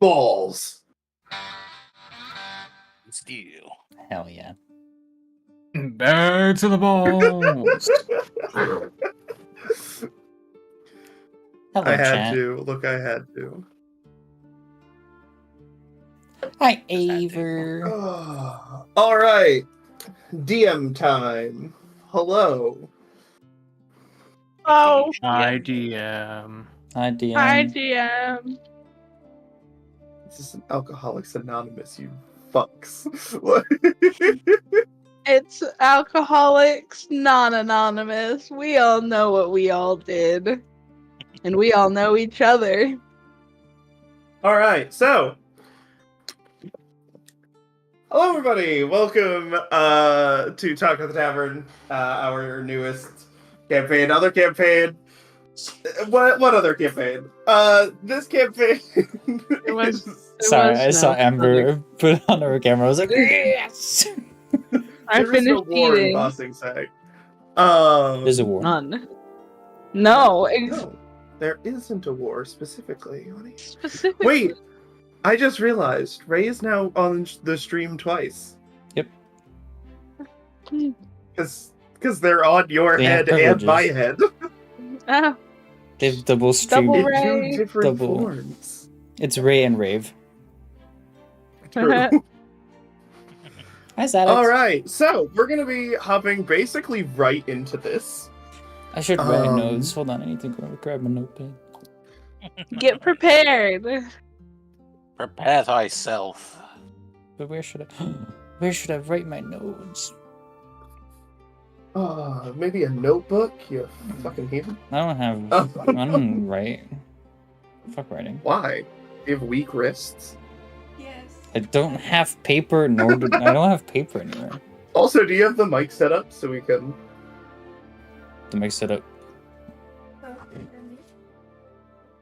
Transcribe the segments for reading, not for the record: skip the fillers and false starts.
Balls. Steel. Hell yeah. Back to the balls. Hello, I had chat. to. Look, I had to. Hi, Aver. All right. DM time. Hello. Oh, IDM. Hi, DM. hi, DM. This is an Alcoholics Anonymous, you fucks. What? It's Alcoholics Non-Anonymous. We all know what we all did. And we all know each other. All right, so hello everybody. Welcome to Talk at the Tavern, our newest campaign. Other campaign. What other campaign? This campaign. It was. Sorry, I saw no Amber other- put on her camera. I was like, yes! I There is no finished war in eating. Bossing Sag. There's a war. None. No, No, there isn't a war specifically. specifically. Wait, I just realized Ray is now on the stream twice. Yep. Because they're on your They have head and my privileges. head. Ah, They've double streamed Double it. In Ray. two different Double. forms. It's Ray and Rave. True. Hi, Zadix. Alright, so we're going to be hopping basically right into this. I should write notes. Hold on, I need to go grab a notepad. get prepared. Prepare thyself. But where should I write my notes? Maybe a notebook, you fucking heathen. I don't have. Oh. I don't write. Fuck writing. Why? You have weak wrists? Yes. I don't have paper, nor do I don't have paper anywhere. Also, do you have the mic set up so we can... To make it up.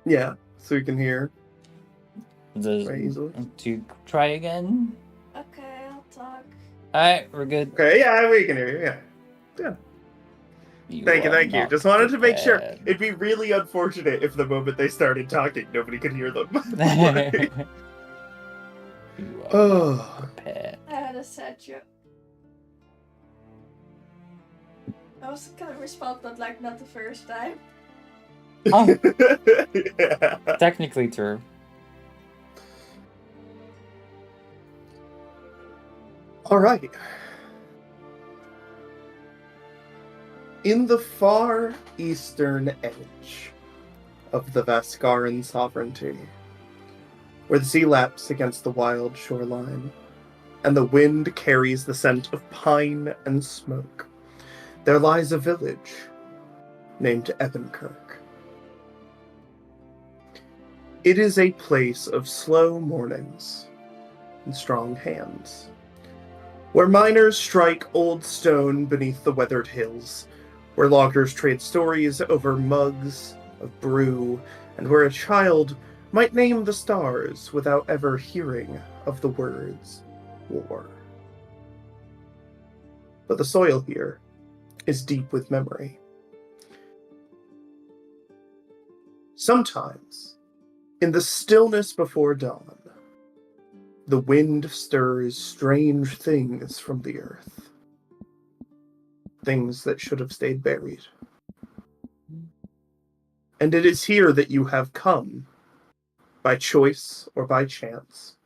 Yeah, so we can hear Does, very easily. to try again? Okay, I'll talk. Alright, we're good. Okay, yeah, we can hear you, yeah. Thank you, are thank you. not Just wanted to make sure. prepared. It'd be really unfortunate if the moment they started talking, nobody could hear them. You are Oh. not prepared. I had a sad joke. I was gonna respond, but like not the first time. Oh, Yeah. technically true. All right. In the far eastern edge of the Vaskaran sovereignty, where the sea laps against the wild shoreline, and the wind carries the scent of pine and smoke, there lies a village named Evankirk. It is a place of slow mornings and strong hands, where miners strike old stone beneath the weathered hills, where loggers trade stories over mugs of brew, and where a child might name the stars without ever hearing of the words war. But the soil here is deep with memory. Sometimes, in the stillness before dawn, the wind stirs strange things from the earth. Things that should have stayed buried. And it is here that you have come, by choice or by chance,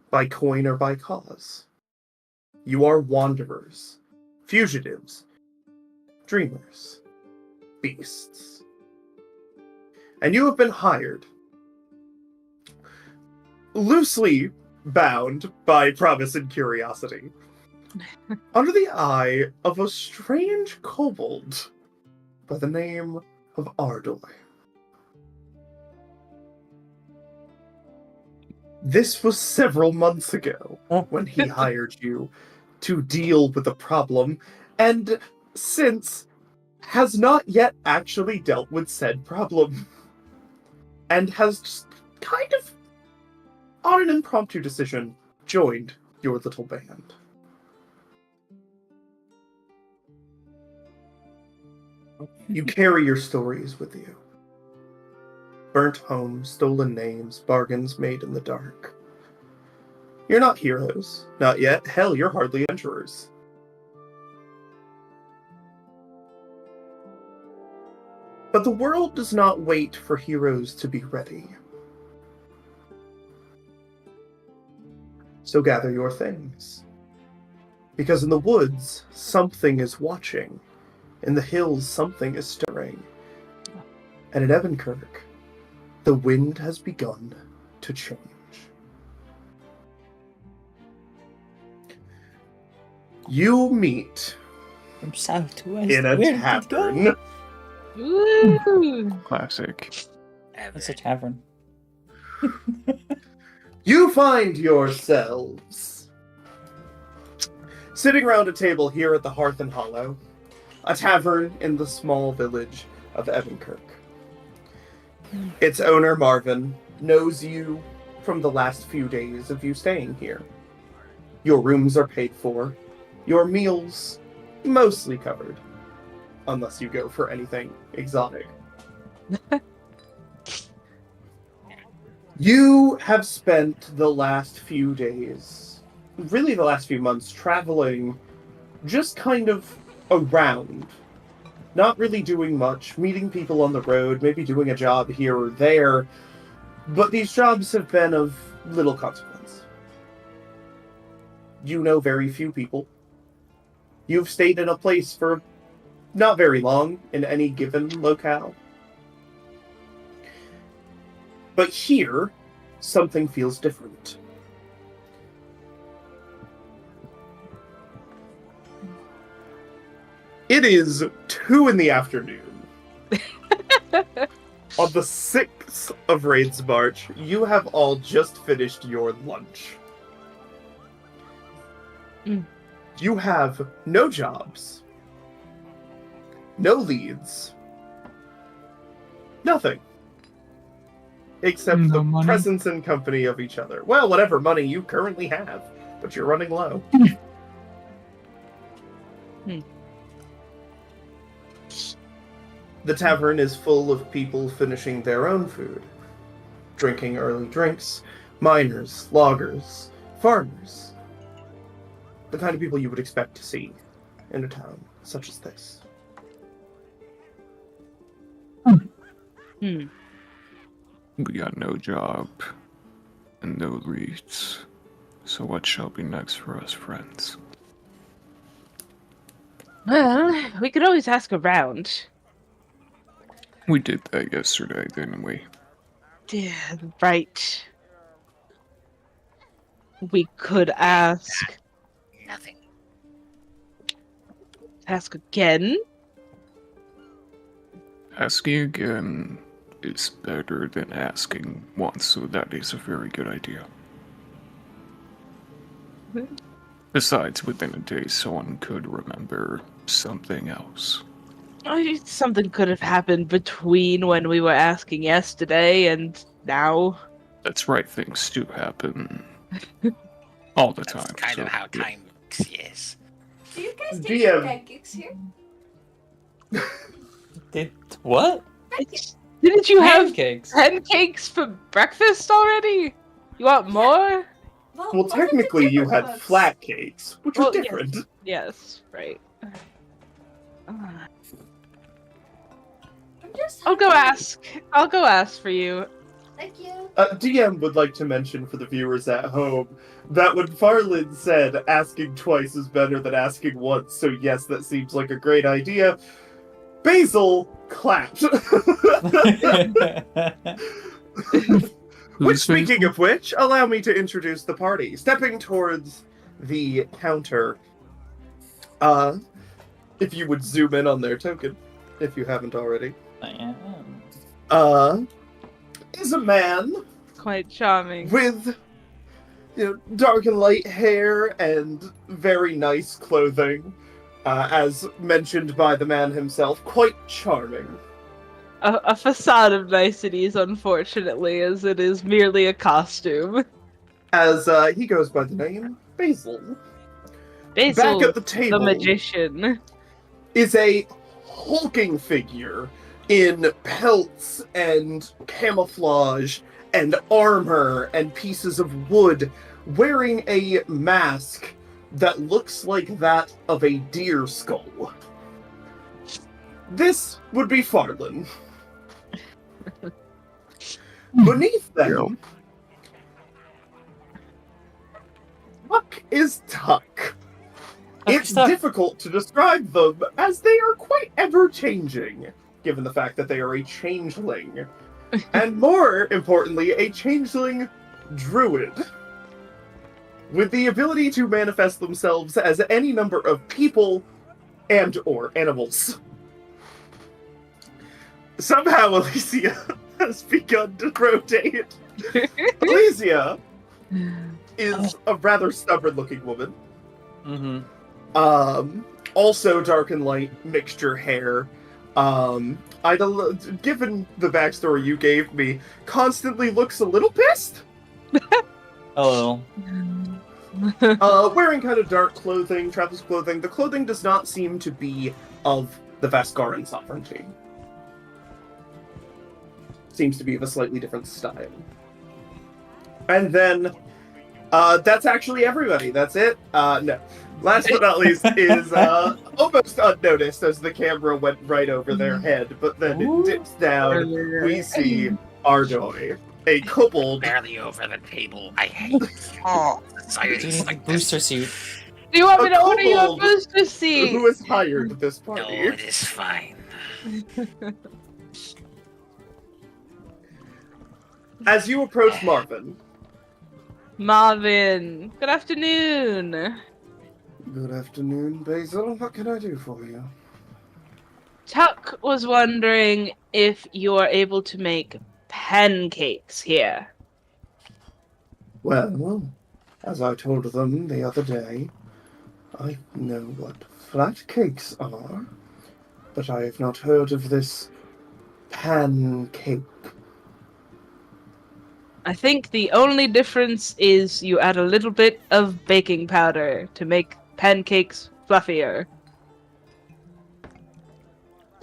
by coin or by cause. You are wanderers, fugitives, dreamers, beasts. And you have been hired, loosely bound by promise and curiosity, under the eye of a strange kobold by the name of Ardor. This was several months ago when he hired you to deal with the problem, and since has not yet actually dealt with said problem, and has just kind of, on an impromptu decision, joined your little band. You carry your stories with you. burnt homes, stolen names, bargains made in the dark. You're not heroes. Not yet. Hell, you're hardly adventurers. But the world does not wait for heroes to be ready. So gather your things. Because in the woods, something is watching. In the hills, something is stirring. And in Evankirk, the wind has begun to change. You meet From south to west. in a Where did it go? tavern. Woo! Classic. It's a tavern. You find yourselves sitting around a table here at the Hearth and Hollow, a tavern in the small village of Evankirk. Its owner, Marvin, knows you from the last few days of you staying here. Your rooms are paid for, your meals mostly covered, unless you go for anything exotic. You have spent the last few days, really the last few months, traveling just kind of around. Not really doing much, meeting people on the road, maybe doing a job here or there, but these jobs have been of little consequence. You know very few people. You've stayed in a place for not very long in any given locale. But here, something feels different. It is 2 in the afternoon. On the 6th of Raid's March, you have all just finished your lunch. You have no jobs, no leads, nothing. Except No the money. presence and company of each other. Well, whatever money you currently have, but you're running low. The tavern is full of people finishing their own food, drinking early drinks, miners, loggers, farmers. The kind of people you would expect to see in a town such as this. We got no job and no leads. So what shall be next for us, friends? Well, we could always ask around. We did that yesterday, didn't we? Yeah, right. We could ask. Nothing. Ask again? Asking again is better than asking once, so that is a very good idea. Besides, within a day, someone could remember something else. Oh, something could have happened between when we were asking yesterday and now. That's right, things do happen all the That's time. kind of so, how yeah. time works, yes. Do you guys DM. get pancakes here? Did what? Didn't you have Pancakes. pancakes for breakfast already? You want more? Well, what are the technically you had different ones? flat cakes, which Well, was yes. different. Yes, right. I'm just I'll go hungry. ask. I'll go ask for you. Thank you. DM would like to mention for the viewers at home that when Farland said asking twice is better than asking once, so yes, that seems like a great idea, Basil clapped. Which, Who's speaking faithful? of which, allow me to introduce the party. Stepping towards the counter, if you would zoom in on their token, if you haven't already, I am. is a man Quite charming. with dark and light hair and very nice clothing, as mentioned by the man himself, quite charming. A facade of niceties, unfortunately, as it is merely a costume. As he goes by the name Basil. Basil, Back at the table the magician. is a hulking figure in pelts and camouflage and armor and pieces of wood, wearing a mask that looks like that of a deer skull. This would be Farland. Beneath them, Tuck is Tuck. It's Tuck. difficult to describe them as they are quite ever-changing, given the fact that they are a changeling. And more importantly, a changeling druid. With the ability to manifest themselves as any number of people and or animals. Somehow Alicia has begun to rotate. Alicia is a rather stubborn-looking woman. Mm-hmm. Also dark and light mixture hair. Given the backstory you gave me, constantly looks a little pissed. Hello. Wearing kind of dark clothing, traveler's clothing. The clothing does not seem to be of the Vascaran sovereignty. Seems to be of a slightly different style. And then, that's actually everybody. That's it. No. Last but not least is almost unnoticed as the camera went right over their head, but then it dips down. We see Ardoy, a kobold. Barely over the table. I hate societies like this. Booster suit. Do you want me A to order you a kobold booster seat? Who has hired this No, party? it is fine. As you approach Marvin. Marvin, good afternoon. Good afternoon, Basil. What can I do for you? Tuck was wondering if you're able to make pancakes here. Well, as I told them the other day, I know what flat cakes are, but I have not heard of this pancake. I think the only difference is you add a little bit of baking powder to make pancakes fluffier.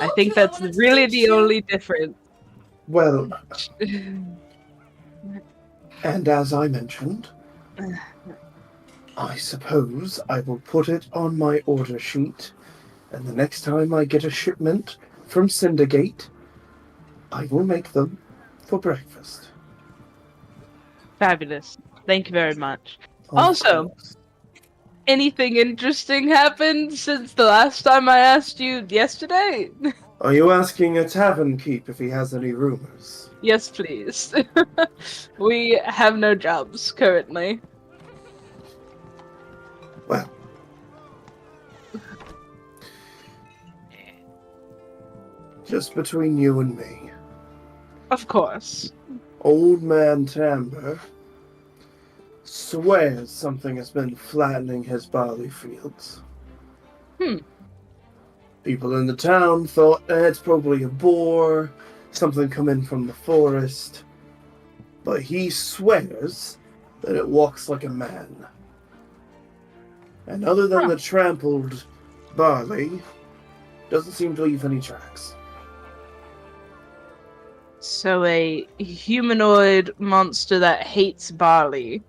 I think Okay, I that's wanna really teach the you. only difference. Well, and as I mentioned, I suppose I will put it on my order sheet, and the next time I get a shipment from Cindergate, I will make them for breakfast. Fabulous. Thank you very much. Of Also, course. anything interesting happened since the last time I asked you yesterday? Are you asking a tavern keep if he has any rumors? Yes, please. We have no jobs currently. Well, just between you and me, Of course. Old Man Tamber swears something has been flattening his barley fields. People in the town thought it's probably a boar, something coming from the forest, but he swears that it walks like a man. And other than the trampled barley, doesn't seem to leave any tracks. So a humanoid monster that hates barley.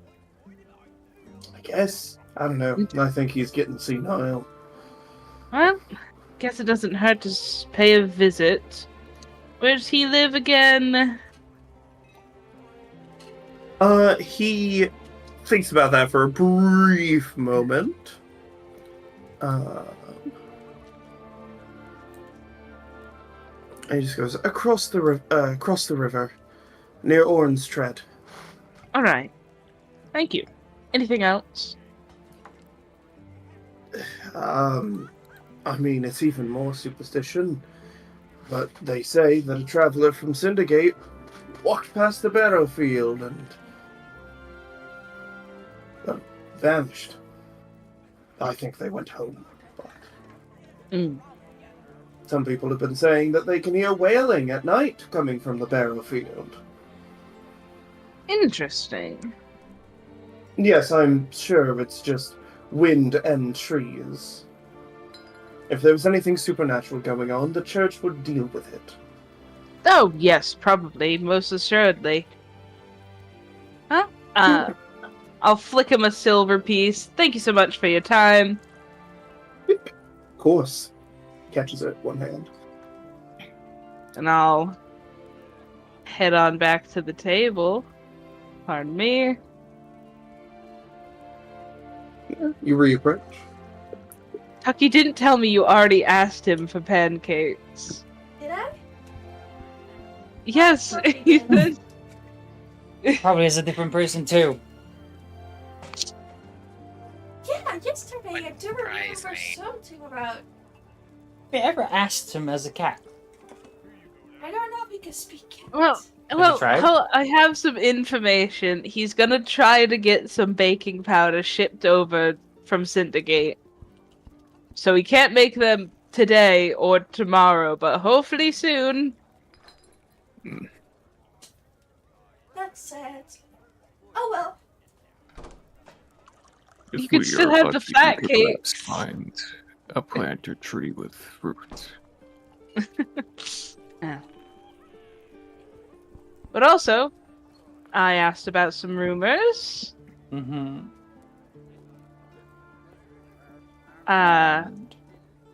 I guess. I don't know. I think he's getting senile. Well, guess it doesn't hurt to pay a visit. Where does he live again? He thinks about that for a brief moment. He just goes across the river, near Orange Tread. All right. Thank you. Anything else? I mean, it's even more superstition, but they say that a traveler from Cindergate walked past the barrow field and vanished. I think they went home. But some people have been saying that they can hear wailing at night coming from the barrow field. Interesting. Yes, I'm sure it's just wind and trees. If there was anything supernatural going on, the church would deal with it. Oh, yes, probably. Most assuredly. Huh? I'll flick him a silver piece. Thank you so much for your time. Of course. Catches it one hand. And I'll head on back to the table. Pardon me. You reapproach. Tucky didn't tell me you already asked him for pancakes. Did I? Yes, Tucky he did. said. Probably is a different person too. Yeah, yesterday I do remember Surprise me. something about. Have you ever asked him as a cat? I don't know because we can't. Well, tried? I have some information. He's gonna try to get some baking powder shipped over from Syndicate. So we can't make them today or tomorrow, but hopefully soon. That's sad. Oh well. If You could we still are have the lucky, fat we could perhaps cakes. find a plant or tree with fruit. Yeah. But also, I asked about some rumors. Mm-hmm.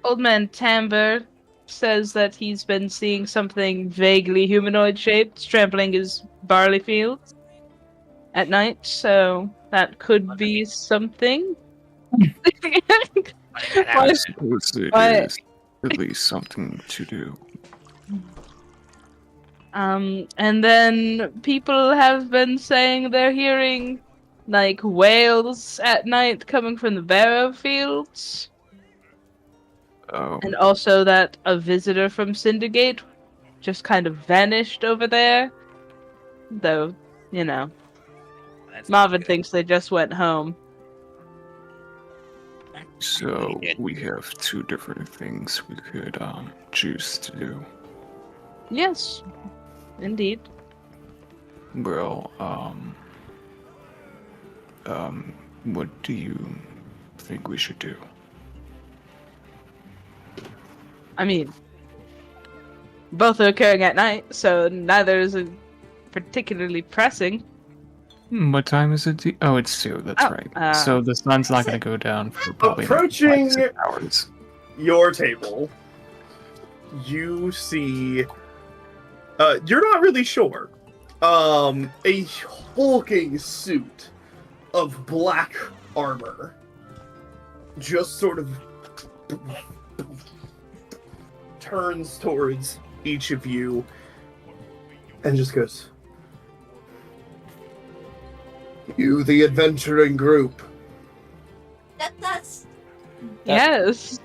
Old man Tamber says that he's been seeing something vaguely humanoid shaped trampling his barley fields at night, so that could be something. I suppose it Why- is at least something to do. And then people have been saying they're hearing like wails at night coming from the barrow fields. Oh, And also that a visitor from Syndicate just kind of vanished over there. Though, you know, That's Marvin good. thinks they just went home. so we have two different things we could choose to do. Yes, indeed. Well, what do you think we should do? I mean, both are occurring at night, so neither is particularly pressing. What time is it? Oh, it's 2, that's Oh, right. So the sun's not going to go down for probably Approaching- 5-6 hours. Your table, you see. You're not really sure. A hulking suit of black armor just sort of turns towards each of you and just goes, "You, the adventuring group." That's Yes.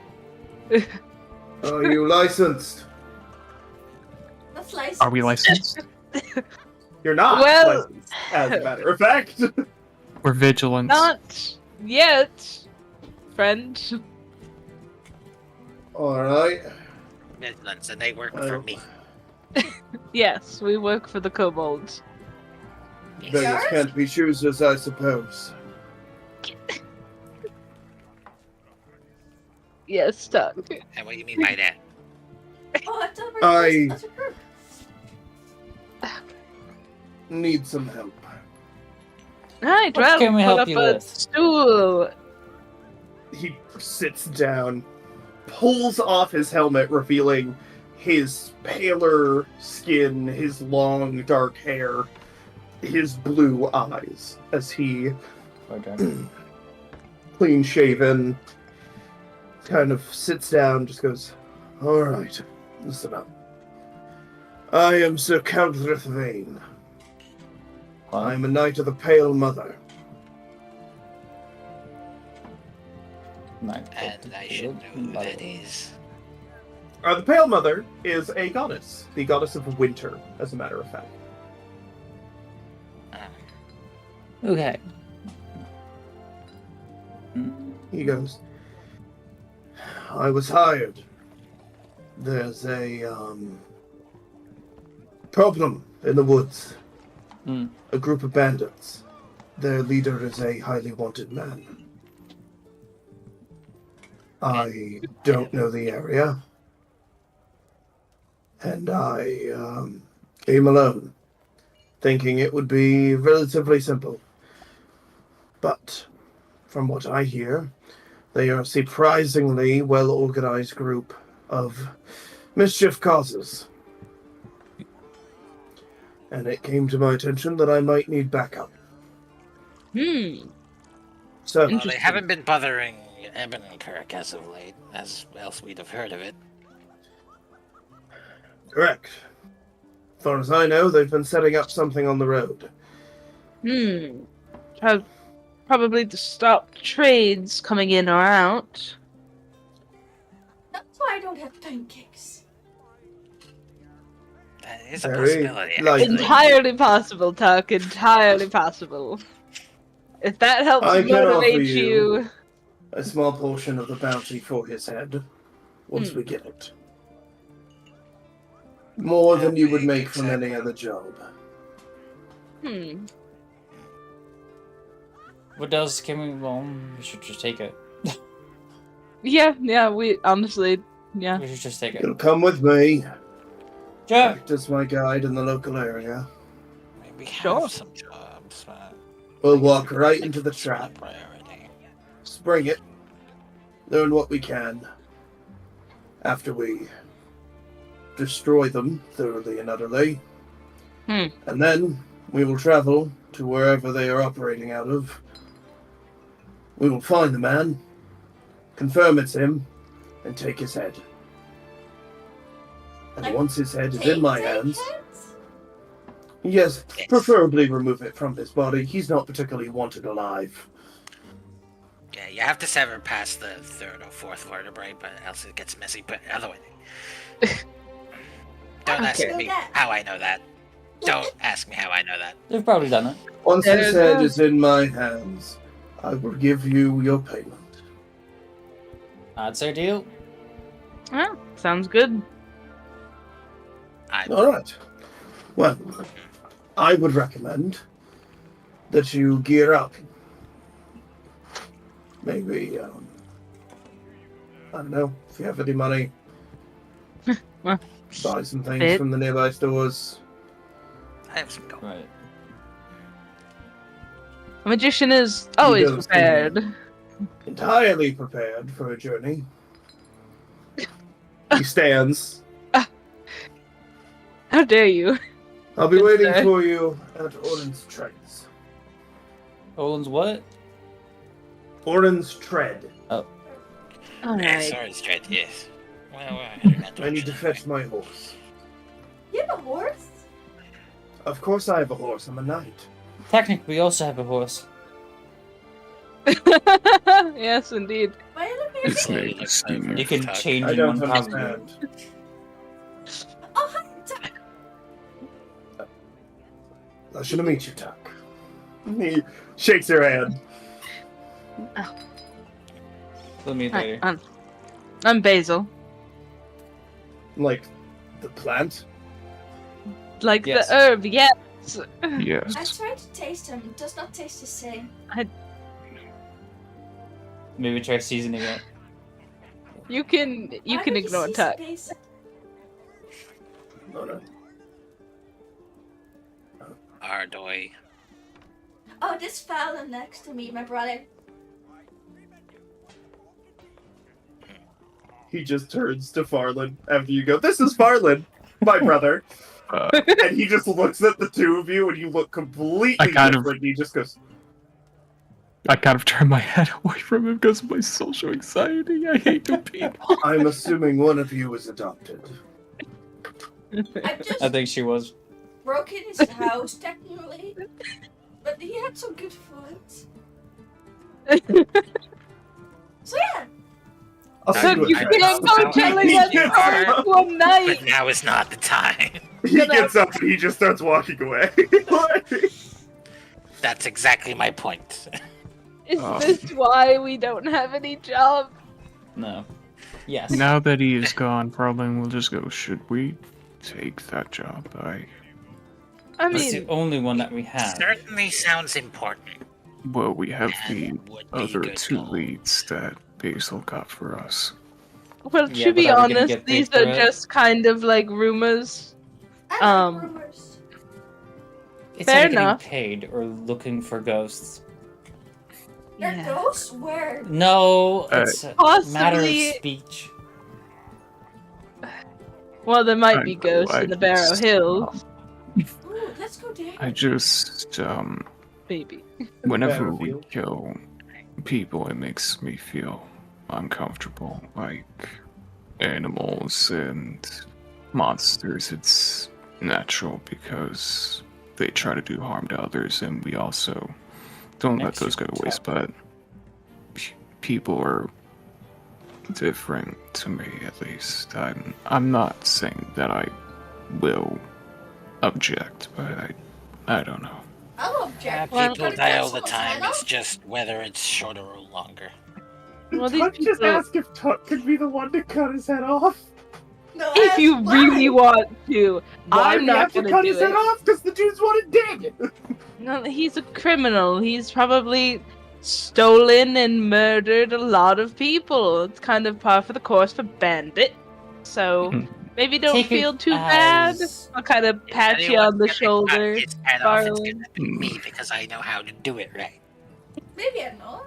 Are you licensed? licensed. Are we licensed? You're not Well- licensed, as a matter of fact. We're vigilant. Not yet, friend. Alright. Midlands, and they work Oh. for me. Yes, we work for the kobolds. Beggars can't be choosers, I suppose. Yes, Tuck. And what do you mean by that? Oh, I thought we I- were just as a group. Need some help. Alright, What well, can we pull help up you a with? stool. He sits down, pulls off his helmet, revealing his paler skin, his long dark hair, his blue eyes, as he, clean shaven, kind of sits down, just goes, "Alright, listen up. I am Sir Counthrith Vane. I'm a knight of the Pale Mother. And I should know who that is. The Pale Mother is a goddess, the goddess of winter, as a matter of fact. Okay. He goes, I was hired. There's a, problem in the woods. Hmm. A group of bandits. Their leader is a highly wanted man. I don't know the area. and I came alone, thinking it would be relatively simple. But from what I hear, they are a surprisingly well-organized group of mischief causes. And it came to my attention that I might need backup. So, Well, they haven't been bothering Ebenkirk as of late, as else we'd have heard of it. correct. As far as I know, they've been setting up something on the road. Probably to stop trades coming in or out. That's why I don't have pancakes. That is a Very possibility. likely. actually. Entirely possible, Tuck. Entirely possible. If that helps I can offer motivate you you. a small portion of the bounty for his head, once we get it. More than you would make from any other job. What else can we? Well, we should just take it. Yeah, we honestly, yeah. We should just take it. You'll come with me, Sure. act as my guide in the local area. We Sure. have some jobs. We'll walk right into the It's not a trap, priority. spring it, learn what we can. After we destroy them thoroughly and utterly, and then we will travel to wherever they are operating out of. We will find the man, confirm it's him, and take his head. And Like, once his head is in my Take hands, heads? yes, Yes. preferably remove it from his body. He's not particularly wanted alive. Yeah, you have to sever past the third or fourth vertebrae, but else it gets messy. But otherwise, don't ask Okay. me how I know that. Don't ask me how I know that. They've probably done it. Once his There's head a- is in my hands, I will give you your payment. That's our deal. Well, sounds good. All right. Well, I would recommend that you gear up. Maybe, I don't know, if you have any money, Well, buy some things bit. from the nearby stores. I have some gold. Right. A magician is always goes to prepared. Entirely prepared for a journey. He stands. How dare you? I'll be Good waiting sir. for you at Orin's Treads. Olin's what? Orin's Tread. Yeah, Alright. sorry, straight. Yes. Well, we're heading that I need to direction fetch my horse. You have a horse? Of course I have a horse. I'm a knight. Technically, we also have a horse. Yes, indeed. Why are the His anyway. name is Steamer. You can Tuck. change I in don't one copy. understand. Oh, hi, Tuck. Pleasure to meet you, Tuck. He shakes her hand. We'll meet Hi, later. I'm Basil. Like, the plant? Like Yes. the herb, yes. I Yes. tried to taste him. It does not taste the same. Maybe try seasoning it. You can Why would ignore season Tuck. base? No. Ardoy. Oh, this fella next to me, my brother. He just turns to Farland after you go, "This is Farland, my brother." And he just looks at the two of you and you look completely I kind of- different. He just goes, I kind of turn my head away from him because of my social anxiety. I hate new people. "I'm assuming one of you is adopted." I just I think she was. broke in his house, technically. But he had some good food. So yeah, I'll Tuck, see Tuck, what you I happens. can't know go how telling you us are, first one But night. now is not the time. He gets up and he just starts walking away. That's exactly my point. Is this why we don't have any job? No. Yes. Now that he is gone, probably we'll just go, should we take that job? I It's the mean, only one that we have. Certainly sounds important. Well, we have the and would be other good two gold. leads that Basil got for us. Well, Yeah, to but be are we gonna honest, get paid these for are it? just kind of like rumors. I Um, like rumors. It's Fair either getting enough. paid or looking for ghosts. They're Yeah. ghosts? Where? No, it's a matter of Possibly. speech. Well, there might I be know, ghosts I in the Barrow just, Hills. Ooh, let's go there. I just, Maybe. whenever we Battlefield. kill people, it makes me feel uncomfortable. Like animals and monsters, it's natural because they try to do harm to others, and we also don't let Makes those you go to waste. tough. But people are different to me, at least. I'm not saying that I will object, but I don't know. I'll object. Well, People Try to die cut all the someone's time. head It's off? just whether it's shorter or longer. Well, Did these Tuck just people- ask if Tuck could be the one to cut his head off? No, If you ask really why. want to, Why I'm do you not have to gonna cut do his head it. off? Because the dude's wanted dead! No, he's a criminal. He's probably stolen and murdered a lot of people. It's kind of par for the course for bandit. So Mhm. maybe don't Take it feel too bad. as- I'll kind of If pat you anyone's on the gonna shoulder. cut his head off, it's Darling. gonna be me because I know how to do it right. Maybe I'm not.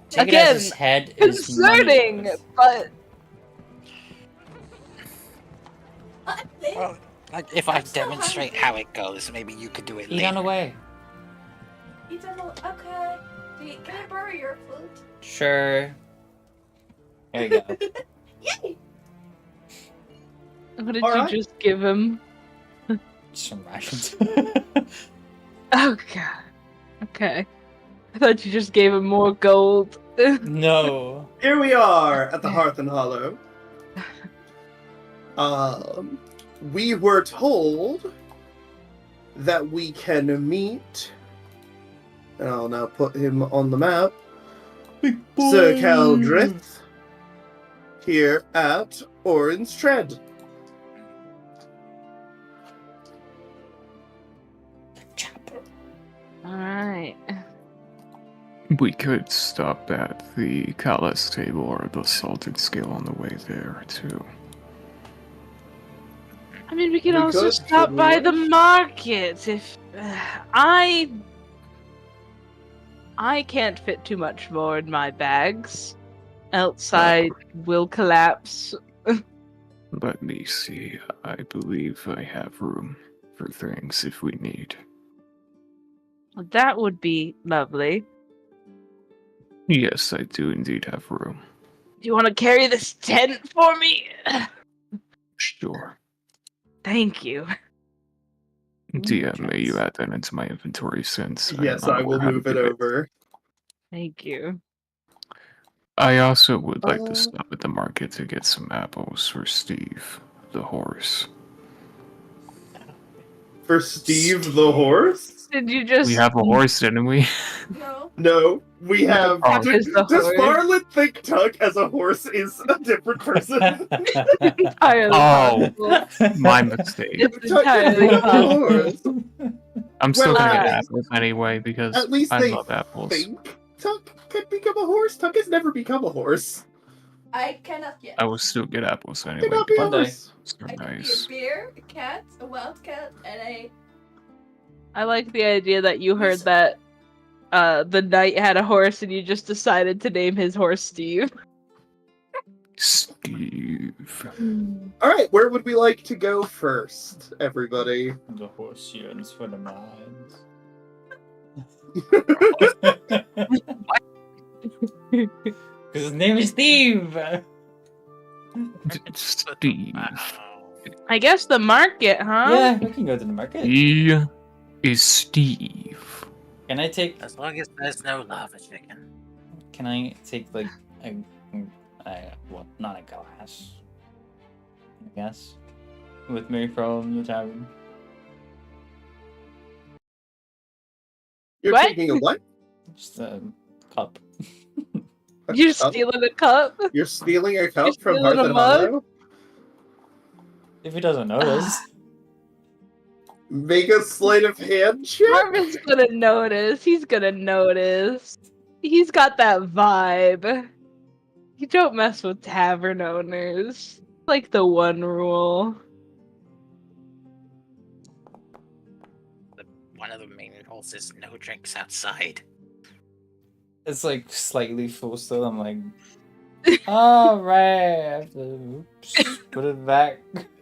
Take it Again, as his head is Concerning, money. but I think. Well, like, if I I'm so demonstrate hungry. how it goes, maybe you could do it Eat later. on the way. You don't know. Okay. Can I borrow your flute? Sure. There you go. Yay! what did All you right. just give him? Some rations. Oh god. Okay. I thought you just gave him more gold. No. Here we are at the Hearth and Hollow. We were told that we can meet, and I'll now put him on the map, Sir Caldrith, here at Orin's Tread. Alright. We could stop at the Kalas table or the Salted Scale on the way there, too. I mean, we can We also could, stop should we by the wish? market if I can't fit too much more in my bags. Outside will collapse. Let me see. I believe I have room for things if we need. That would be lovely. Yes, I do indeed have room. Do you want to carry this tent for me? Sure. Thank you. DM, may you add that into my inventory since Yes, I'm I not will aware how to move it do over. Thank you. I also would like to Uh, stop at the market to get some apples for Steve, the horse. For Steve the horse? Did you just We have a horse, didn't we? No. No, we have. Tuck is the Does horse. Farland think Tuck as a horse is a different person? entirely Oh. possible? My mistake. It's Tuck is entirely not a possible. horse. I'm still Well, gonna get at apples anyway because At least I they love apples. think Tuck could become a horse. Tuck has never become a horse. I cannot yet. I will still get apples anyway. Cannot be a One day. horse. So I can be nice. a bear, a cat, a wild cat, and a. I like the idea that you heard that the knight had a horse and you just decided to name his horse Steve. Steve. All right, where would we like to go first, everybody? The horse yearns for the mines. Because his name is Steve! Steve. I guess the market, huh? Yeah, we can go to the market. He is Steve. Can I take? As long as there's no lava chicken. Can I take like a well, not a glass, I guess, with me from the tavern? You're What? taking a what? Just a cup. You're A cup? stealing a cup? You're stealing a cup You're from stealing Hearth a and mug? Hollow? If he doesn't notice. Make a sleight of hand check? Marvin's gonna notice. He's gonna notice. He's got that vibe. You don't mess with tavern owners. Like the one rule. One of the main rules is no drinks outside. It's like slightly full still. I'm like, alright, I have to oops, put it back.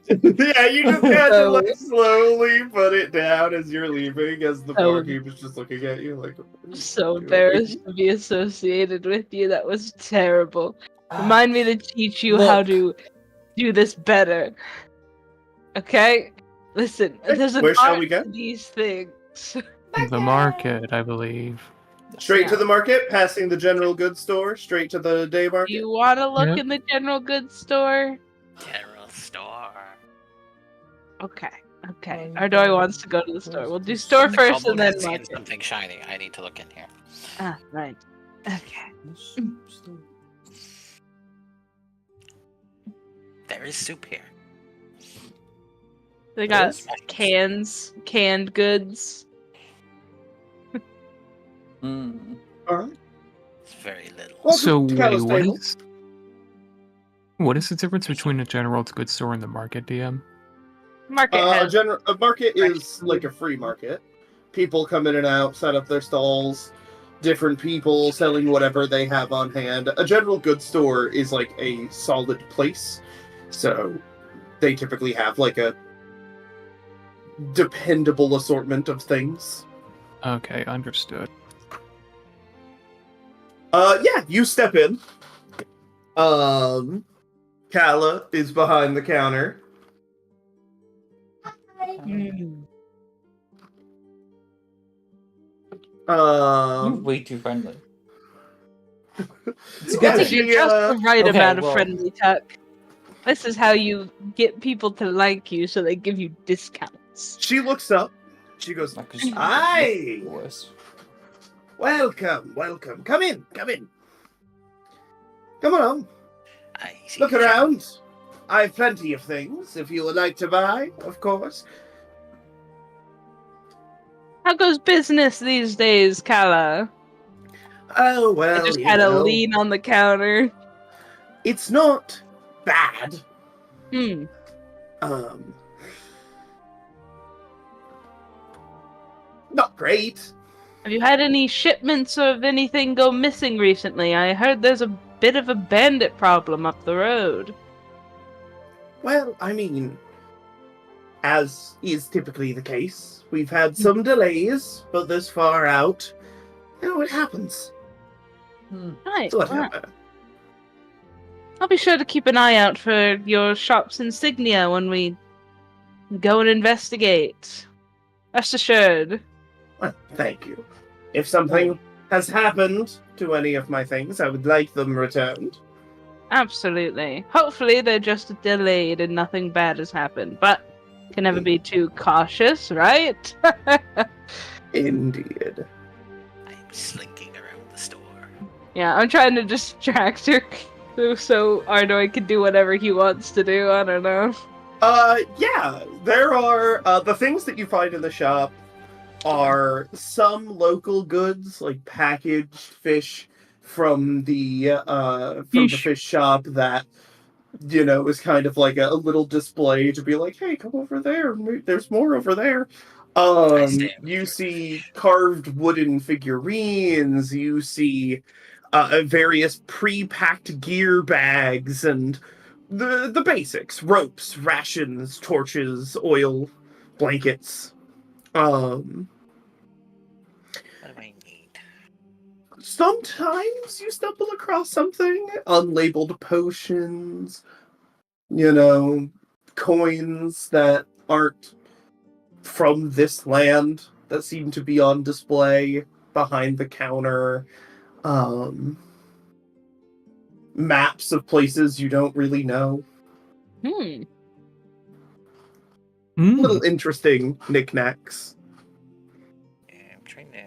Yeah, you just kind So- of like slowly put it down as you're leaving, as the So- barkeep is just looking at you like. So embarrassed to be associated with you. That was terrible. Remind me to teach you how Look. to do this better. Okay? Listen, there's an Where shall art we go? to these things. The market, I believe. Straight to Yeah. the market, passing the general goods store, straight to the day Do market. you want to look Yep. in the general goods store? General store. Okay. Okay. Ardoi wants to go to the store. We'll do store first Almost and then has seen market. something shiny. I need to look in here. Ah, right. Okay. There is soup here. They got Those canned goods. Mm. Alright. It's very little. Welcome So to wait, Callous what Table. is the difference between a general goods store and the market, DM? Market A has market fresh is food. like a free market. People come in and out, set up their stalls. Different people selling whatever they have on hand. A general goods store is like a solid place, so they typically have like a dependable assortment of things. Okay, understood. Yeah, you step in. Kala is behind the counter. Mm. You're Um, way too friendly. It's a Yeah, good Because thing. you're just the right okay, amount of well- friendly tuck. This is how you get people to like you, so they give you discounts. she looks up. She goes, Not 'cause you "Aye, look worse. welcome, welcome. Come in, come in. Come on, I see look you, General. around. I've plenty of things if you would like to buy, of course." How goes business these days, Kala? Oh well, I just you kind of know, lean on the counter. it's not bad. Hmm. Not great. Have you had any shipments of anything go missing recently? I heard there's a bit of a bandit problem up the road. Well, I mean, as is typically the case, we've had some delays, but this far out, it happens. Right. It's what well, happens. I'll be sure to keep an eye out for your shop's insignia when we go and investigate. Rest assured. Well, thank you. If something has happened to any of my things, I would like them returned. Absolutely. Hopefully they're just delayed and nothing bad has happened, but can never be too cautious, right? Indeed. I'm slinking around the store. Yeah, I'm trying to distract her so Ardoi can do whatever he wants to do. I don't know. Yeah, there are, the things that you find in the shop are some local goods, like packaged fish from the Fish. fish shop that, you know, is kind of like a little display to be like, hey, come over there, there's more over there. stand You with see fish. carved wooden figurines, you see various pre-packed gear bags, and the basics: ropes, rations, torches, oil, blankets. What do I need? Sometimes you stumble across something: unlabeled potions, you know, coins that aren't from this land that seem to be on display behind the counter. Maps of places you don't really know. Hmm. Little interesting knickknacks. Yeah, I'm trying to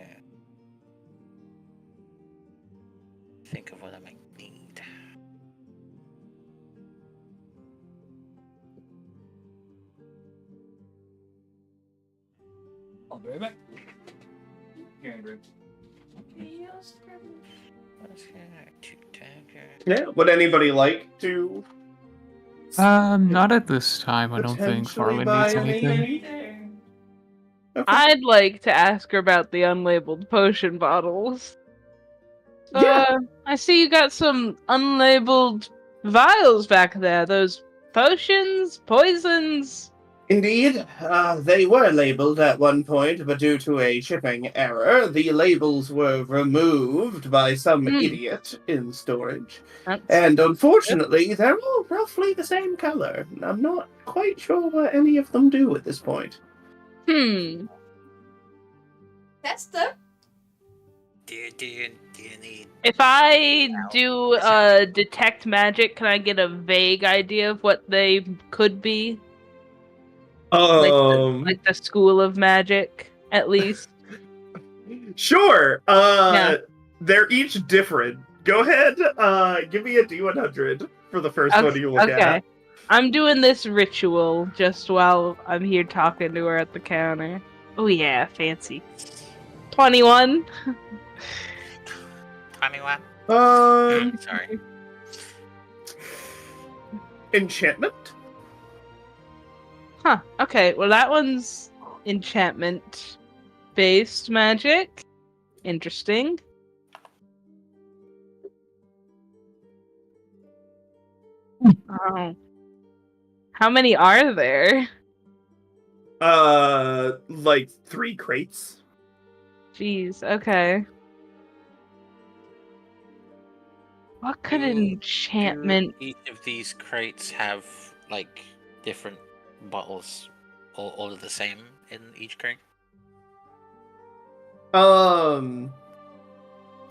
think of what I might need. I'll be right back. Here, Andrew. Yeah. Would anybody like to Not at this time, I don't think potentially Farman buy needs anything. anything? Okay. I'd like to ask her about the unlabeled potion bottles. So, Yeah. I see you got some unlabeled vials back there. Those potions, poisons. Indeed, they were labeled at one point, but due to a shipping error, the labels were removed by some idiot in storage. That's And unfortunately, they're all roughly the same color. I'm not quite sure what any of them do at this point. Tester? Do you need? If I do detect magic, can I get a vague idea of what they could be? Like the school of magic, at least. Sure. Yeah. They're each different. Go ahead. Give me a D100 for the first one you look at. I'm doing this ritual just while I'm here talking to her at the counter. Oh yeah, fancy. 21. 21. Sorry. Enchantment. Huh. Okay. Well, that one's enchantment-based magic. Interesting. Oh. How many are there? Like 3 crates. Jeez. Okay. What could an enchantment? Each of these crates have like different bottles, all of the same in each crate. What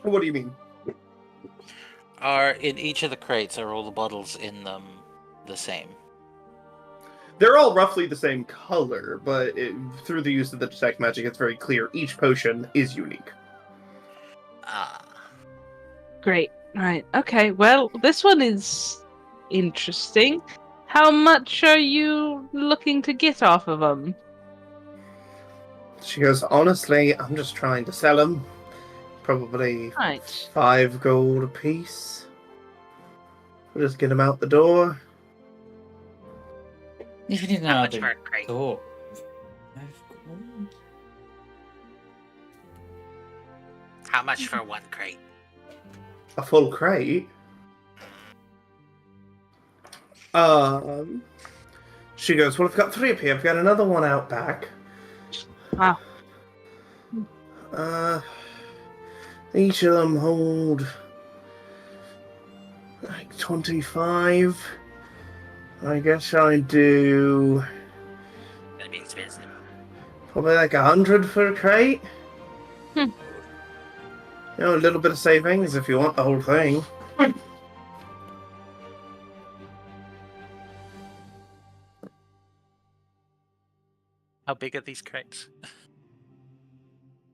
do you mean? Are in each of the crates are all the bottles in them the same? They're all roughly the same color, but through the use of the detect magic, it's very clear each potion is unique. Ah. Great. Right. Okay. Well, this one is interesting. How much are you looking to get off of them? She goes, honestly, I'm just trying to sell them. Probably Right. 5 gold apiece. We'll just get them out the door. If you didn't How know much for a crate? door. How much for one crate? A full crate. She goes, well, I've got 3 up here. I've got another one out back. Wow. Each of them hold like 25. I guess I do Gonna be expensive. probably like 100 for a crate. You know, a little bit of savings if you want the whole thing. How big are these crates?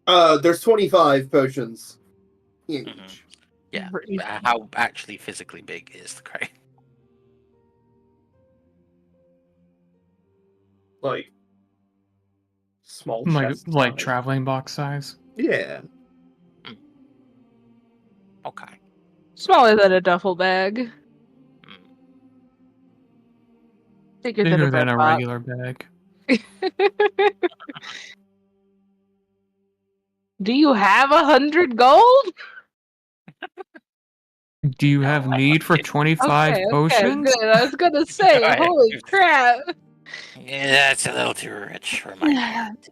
There's 25 potions in Mhm. each. Yeah. How actually physically big is the crate? Like small Like chest size. traveling box size. Yeah. Okay. Smaller than a duffel bag. Bigger Bigger than than a box. regular bag. Do you have 100 gold? Do you have need for 25 Okay, potions? good. I was gonna say, Right. holy crap. Yeah, that's a little too rich for my hand.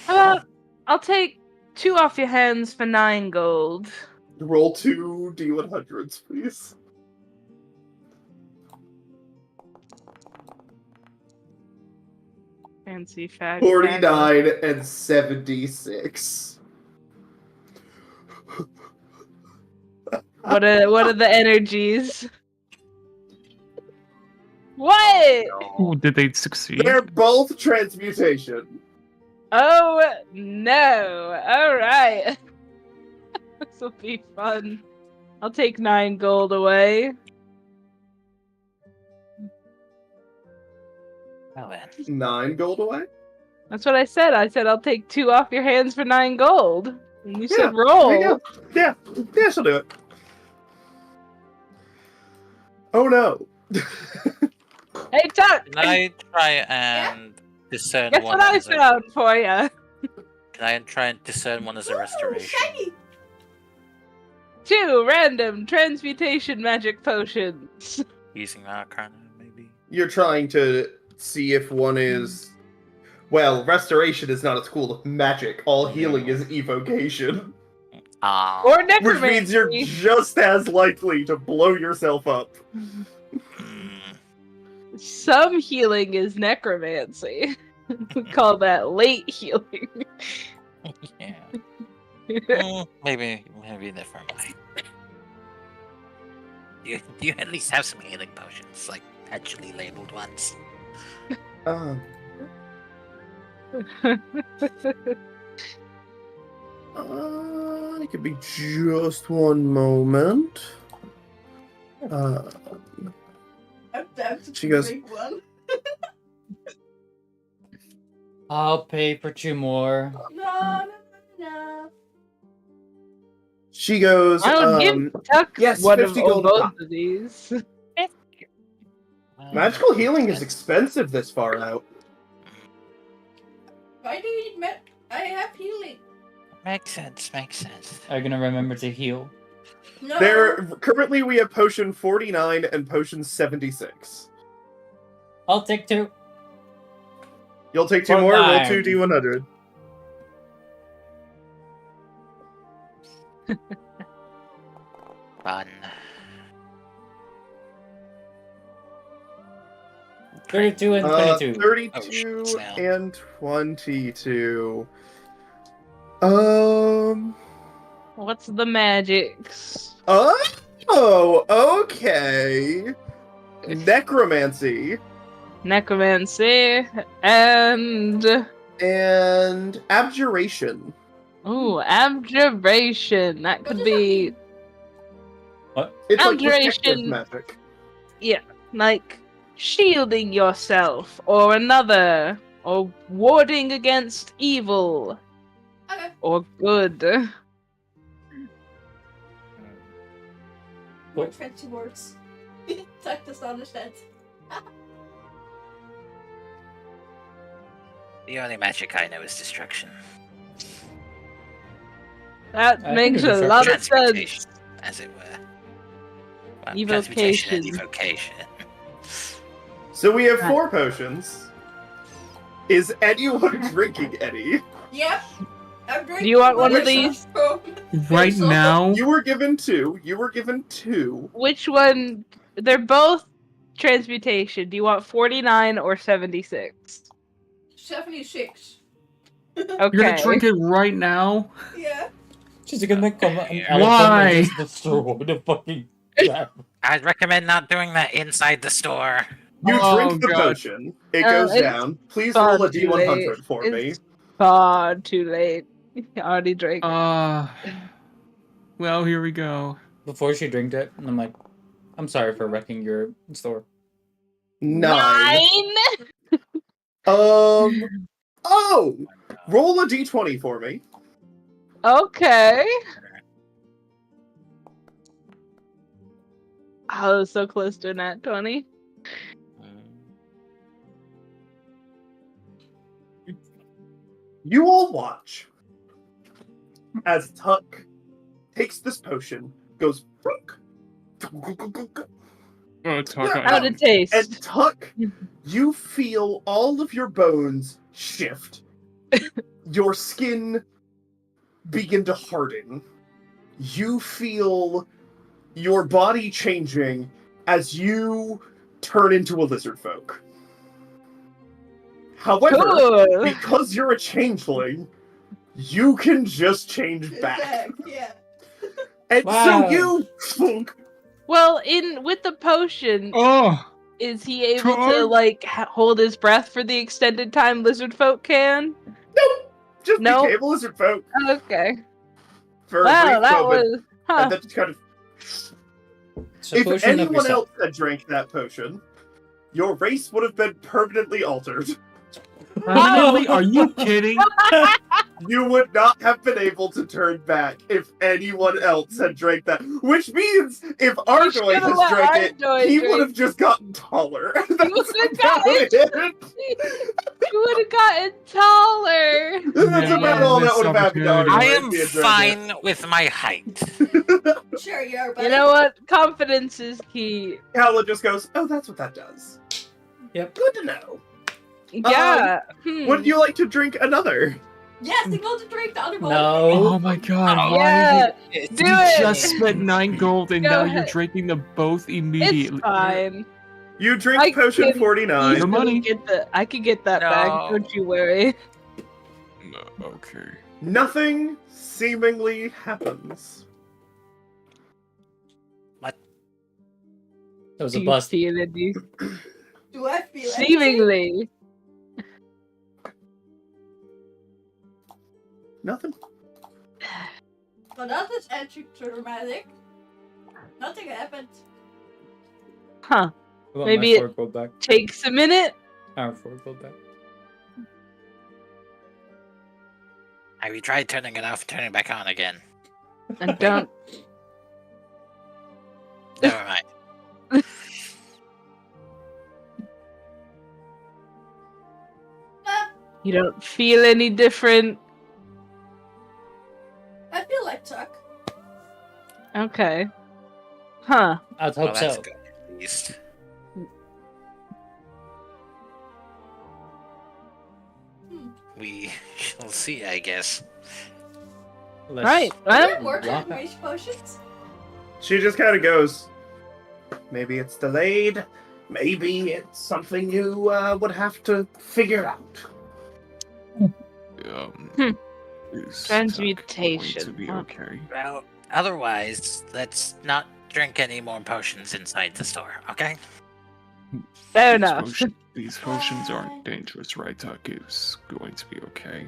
How about I'll take 2 off your hands for 9 gold. Roll 2 D100s, please. Fancy fag. 49 and 76. What are the energies? What? Ooh, did they succeed? They're both transmutation. Oh no! All right, this will be fun. I'll take 9 gold away. Well then. 9 gold away? That's what I said. I said I'll take 2 off your hands for 9 gold. You Yeah, said roll. there you go. Yeah, she'll do it. Oh no. Hey, Tuck! Can I try and discern Guess one what I as a found for you? Can I try and discern one as a Ooh, restoration? shiny! 2 random transmutation magic potions. Using Arcana, maybe? You're trying to see if one is. Well, restoration is not a school of magic. All healing is evocation. Ah. Or Which means you're necromancy. just as likely to blow yourself up. Mm. Some healing is necromancy. We call that late healing. Yeah. Maybe never mind. Do you at least have some healing potions, like actually labeled ones? It could be just one moment. I'm tempted She to goes- drink one. I'll pay for 2 more. No. She goes, I'll give Tuck yes, one 50 of gold a both pop. of these. Magical healing is expensive this far out. Why do you need I have healing. Makes sense. Are you gonna remember to heal? No. Currently we have potion 49 and potion 76. I'll take 2. You'll take 2 One more, roll time. 2 D100. Fun. 32 and 22. 32 snap. and 22. What's the magics? Oh, okay. Necromancy Necromancy and abjuration. ooh, abjuration. That could does that be mean? What? It's like protective Abjuration. magic. like shielding yourself or another, or warding against evil Okay. or good. What fancy words? Tuck does not understand. The only magic I know is destruction. That I makes can a do lot of Transmutation, sense. as it were. Well, Evocation. transmutation and evocation. So we have 4 potions. Is anyone drinking any? Yep. I'm drinking. Do you want one of Which- these? Right so- now, You were given 2. You were given 2. Which one? They're both transmutation. Do you want 49 or 76? 76. Okay. you're gonna drink it right now? Yeah. She's gonna come an Why? elephant and just destroy the fucking I'd recommend not doing that inside the store. You Oh, drink the God. potion. It Oh, goes it's down. Please far roll a too D100 late. for me. It's far too late. I already drank. Well, here we go. Before she drank it, and I'm like, I'm sorry for wrecking your store. 9. Oh! Roll a D20 for me. Okay. I was so close to a nat 20. You all watch as Tuck takes this potion, goes Oh, talk Yeah. How'd it taste? and Tuck, you feel all of your bones shift. Your skin begin to harden. You feel your body changing as you turn into a lizard folk. However, Cool. because you're a changeling, you can just change back. Exact, yeah. And Wow. so you thunk. Well, with the potion, Oh, is he able to Tar- like hold his breath for the extended time lizard folk can? Nope. Just Nope. became a lizard folk Okay. for a Wow, brief that moment. was huh. And then just kind of It's a if potion of anyone yourself. else had drank that potion, your race would have been permanently altered. Really? Are you kidding? You would not have been able to turn back if anyone else had drank that. Which means if Ardoy should've has let drank it, Ardoy he drink. would have just gotten taller. That's would've about it. You would have gotten taller. That's about all that would have happened to Ardoy. I if am he had drank fine with my height. Sure you are, buddy. You know what? Confidence is key. it. Kala just goes, oh, that's what that does. Yep. Good to know. Yeah. Would you like to drink another? Yes, they go to drink the other one. No. Oh my god, Yeah. why? Do You it. just spent 9 gold and Go now ahead. you're drinking them both immediately. It's fine. You drink I potion can 49. Your money. I can get that back. No. Don't you worry. Okay. Nothing seemingly happens. What? That was Do a you bust. feel any? Do I feel anything? Seemingly. Nothing. Well, that was actually dramatic. Nothing happened. Huh. I want Maybe my it- 4 gold back. Takes a minute. Our 4 gold back. Have you tried turning it off and turning it back on again? And don't. Never mind. You don't feel any different. I feel like Chuck. Okay. Huh. I'd Well, hope that's so. good, at least. We shall see, I guess. Let's- Right. Are there Well, more Rock out. transformation potions? She just kind of goes, maybe it's delayed. Maybe it's something you would have to figure out. Hmm. Is Transmutation, Tuck going to be huh. okay? Well, otherwise, let's not drink any more potions inside the store, okay? fair These enough. These potions aren't dangerous, right? Tuck is going to be okay.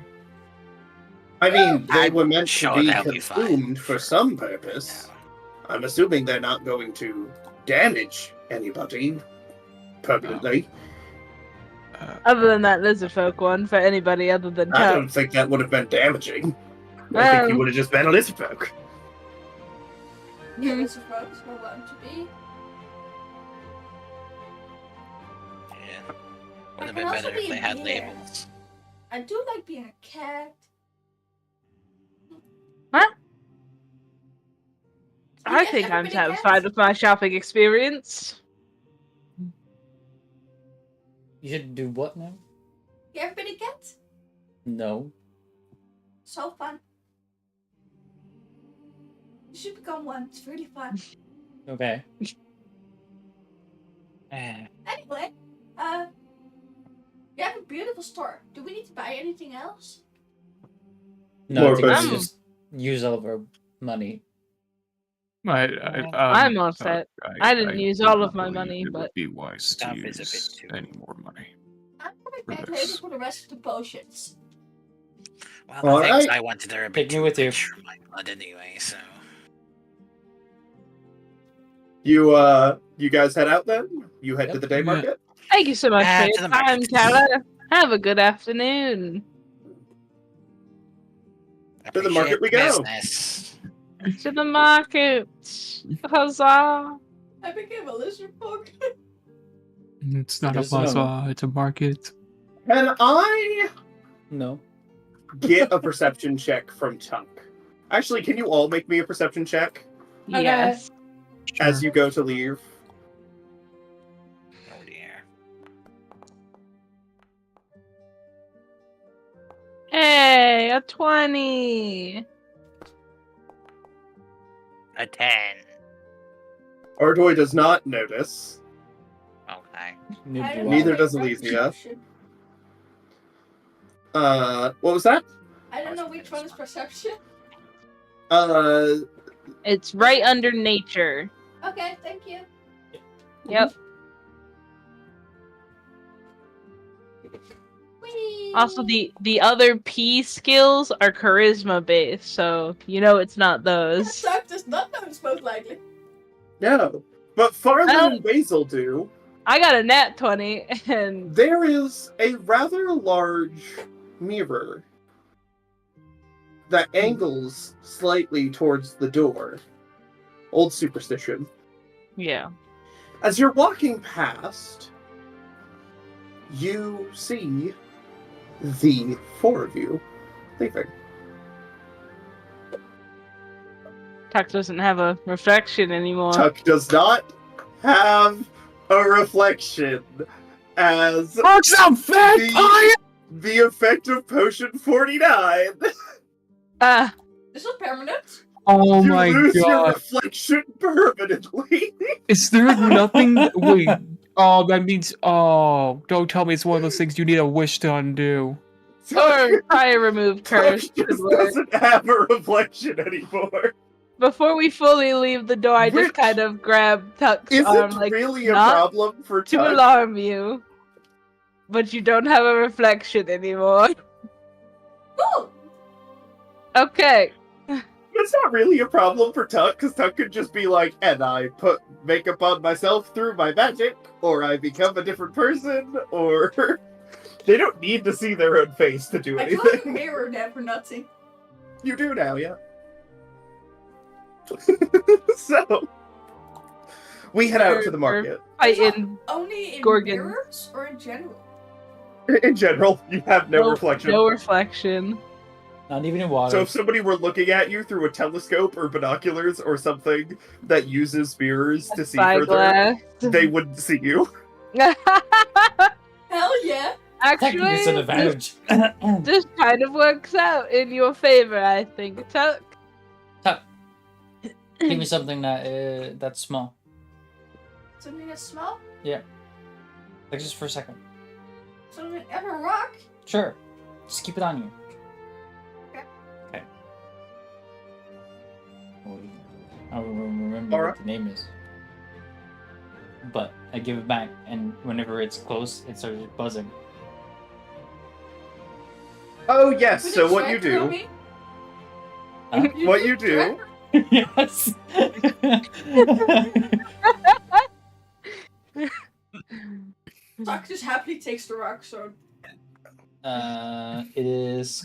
I mean, they I'm were meant sure to be they'll be fine. consumed for some purpose. I'm assuming they're not going to damage anybody permanently. Other than that lizard folk one, for anybody other than I Chuck. don't think that would have been damaging. I think Well- you would have just been a lizard folk. Yeah, Mhm. this is where I want to be. Yeah. I Would have can been also better be if they a had bear. labels. I do like being a cat. I Yes, think I'm everybody satisfied gets- with my shopping experience. You should do what now? You ever been a cat? No. So fun. You should become one. It's really fun. Okay. Eh, Anyway, you have a beautiful store. Do we need to buy anything else? No, More I think we potions. just use all of our money. I'm all set. I didn't use all of my believe money, it but- would be wise to Stuff is a bit use too- any more money. I'm coming For back this. later for the rest of the potions. Well, All the things right. I wanted are a bit Take me too with you. rich for my blood anyway, so... You guys head out then? You head to Yep. the day Yeah. market? Thank you so much Yeah, for to your the time, market. Kara. Have a good afternoon. To the market we Appreciate go. business. To the market. Huzzah. I became a lizard folk. It's not a There's no- bazaar, it's a market. Can I No. get a perception check from Tuck? Actually, can you all make me a perception check Yes. as you go to leave? Oh dear. Hey, a 20. A 10. Ardoy does not notice. Okay. Neither do Neither I. does Elysia. What was that? I don't know which one is perception. It's right under nature. Okay, thank you. Yep. Whee! Also, the other P skills are charisma based, so you know it's not those. Tuck does not know it's most likely. No. But Farland Well- and Basil do. I got a nat 20, and There is a rather large mirror that angles slightly towards the door. Old superstition. yeah. As you're walking past, you see the four of you leaving. Tuck doesn't have a reflection anymore. Tuck does not have a reflection as Tuck's a vampire! the effect of potion 49. Ah, Is it permanent? Oh You my lose your god. reflection permanently. Is there nothing? Wait. Oh, that means. Oh, don't tell me it's one of those things you need a wish to undo. or try remove Tuck curse. just could work. doesn't have a reflection anymore. Before we fully leave the door, I just Which kind of grab Tuck's Isn't arm, like, really a not problem for to Tuck. alarm you. But you don't have a reflection anymore. Oh! Okay. It's not really a problem for Tuck, because Tuck could just be like, and I put makeup on myself through my magic, or I become a different person, or... They don't need to see their own face to do I told you anything. mirror that for nothing. You do now, yeah. So, we head out to the market. Fighting Only in Gorgons. mirrors or in general? In general, you have no reflection. No reflection. Not even in water. So if somebody were looking at you through a telescope or binoculars or something that uses mirrors to see further, Spyglass. they wouldn't see you. Hell yeah! Technically, it's an Actually, advantage. this kind of works out in your favor, I think. Tuck. Tuck, give me something that's small. Something that's small? Like just for a second. Something ever rock? Sure. Just keep it on you. Okay. I don't remember Alright. what the name is. But I give it back, and whenever it's close, it starts buzzing. Oh yes, Put so a what you tracker on do, me? Huh? what you do, Yes. Doc just happily takes the rock sword. It is.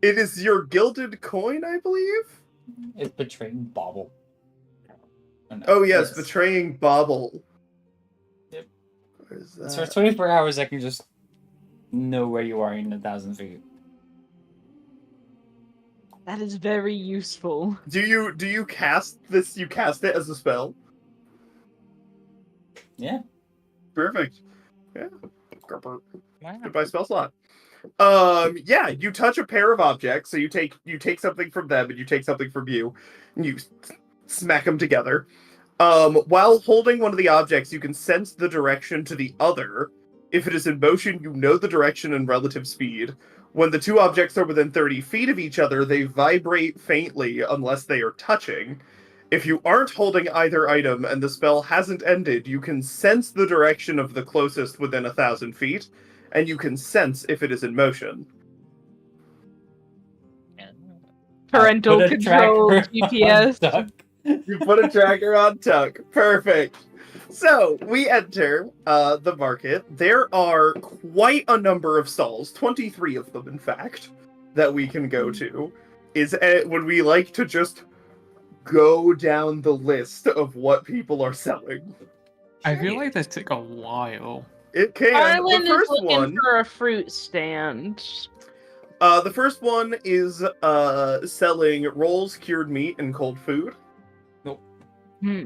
it is your gilded coin, I believe? It's betraying Bobble. no, Oh yes, betraying Bobble. Yep. Where is So for that? 24 hours, I can just know where you are in 1,000 feet. That is very useful. Do you cast this? You cast it as a spell? Yeah. Perfect. Yeah. Wow. Goodbye spell slot. Yeah, you touch a pair of objects, so you take something from them and you take something from you, and you smack them together. While holding one of the objects, you can sense the direction to the other. If it is in motion, you know the direction and relative speed. When the two objects are within 30 feet of each other, they vibrate faintly unless they are touching. If you aren't holding either item and the spell hasn't ended, you can sense the direction of the closest within 1,000 feet, and you can sense if it is in motion. Parental Put a control tracker on GPS. Duck. You put a tracker on Tuck. Perfect. So, we enter the market. There are quite a number of stalls, 23 of them, in fact, that we can go to. Would we like to just go down the list of what people are selling? I feel like that took a while. It can. Arlen The is first looking one. for a fruit stand. The first one is selling rolls, cured meat, and cold food. Hmm.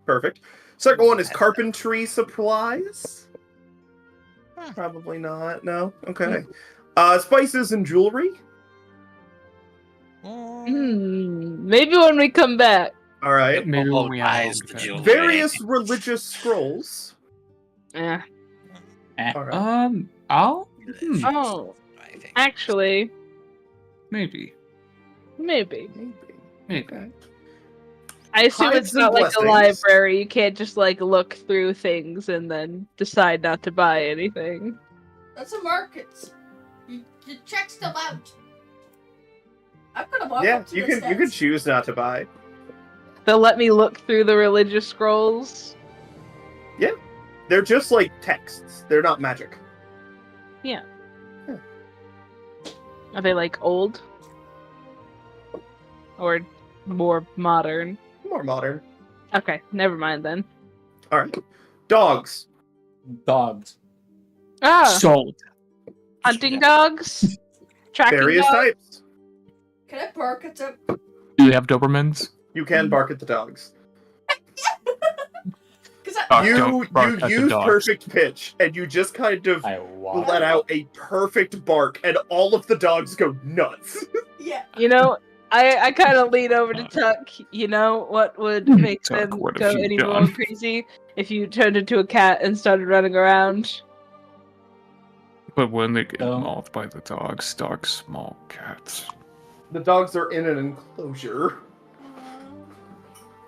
Perfect. Second one is carpentry supplies. Huh. Probably not. No. Okay. Spices and jewelry. Maybe when we come back. All right. Maybe when we have Eyes all the of it. jewelry. Various religious scrolls. Eh. All right. I'll Oh, I think. actually, maybe. maybe. Maybe. Okay. I assume Hides it's not and like a blessings. library. You can't just like look through things and then decide not to buy anything. That's a market. You check stuff out. I'm gonna walk Yeah, up to you the can choose not to buy. They'll let me look through the religious scrolls. They're just like texts. They're not magic. Are they like old? Or more modern? More modern. Okay, never mind then. All right. Dogs. Dogs. Ah, Sold. hunting dogs? Tracking Various dogs? types. Can I bark at them? Do you have Dobermans? You can bark at the dogs. Because I... Don't bark at the use dogs. perfect pitch, and you just kind of I want. let out a perfect bark, and all of the dogs go nuts. Yeah. You know, I kind of lean over to Tuck. You know what would make Tuck, them what go have you any more done? crazy? If you turned into a cat and started running around. But when they get Oh. mauled by the dogs small cats. The dogs are in an enclosure.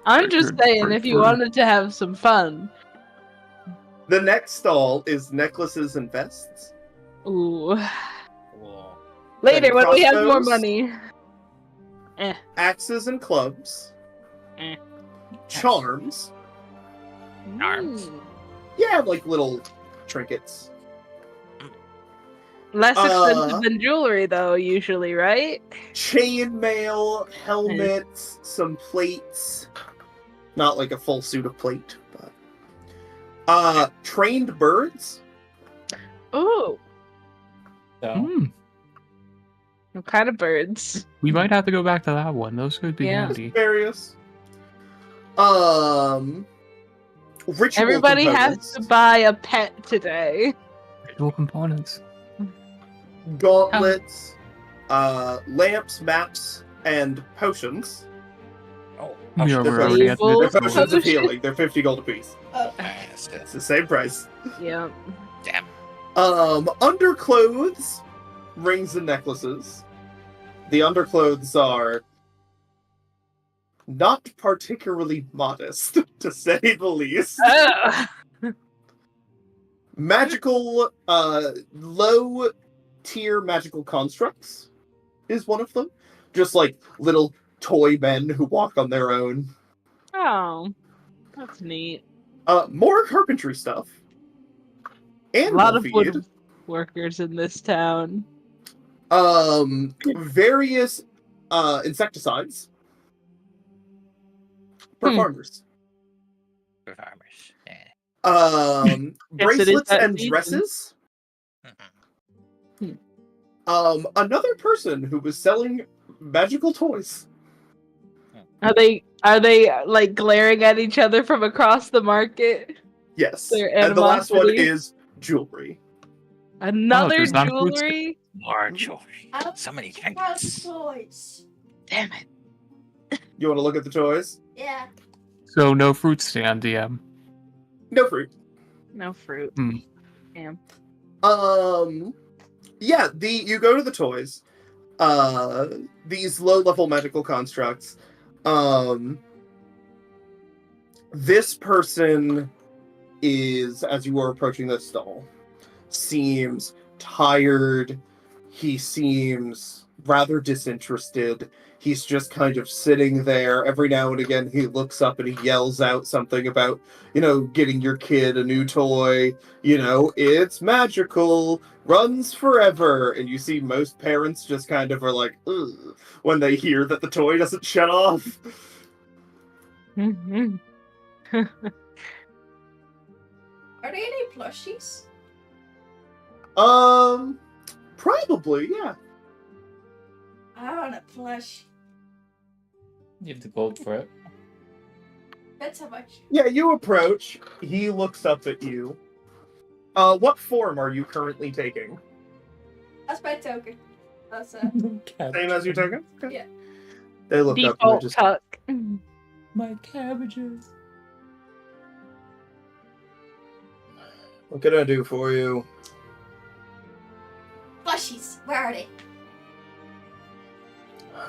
I'm just Richard, saying, if you wanted to have some fun. The next stall is necklaces and vests. Ooh. Whoa. Later, when we have more crossbows? money. Axes and clubs. Eh. Charms. Arms. Mm. Yeah, like little trinkets. Less expensive Uh, than jewelry, though, usually, right? Chainmail, helmets, some plates. Not like a full suit of plate, but trained birds. Ooh, So, Hmm. what kind of birds? We might have to go back to that one. Those could be Yeah. handy. Various. Ritual Everybody has components. to buy a pet today. Visual components. Gauntlets, lamps, maps, and potions. Oh, We oh, are They're already at Evil. They're the potions of Potion. healing. They're 50 gold apiece. Oh. that's good. It's the same price. Yeah. Damn. Underclothes, rings and necklaces. The underclothes are not particularly modest, to say the least. Ugh. Magical, low tier magical constructs is one of them. Just like little toy men who walk on their own. Oh, that's neat. More carpentry stuff. A Animal lot of feed. wood workers in this town. Various insecticides for Hmm. farmers. For farmers. Yeah. Guess it is Bracelets that and season. dresses. Mhm. Another person who was selling magical toys. Are they like glaring at each other from across the market? Yes, Their and the last one animosity. is jewelry. Another there's not food jewelry? More jewelry. I So many House trinkets. toys. Damn it. You want to look at the toys? Yeah. So no fruit stand, DM. No fruit. No fruit. Hmm. Damn. Yeah, you go to the toys. These low-level magical constructs. This person is, as you are approaching the stall, seems tired. He seems rather disinterested. He's just kind of sitting there. Every now and again, he looks up and he yells out something about, getting your kid a new toy. It's magical, runs forever. And you see most parents just kind of are like, ugh, when they hear that the toy doesn't shut off. Mhm. Are there any plushies? Probably, yeah. I want a plush. you have the gold for it. That's how much. Yeah, you approach. He looks up at you. What form are you currently taking? That's my token. That's Same as your token? Okay. Yeah. They look up and they're Default just... tuck. My cabbages. What can I do for you? plushies. Where are they?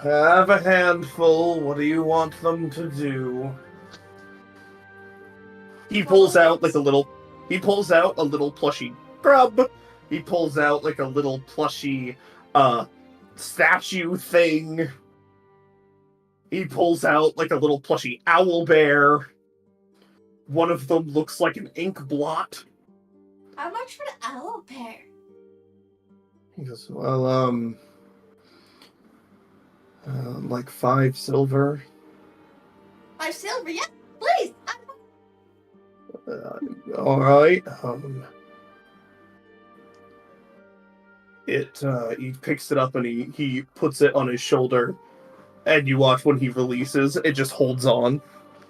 Have a handful. What do you want them to do? He pulls out a little plushy grub. He pulls out like a little plushy statue thing. He pulls out like a little plushy owl bear. One of them looks like an ink blot. How much for the owl bear? He goes, well, like 5 silver. 5 silver, yeah, please. All right. He picks it up and he puts it on his shoulder, and you watch when he releases, it just holds on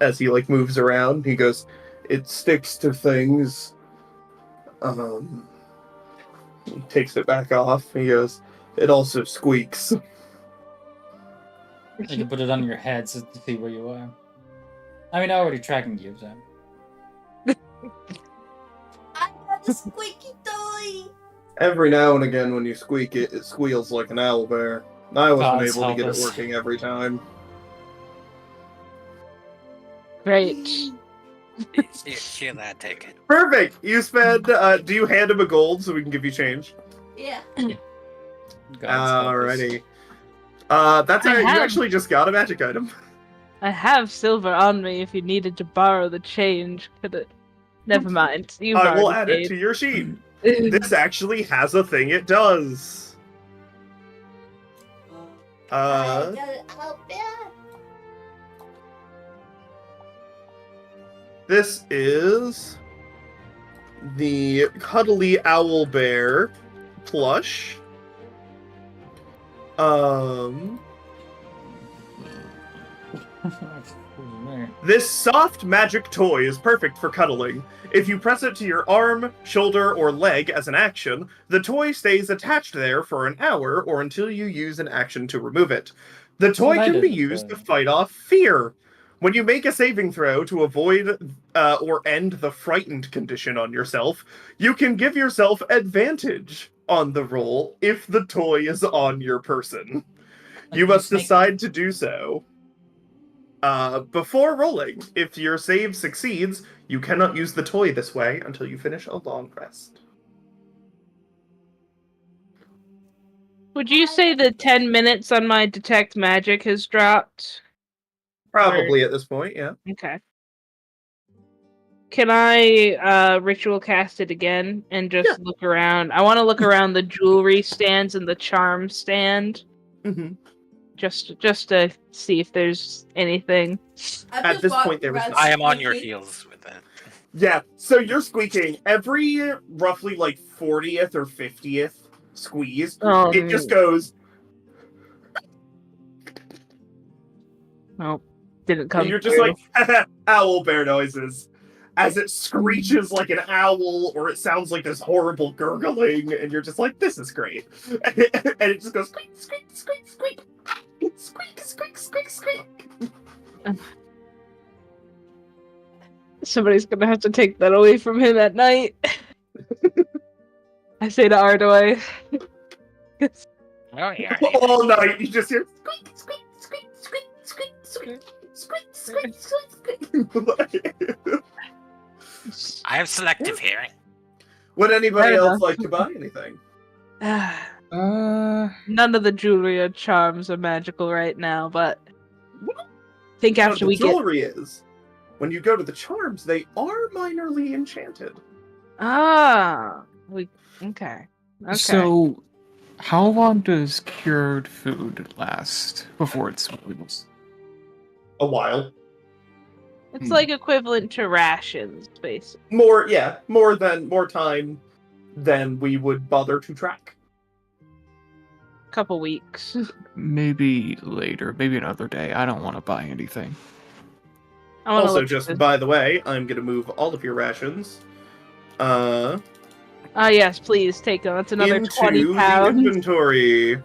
as he like moves around. He goes, it sticks to things. He takes it back off. He goes, it also squeaks. You can put it on your head so to see where you are. I mean, I'm already tracking you, so. I got the squeaky toy. Every now and again when you squeak it, it squeals like an owlbear. I wasn't Gods able to help get it us. working every time. Great. Here, lad, take it. Perfect! You spend, do you hand him a gold so we can give you change? Yeah. Gods help us. Alrighty. That's I you have- actually just got a magic item. I have silver on me if you needed to borrow the change. Could it? Never mind. You've I will already add it to your sheet. paid. This actually has a thing it does. I got an owl bear. This is the Cuddly Owlbear plush. This soft magic toy is perfect for cuddling. If you press it to your arm, shoulder, or leg as an action, the toy stays attached there for an hour or until you use an action to remove it. The toy what I can did be with used the- to fight off fear. When you make a saving throw to avoid or end the frightened condition on yourself, you can give yourself advantage on the roll if the toy is on your person. You the must snake. decide to do so before rolling. If your save succeeds, you cannot use the toy this way until you finish a long rest. Would you say the 10 minutes on my detect magic has dropped? Probably at this point, yeah. Okay. Can I ritual cast it again and just look around? I want to look around the jewelry stands and the charm stand Mm-hmm. just to see if there's anything. I've At just this walked point, there was around not. I am on your squeaky. heels with that. Yeah, so you're squeaking. Every roughly like 40th or 50th squeeze, it just goes, Nope. Didn't come and you're just through. like, owl bear noises. As it screeches like an owl, or it sounds like this horrible gurgling, and you're just like, this is great. And it just goes, squeak, squeak, squeak, squeak. Squeak, squeak, squeak, squeak. Somebody's gonna have to take that away from him at night. I say to Ardoy. Oh, yeah. All night, you just hear squeak, squeak, squeak, squeak, squeak, squeak, squeak, squeak, squeak, squeak. I have selective hearing. Would anybody Fair else enough. like to buy anything? None of the jewelry or charms are magical right now, but I think No, after the we get jewelry is. When you go to the charms, they are minorly enchanted. okay. So, how long does cured food last before it spoils? A while. It's like equivalent to rations, basically. More time than we would bother to track. Couple weeks. Maybe later, maybe another day. I don't want to buy anything. I wanna Also, look at just this. by the way, I'm gonna move all of your rations Yes, please take them. That's another into 20 the pounds. inventory.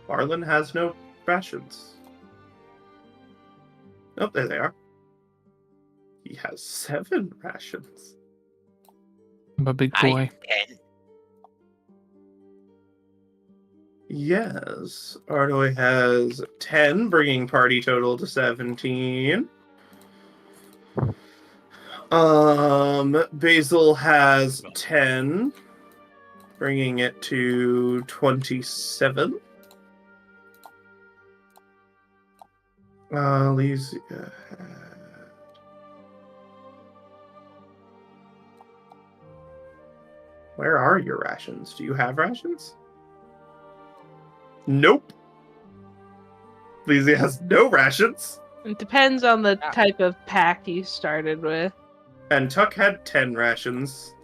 Arlen has no rations. Oh, there they are. He has 7 rations. I'm a big I boy. am 10. Yes, Ardoy has 10, bringing party total to 17. Basil has 10, bringing it to 27. Leaves. Where are your rations? Do you have rations? Nope. Lizzie has no rations. It depends on the Ah. type of pack you started with. And Tuck had 10 rations.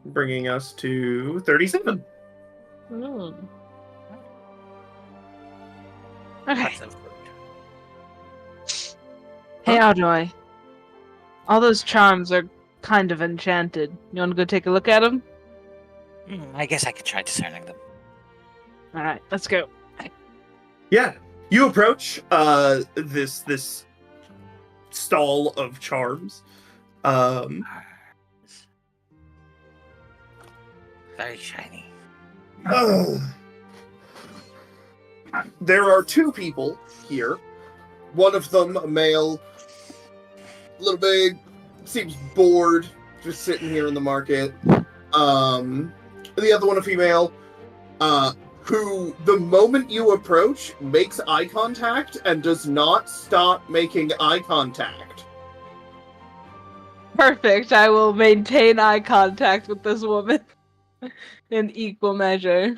Bringing us to 37. Okay. Lots of food. Hey, Audroy. All those charms are kind of enchanted. You want to go take a look at them? I guess I could try discerning them. All right, let's go. Yeah, you approach this stall of charms. Very shiny. There are two people here. One of them, a male, a little big, seems bored, just sitting here in the market. The other one, a female, who, the moment you approach, makes eye contact and does not stop making eye contact. Perfect. I will maintain eye contact with this woman in equal measure.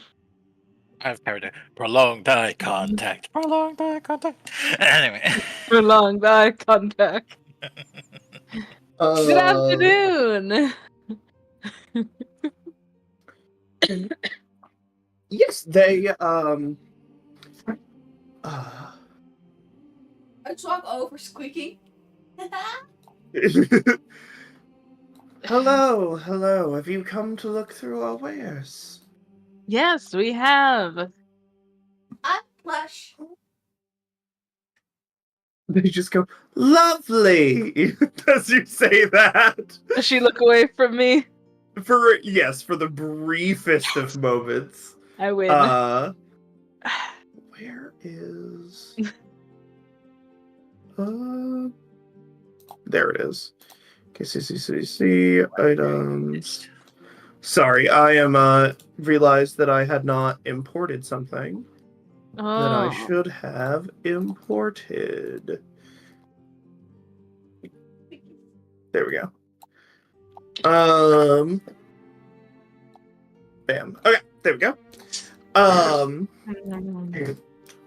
I've heard it. Prolonged eye contact. Prolonged eye contact. Anyway. Prolonged eye contact. Good afternoon. Yes, they, I just walk over squeaking. Hello, hello. Have you come to look through our wares? Yes, we have. I'm plush. They just go, lovely, as you say that. Does she look away from me? For the briefest of moments. I win. Where is... there it is. Okay, see, items. Sorry, I am, realized that I had not imported something that I should have imported. There we go. Bam. Okay, there we go.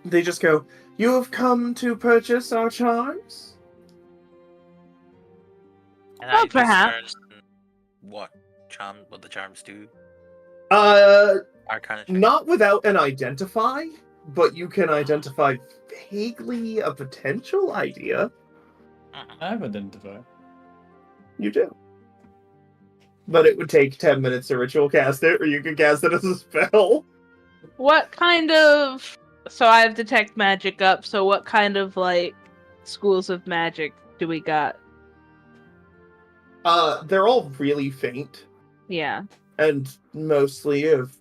They just go, you have come to purchase our charms? And Oh, perhaps. What the charms do? Arcana check. Not without an identify, but you can identify vaguely a potential idea. I have identified. You do. But it would take 10 minutes to ritual cast it, or you could cast it as a spell. What kind of... So I have detect magic up, so what kind of, schools of magic do we got? They're all really faint, Yeah. and mostly of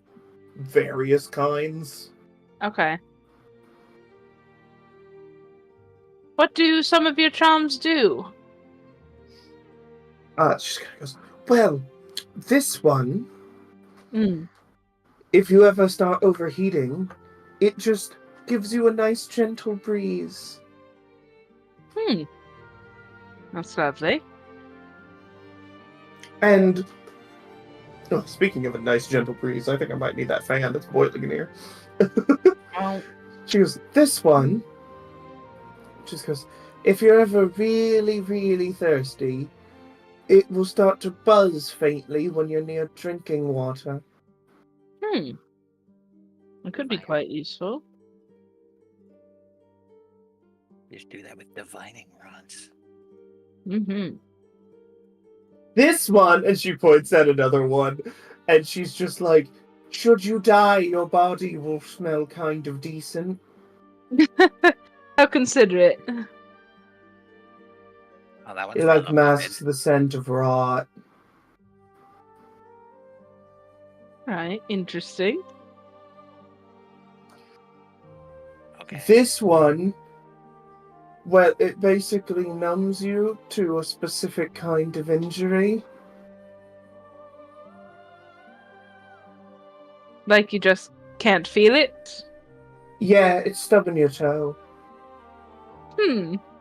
various kinds. Okay. What do some of your charms do? She kind of goes, well, this one, Mm. if you ever start overheating, it just gives you a nice gentle breeze. That's lovely. And, speaking of a nice gentle breeze, I think I might need that fan that's boiling in here. Oh. She goes, this one, just goes, if you're ever really, really thirsty, it will start to buzz faintly when you're near drinking water. It could be quite useful. Just do that with divining rods. Mm-hmm. This one, and she points at another one, and she's just like, should you die, your body will smell kind of decent. How considerate. Oh, that one's It not masks the scent of rot. Right, interesting. Okay. This one, well, it basically numbs you to a specific kind of injury. Like you just can't feel it? Yeah, it's stubbing your toe.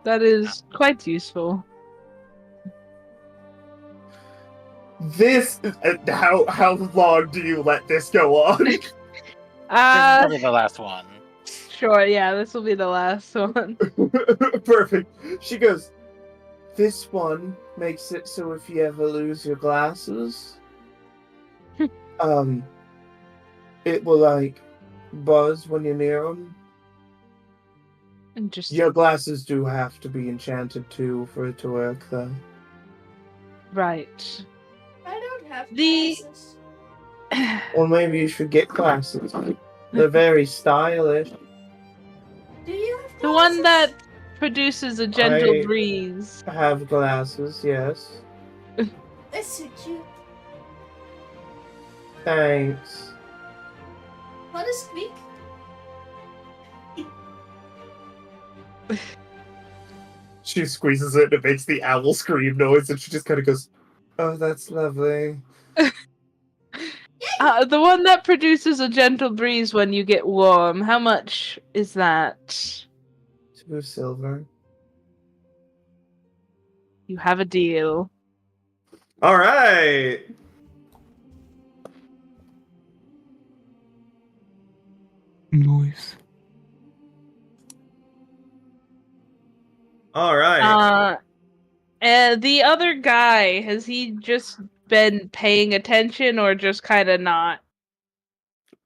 That is quite useful. This how long do you let this go on? This is probably the last one. Sure, yeah, this will be the last one. Perfect. She goes, this one makes it so if you ever lose your glasses, it will like buzz when you're near them. Interesting. Your glasses do have to be enchanted too for it to work, though. Right. I don't have The- glasses. Well, maybe you should get glasses. They're very stylish. Do you have glasses? The one that produces a gentle I- breeze. I have glasses, yes. They suit you. Thanks. What is squeak? She squeezes it and it makes the owl scream noise, and she just kind of goes, "Oh, that's lovely." The one that produces a gentle breeze when you get warm. How much is that? 2 silver. You have a deal. All right. Noise. All right. And the other guy, has he just been paying attention or just kind of not?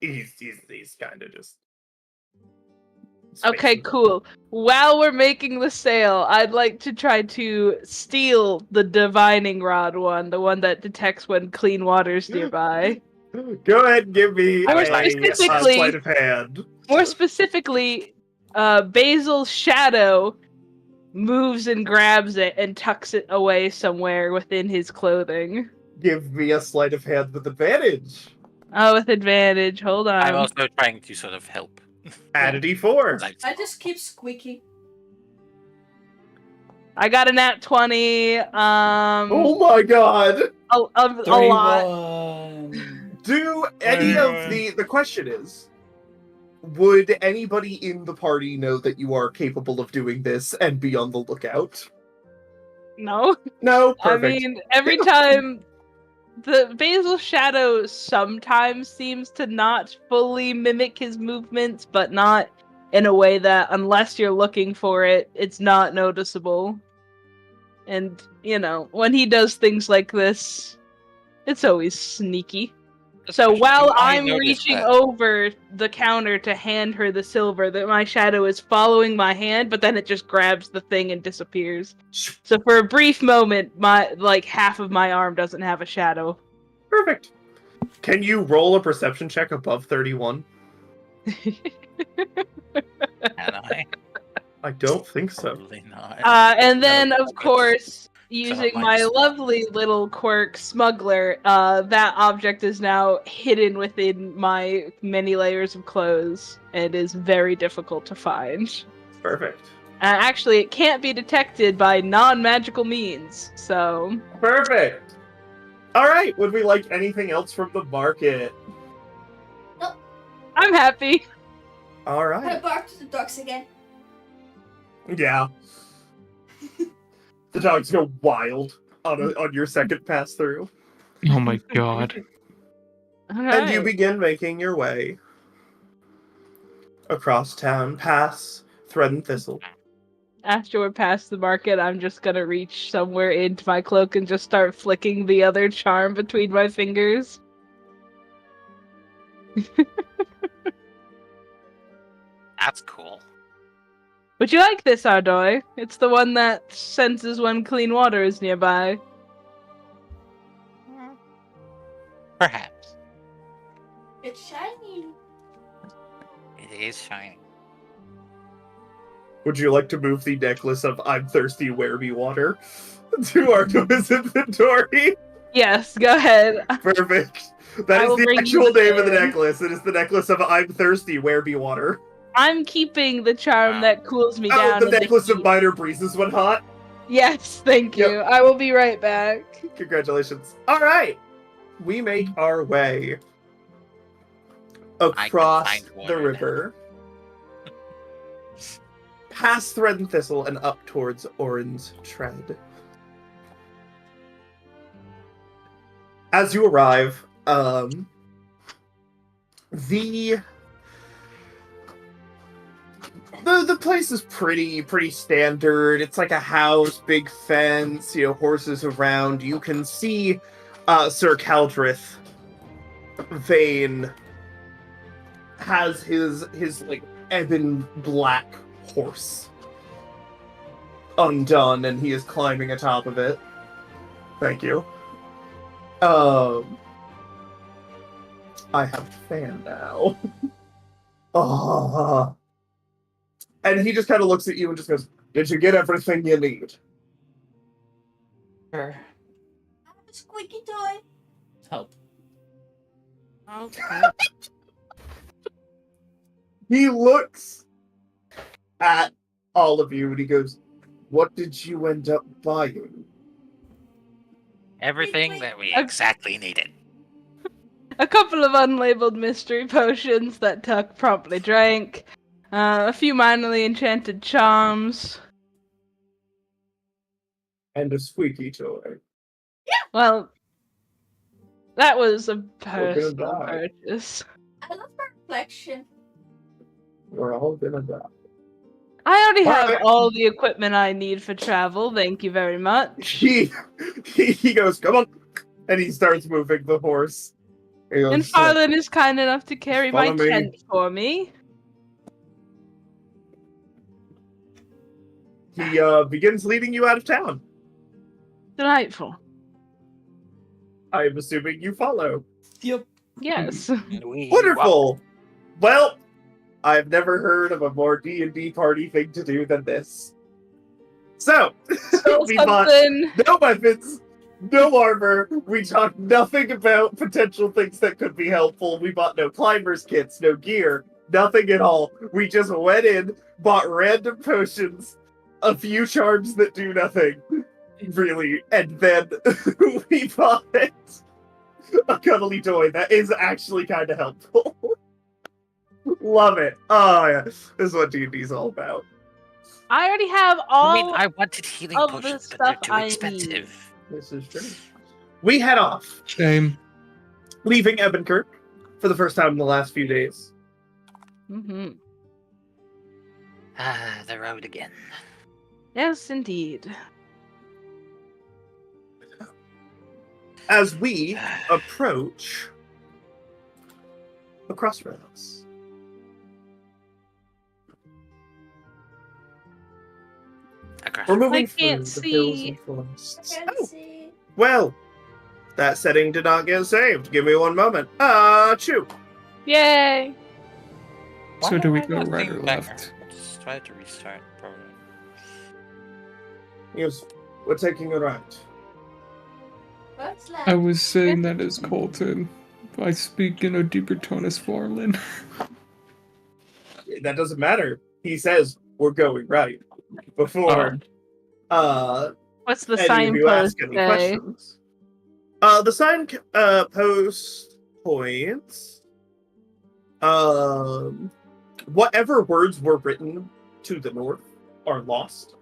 He's kind of just. Okay, spacing. cool. While we're making the sale, I'd like to try to steal the divining rod one, the one that detects when clean water's nearby. Go ahead and give me More a specifically- sleight of hand. More specifically, Basil's shadow moves and grabs it and tucks it away somewhere within his clothing. Give me a sleight of hand with advantage. Oh, with advantage. Hold on. I'm also trying to sort of help. Add a d4. Like, I just keep squeaking. I got a nat 20. Oh my god! A lot. 31. Do any of the question is, would anybody in the party know that you are capable of doing this and be on the lookout? No. No? I Perfect. mean, every time the Basil shadow sometimes seems to not fully mimic his movements, but not in a way that, unless you're looking for it, it's not noticeable. And, you know, when he does things like this, it's always sneaky. So while I I'm noticed reaching that. over the counter to hand her the silver, that my shadow is following my hand, but then it just grabs the thing and disappears. So for a brief moment, my half of my arm doesn't have a shadow. Perfect. Can you roll a perception check above 31? Can I? I don't think so. Probably not. And then, No, of course, not using my my spot. lovely little quirk, Smuggler, that object is now hidden within my many layers of clothes and is very difficult to find. Perfect. Actually, it can't be detected by non-magical means, so... Perfect. All right. Would we like anything else from the market? I'm happy. All I right. barked at the ducks again. Yeah. The dogs go wild on your second pass through. Oh my god. And you begin making your way across town, past Thread and Thistle. After we're past the market, I'm just gonna reach somewhere into my cloak and just start flicking the other charm between my fingers. That's cool. Would you like this, Ardoy? It's the one that senses when clean water is nearby. Perhaps. It's shiny. It is shiny. Would you like to move the necklace of I'm thirsty, where me water to Ardo's inventory? Yes, go ahead. Perfect. That I is will the bring you actual the name of the can. necklace. It is the necklace of I'm thirsty, where be water. I'm keeping the charm Wow. that cools me Oh, down. the in necklace of heat. minor breezes when hot. Yes, thank Yep. you. I will be right back. Congratulations. All right. We make our way can across find the water river past Thread and Thistle and up towards Orin's Tread. As you arrive, the place is pretty standard. It's like a house, big fence, horses around. You can see Sir Caldrith Vane has his like ebon black horse undone, and he is climbing atop of it. Thank you. I have a fan now. And he just kind of looks at you and just goes, "Did you get everything you need?" Sure. I have a squeaky toy. Help. Okay. He looks at all of you and he goes, "What did you end up buying?" Everything that we Okay. exactly needed. A couple of unlabeled mystery potions that Tuck promptly drank. A few minorly enchanted charms. And a squeaky toy. Well, that was a gonna personal die. purchase. I love my reflection. We're all gonna die. I already have Alright. all the equipment I need for travel. Thank you very much. He goes, "Come on," and he starts moving the horse. He goes, And Farland is kind enough to carry my follow me. tent for me. He begins leading you out of town. Delightful. I'm assuming you follow. Yep. Yes. And we Wonderful. Well, I've never heard of a more D&D party thing to do than this. So, we bought Something. no weapons, no armor. We talked nothing about potential things that could be helpful. We bought no climbers kits, no gear, nothing at all. We just went in, bought random potions, a few charms that do nothing, really, and then we bought a cuddly toy that is actually kind of helpful. Love it. Oh yeah, this is what D&D's all about. I already have all I mean, I wanted healing of the potions, but they're stuff too I expensive. This is true. We head off, Shame. leaving Ebenkirk for the first time in the last few days. Mm-hmm. Ah, the road again. Yes, indeed. As we approach a crossroads. Across. We're moving I can't through the hills see. and forests. I can Oh, see. well, that setting did not get saved. Give me one moment. Chew. Yay! So Why do we am I go not right seeing or better? left? Let's try to restart program. Yes, we're taking a right. What's I left? was saying that as Colton. I speak in a deeper tone as Farland. That doesn't matter. He says we're going right before What's the any of you signpost ask any say? questions. The sign post points. Whatever words were written to the north are lost,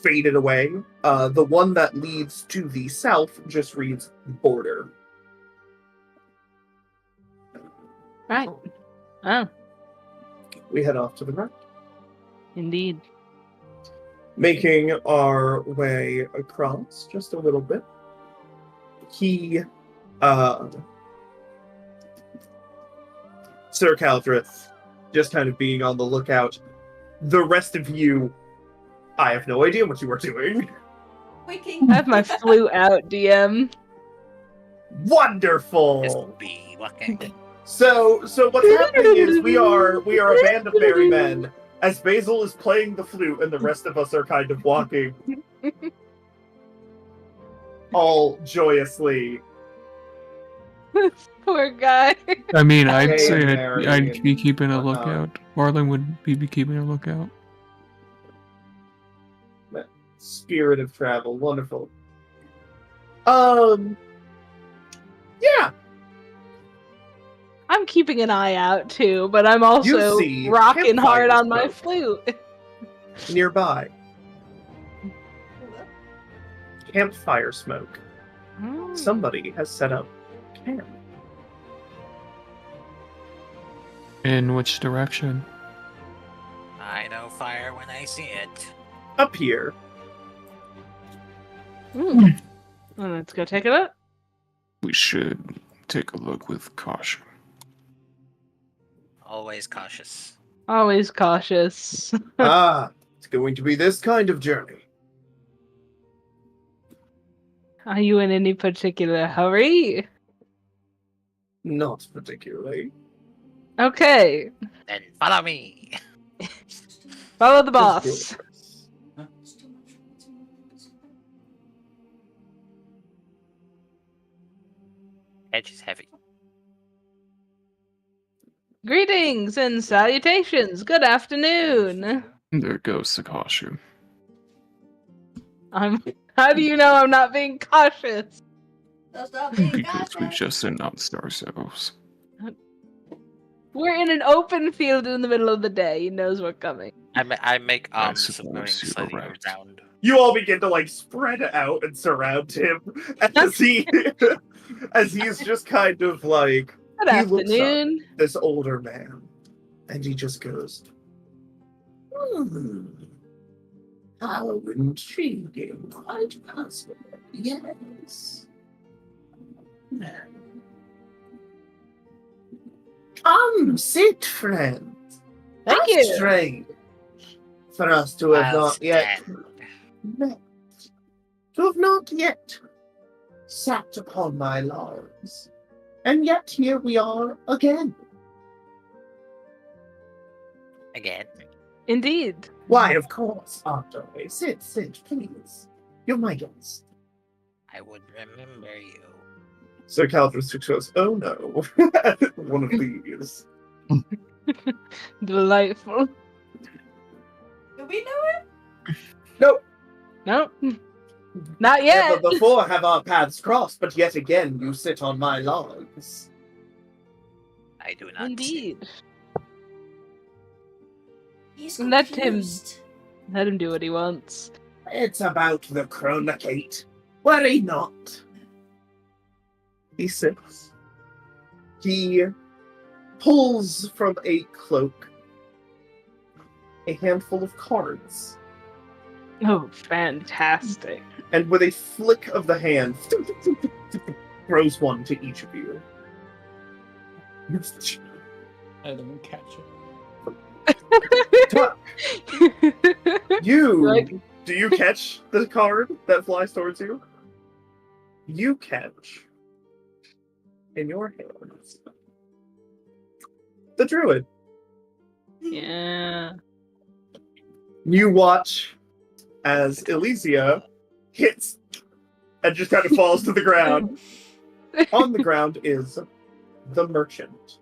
faded away. The one that leads to the south just reads border. Right. Oh, We head off to the right, indeed. making our way across just a little bit. Sir Caldrith, just kind of being on the lookout. The rest of you, I have no idea what you are doing. Waking. I have my flute out, DM. Wonderful. Just be walking. So what's happening is we are a band of merry men. As Basil is playing the flute, and the rest of us are kind of walking, all joyously. Poor guy. I mean, I'd Hey, say Mary, I'd be and keeping a whatnot. lookout. Marlon would be keeping a lookout. Spirit of travel, wonderful. Yeah. I'm keeping an eye out too, but I'm also see rocking hard campfire on my smoke. flute. Nearby, campfire smoke. Somebody has set up camp. In which direction? I know fire when I see it. Up here. Well, let's go take a look. We should take a look with caution. Always cautious. Always cautious. It's going to be this kind of journey. Are you in any particular hurry? Not particularly. Okay, Then follow me. follow the Just boss. yours. It's too much. Edge is heavy. Greetings and salutations. Good afternoon. There goes the caution. How do you know I'm not being cautious? That's not being Because we gossip. just announced ourselves. We're in an open field in the middle of the day. He knows we're coming. I make I arms of going suppose you're slightly correct. around. You all begin to like spread out and surround him as he as he's just kind of like Good he looks up, afternoon. this older man, and he just goes, how intriguing, quite possible, yes. Come, sit, friend. Thank How you. strange for us to have I'll not yet stand. met, to have not yet sat upon my logs, and yet here we are again. Again. Indeed. Why, of course, Artoy. Sit, please. You're my guest. I would remember you. Sir Caldrus goes, oh no, one of these. Delightful. Do we know it? Nope. Nope. Not yet. Never before have our paths crossed, but yet again you sit on my logs. I do not. Indeed. He's Let him- confused. Let him do what he wants. It's about the chronicate. Worry not. He sits. He pulls from a cloak a handful of cards, Oh, fantastic. and with a flick of the hand, throws one to each of you. I don't catch You Like- do you catch the card that flies towards you? You catch in your hands the druid. Yeah. You watch as Elysia hits and just kind of falls to the ground. On the ground is the merchant.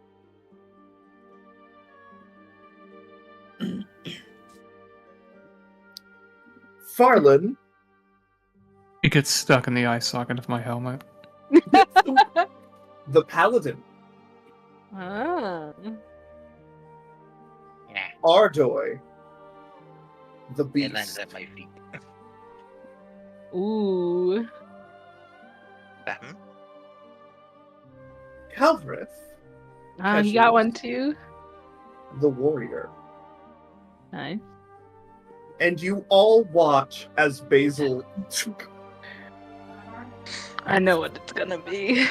Farland, It gets stuck in the eye socket of my helmet. the paladin. Ah. Yeah. Ardoy, the It lands beast. at my feet. Ooh. Calvrith, Ah, he got one too. the warrior. Nice. And you all watch as Basil I know what it's gonna be.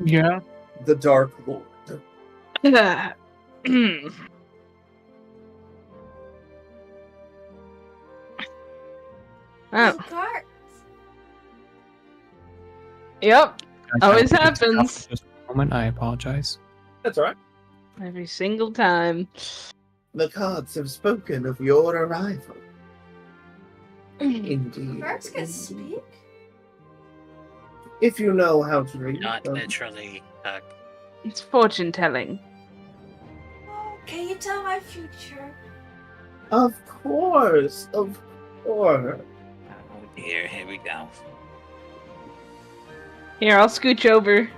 Yeah. the Dark Lord. Oh, Two cards. yep. I Always felt it was happens. Just a moment. I apologize. That's all right. Every single time. The cards have spoken of your arrival. Indeed. Cards can speak. If you know how to read Not them. literally. It's fortune telling. Oh, can you tell my future? Of course, of course. Oh dear, here we go. Here, I'll scooch over.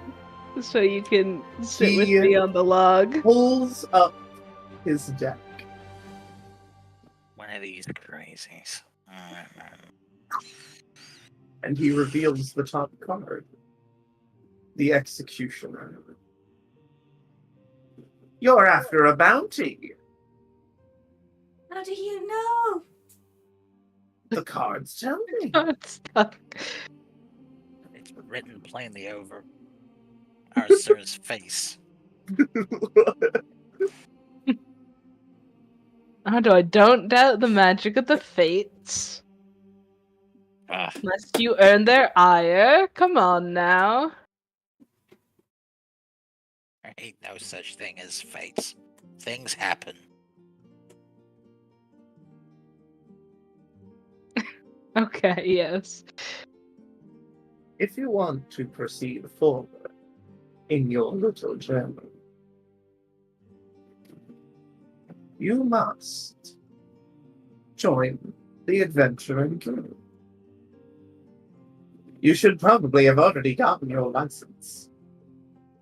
so you can sit with He- me on the log. Pulls up his deck. One of these crazies. And he reveals the top card. The Executioner. You're after a bounty. How do you know? The cards tell me. It's stuck. It's written plainly over our sir's face. I don't doubt the magic of the fates. Ugh. Must you earn their ire? Come on now. There ain't no such thing as fates. Things happen. Okay, yes. If you want to proceed forward in your little journey, you must join the Adventuring Guild. You should probably have already gotten your license.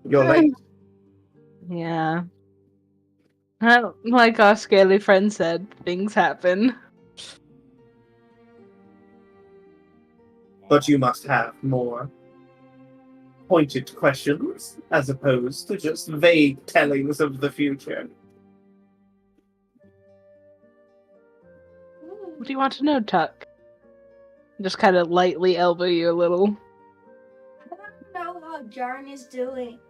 You're late. Yeah. Like our scaly friend said, things happen. But you must have more pointed questions as opposed to just vague tellings of the future. What do you want to know, Tuck? Just kind of lightly elbow you a little. I want to know how Jarn is doing.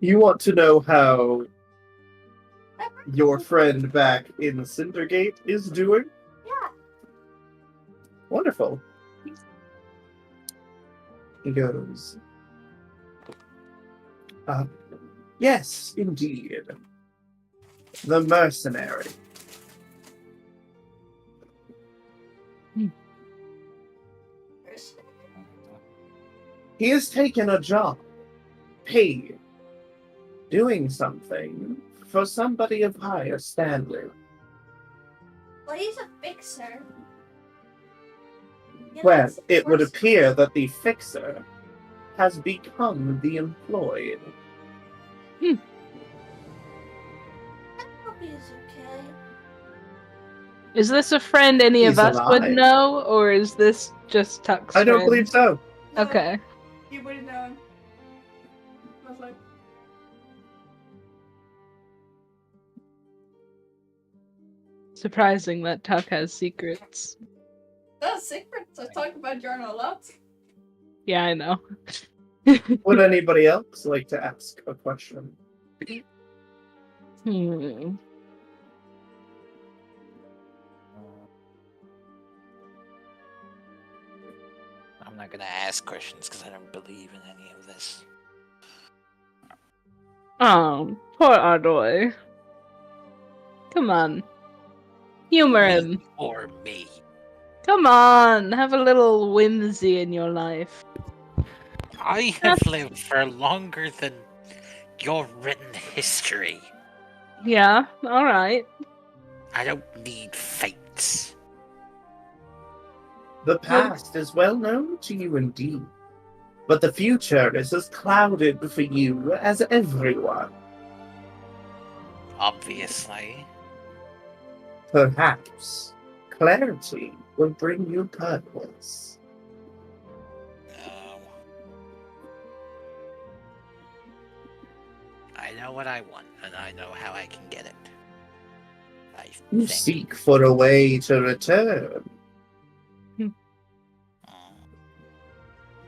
You want to know how your friend back in Cindergate is doing? Yeah. Wonderful. He goes, yes, indeed. The mercenary. He has taken a job, paid, doing something for somebody of higher standing. Well, he's a fixer. You know, Well, it's it would worse- appear that the fixer has become the employed. I hope he's okay. Is this a friend any He's of us would alive. know, or is this just Tuck's I don't friend? believe so. No, Okay. You would have known. I was like, Surprising that Tuck has secrets. that's secrets. I talk about Jarn a lot. Yeah, I know. Would anybody else like to ask a question? Hmm. I'm not gonna ask questions because I don't believe in any of this. Oh, poor Ardoy. Come on. Humor him. Or me. Come on, have a little whimsy in your life. I have lived for longer than your written history. Yeah, alright. I don't need fates. The past is well known to you indeed, but the future is as clouded for you as everyone. Obviously. Perhaps clarity will bring you purpose. No. I know what I want, and I know how I can get it. I You think. seek for a way to return. Mm.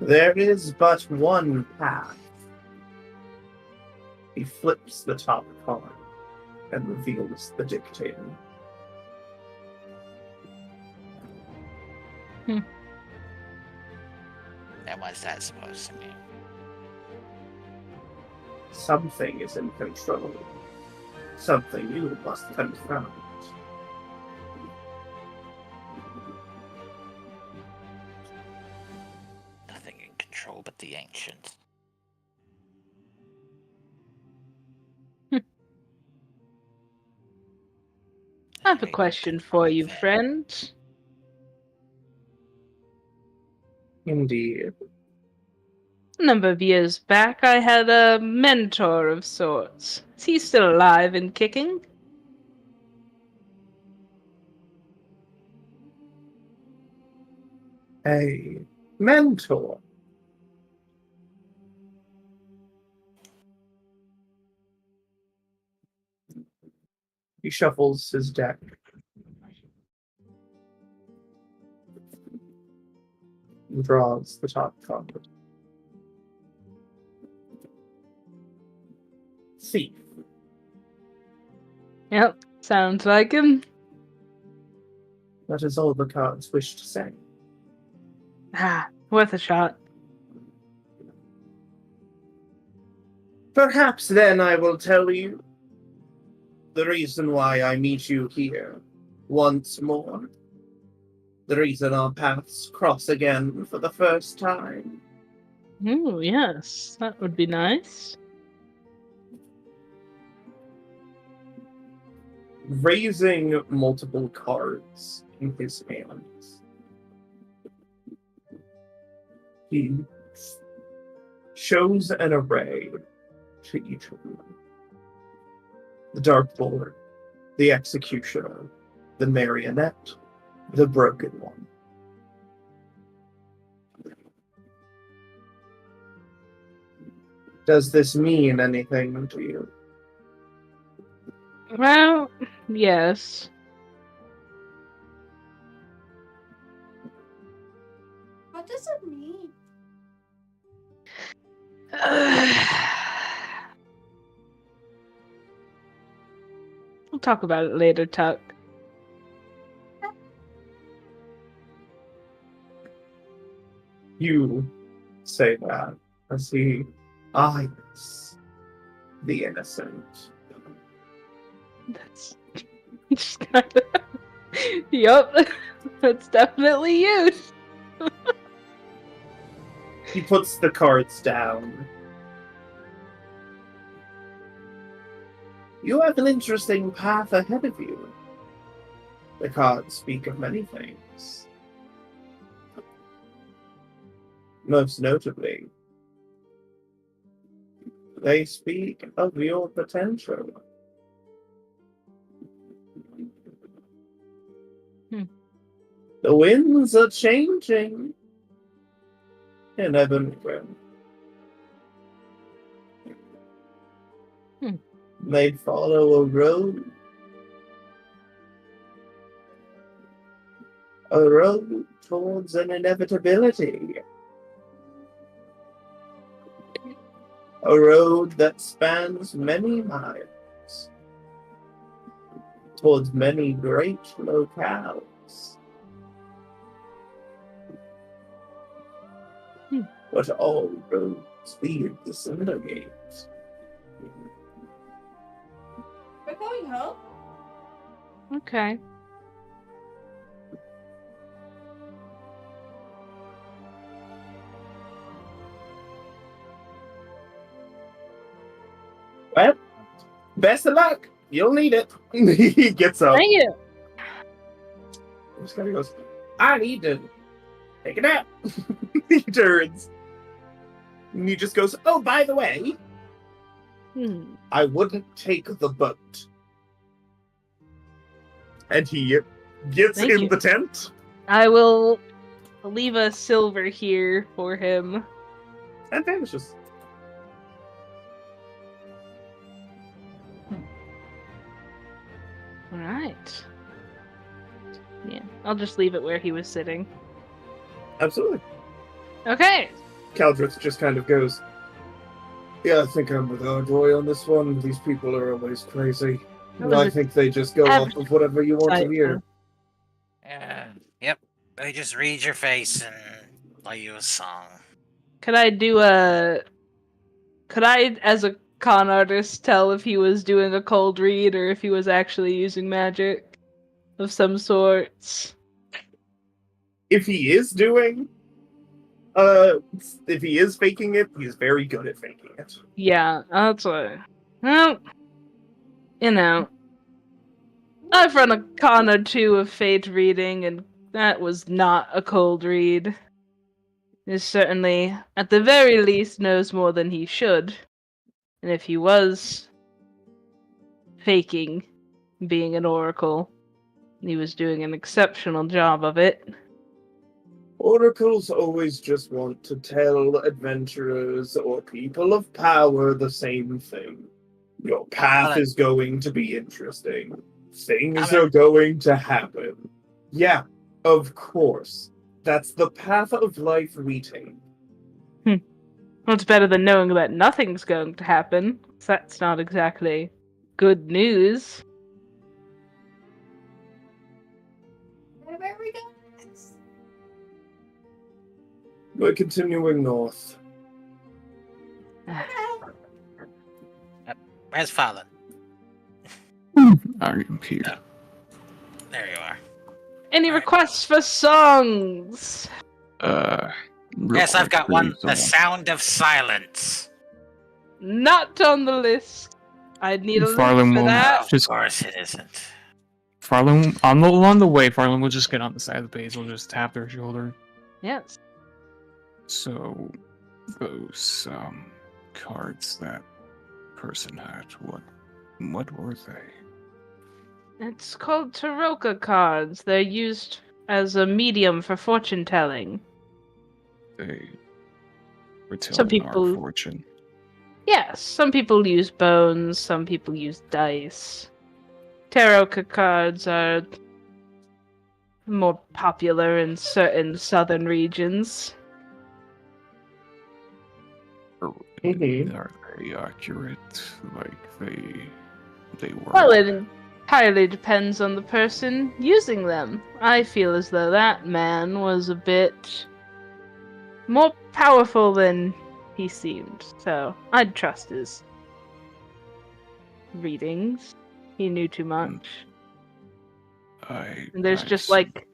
There is but one path. He flips the top card and reveals the dictator. And what's that supposed to mean? Something is in control. Something you must confront. Nothing in control but the ancients. I have a Ain't no question control for you, thing. friend. Indeed. A number of years back, I had a mentor of sorts. Is he still alive and kicking? A mentor. He shuffles his deck. And draws the top card. Thief. Yep, sounds like him. That is all the cards wish to say. Ah, worth a shot. Perhaps then I will tell you the reason why I meet you here once more. The reason our paths cross again for the first time. Oh, yes, that would be nice. Raising multiple cards in his hands, he shows an array to each of them. The Dark Lord, the Executioner, the Marionette, the Broken One. Does this mean anything to you? Well, yes. What does it mean? We'll talk about it later, Tuck. You say that as he eyes the innocent. That's just kind of. Yup, that's definitely you. He puts the cards down. You have an interesting path ahead of you. The cards speak of many things. Most notably, they speak of your potential. The winds are changing in Evergreen. They follow a road towards an inevitability. A road that spans many miles towards many great locales. But all roads lead to Cindergate. We're going home? Okay. Well, best of luck. You'll need it. He gets up. Thank you. This guy goes, I need to take a nap. He turns. And he just goes, oh, by the way, I wouldn't take the boat. And he gets Thank in you. the tent I will leave a silver here for him. and vanishes. Alright. Yeah, I'll just leave it where he was sitting. Absolutely. Okay. Caldrith just kind of goes, yeah, I think I'm with Ardroy on this one. These people are always crazy. That And was I a think they just go off of whatever you want to hear. Yep. They just read your face and play you a song. Could I, as a con artist, tell if he was doing a cold read or if he was actually using magic of some sorts? If he is faking it, he's very good at faking it. Yeah, that's what. Well, you know, I've run a con or two of fate reading, and that was not a cold read. is certainly, at the very least, knows more than he should. And if he was faking being an oracle, he was doing an exceptional job of it. Oracles always just want to tell adventurers or people of power the same thing. Your path is going to be interesting. Things are going to happen. Yeah, of course. That's the path of life we take. Well, it's better than knowing that nothing's going to happen. That's not exactly good news. Where we go next? We're continuing north. Where's Fallon? I am here. There you are. Any Alright. requests for songs? Yes, I've got one. The Sound of Silence. Not on the list. I'd need a Farland link for will that. Of course it isn't. Farland, along the way, Farland will just get on the side of the base. Will just tap their shoulder. Yes. So, those cards that person had, what were they? It's called Taroka cards. They're used as a medium for fortune telling. They were Some telling our people- fortune. Yes, some people use bones, some people use dice. Taroka cards are more popular in certain southern regions. Are Mhm. they accurate? Like they were. Well, it entirely depends on the person using them. I feel as though that man was a bit more powerful than he seemed, so I'd trust his readings. He knew too much. And there's just see. like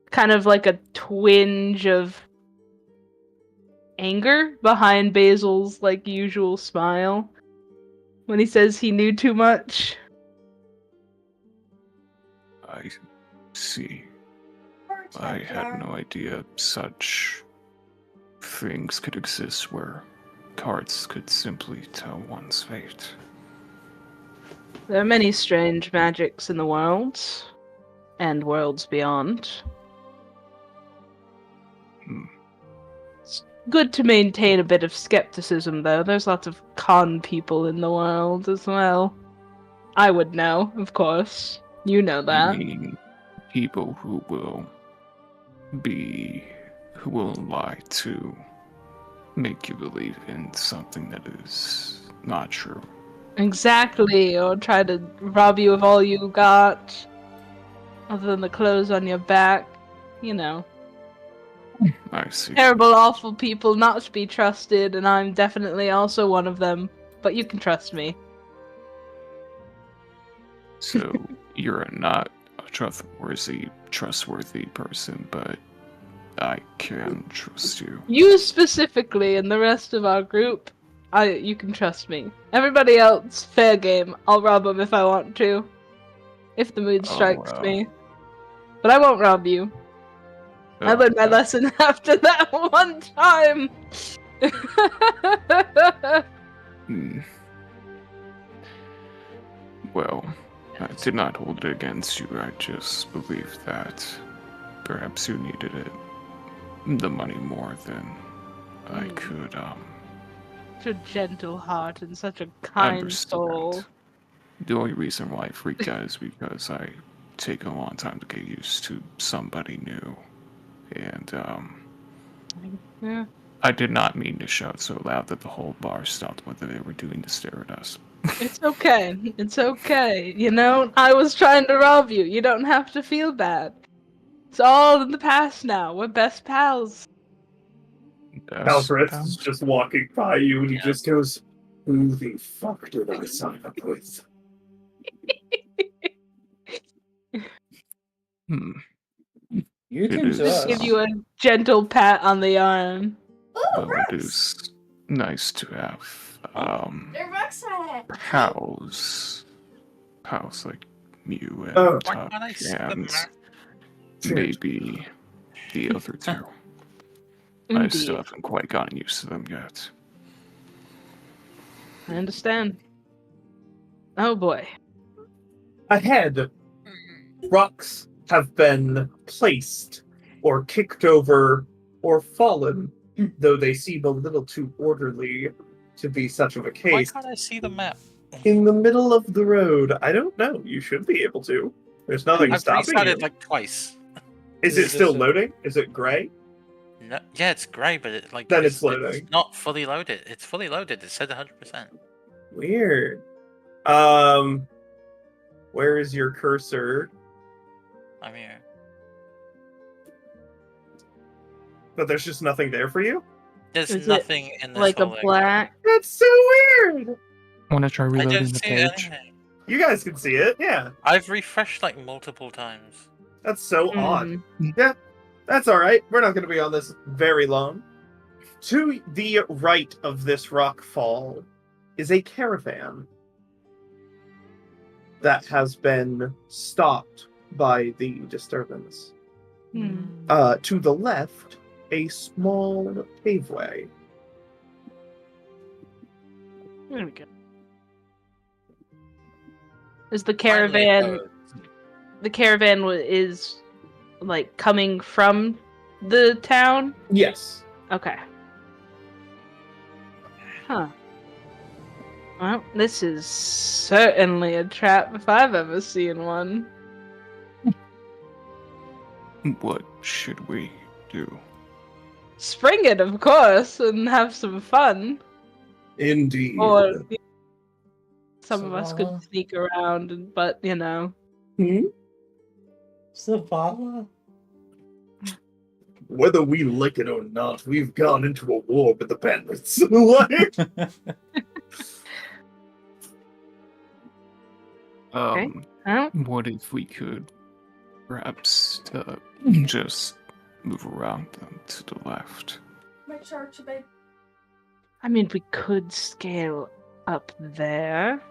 kind of like a twinge of anger behind Basil's like usual smile when he says he knew too much. I see. Birds I have had yarn. no idea such things could exist where cards could simply tell one's fate. There are many strange magics in the world, and worlds beyond. Hmm. It's good to maintain a bit of skepticism, though. There's lots of con people in the world as well. I would know, of course. You know that. You mean people who will lie to make you believe in something that is not true. Exactly, or try to rob you of all you got, other than the clothes on your back. You know. I see. Terrible, awful people not to be trusted, and I'm definitely also one of them. But you can trust me. So you're not a trustworthy person, but I can trust you. You specifically, and the rest of our group, you can trust me. Everybody else, fair game. I'll rob them if I want to, if the mood Oh, strikes well. me. But I won't rob you. I learned my lesson after that one time. Hmm. Well, I did not hold it against you. I just believed that perhaps you needed the money more than I could Such a gentle heart and such a kind understand. soul. The only reason why I freaked out is because I take a long time to get used to somebody new. And Yeah. I did not mean to shout so loud that the whole bar stopped what they were doing to stare at us. It's okay. It's okay. You know, I was trying to rob you. You don't have to feel bad. It's all in the past now. We're best pals. Alfred is just walking by you and he Yeah. just goes, "Who the fuck did I sign up with?" Hmm. You It came is. to Just us. give you a gentle pat on the arm. Ooh, Well, it rocks! is nice to have They're rocks at. pals like you and Oh. Why Tuck can't I see them, and man? Shit. maybe the other two. I Indeed. still haven't quite gotten used to them yet. I understand. Oh boy. Ahead, rocks have been placed, or kicked over, or fallen, though they seem a little too orderly to be such of a Why case. can't I see the map? In the middle of the road, I don't know. You should be able to. There's nothing I've stopping you. restarted like twice. Is it still loading? Is it gray? No, yeah, it's grey, but it like Then it's loading. It's not fully loaded. It's fully loaded. It said 100%. Weird. Where is your cursor? I'm here. But there's just nothing there for you? There's Is it nothing in this Like a whole area. black. That's so weird! Want to try I reloading don't the see page? anything. You guys can see it, yeah. I've refreshed like multiple times. That's so odd. Mm. Yeah, that's alright. We're not going to be on this very long. To the right of this rock fall is a caravan that has been stopped by the disturbance. Hmm. To the left, a small paveway. There we go. Is the Finally, caravan? The caravan is like coming from the town. Yes. Okay. Huh. Well, this is certainly a trap if I've ever seen one. What should we do? Spring it, of course, and have some fun. Indeed. Or some of us Zavala? could sneak around, but you know. Zavala? Whether we like it or not, we've gone into a war with the bandits. Like, Huh? What if we could perhaps just move around them to the left? Make sure to be. I mean, we could scale up there.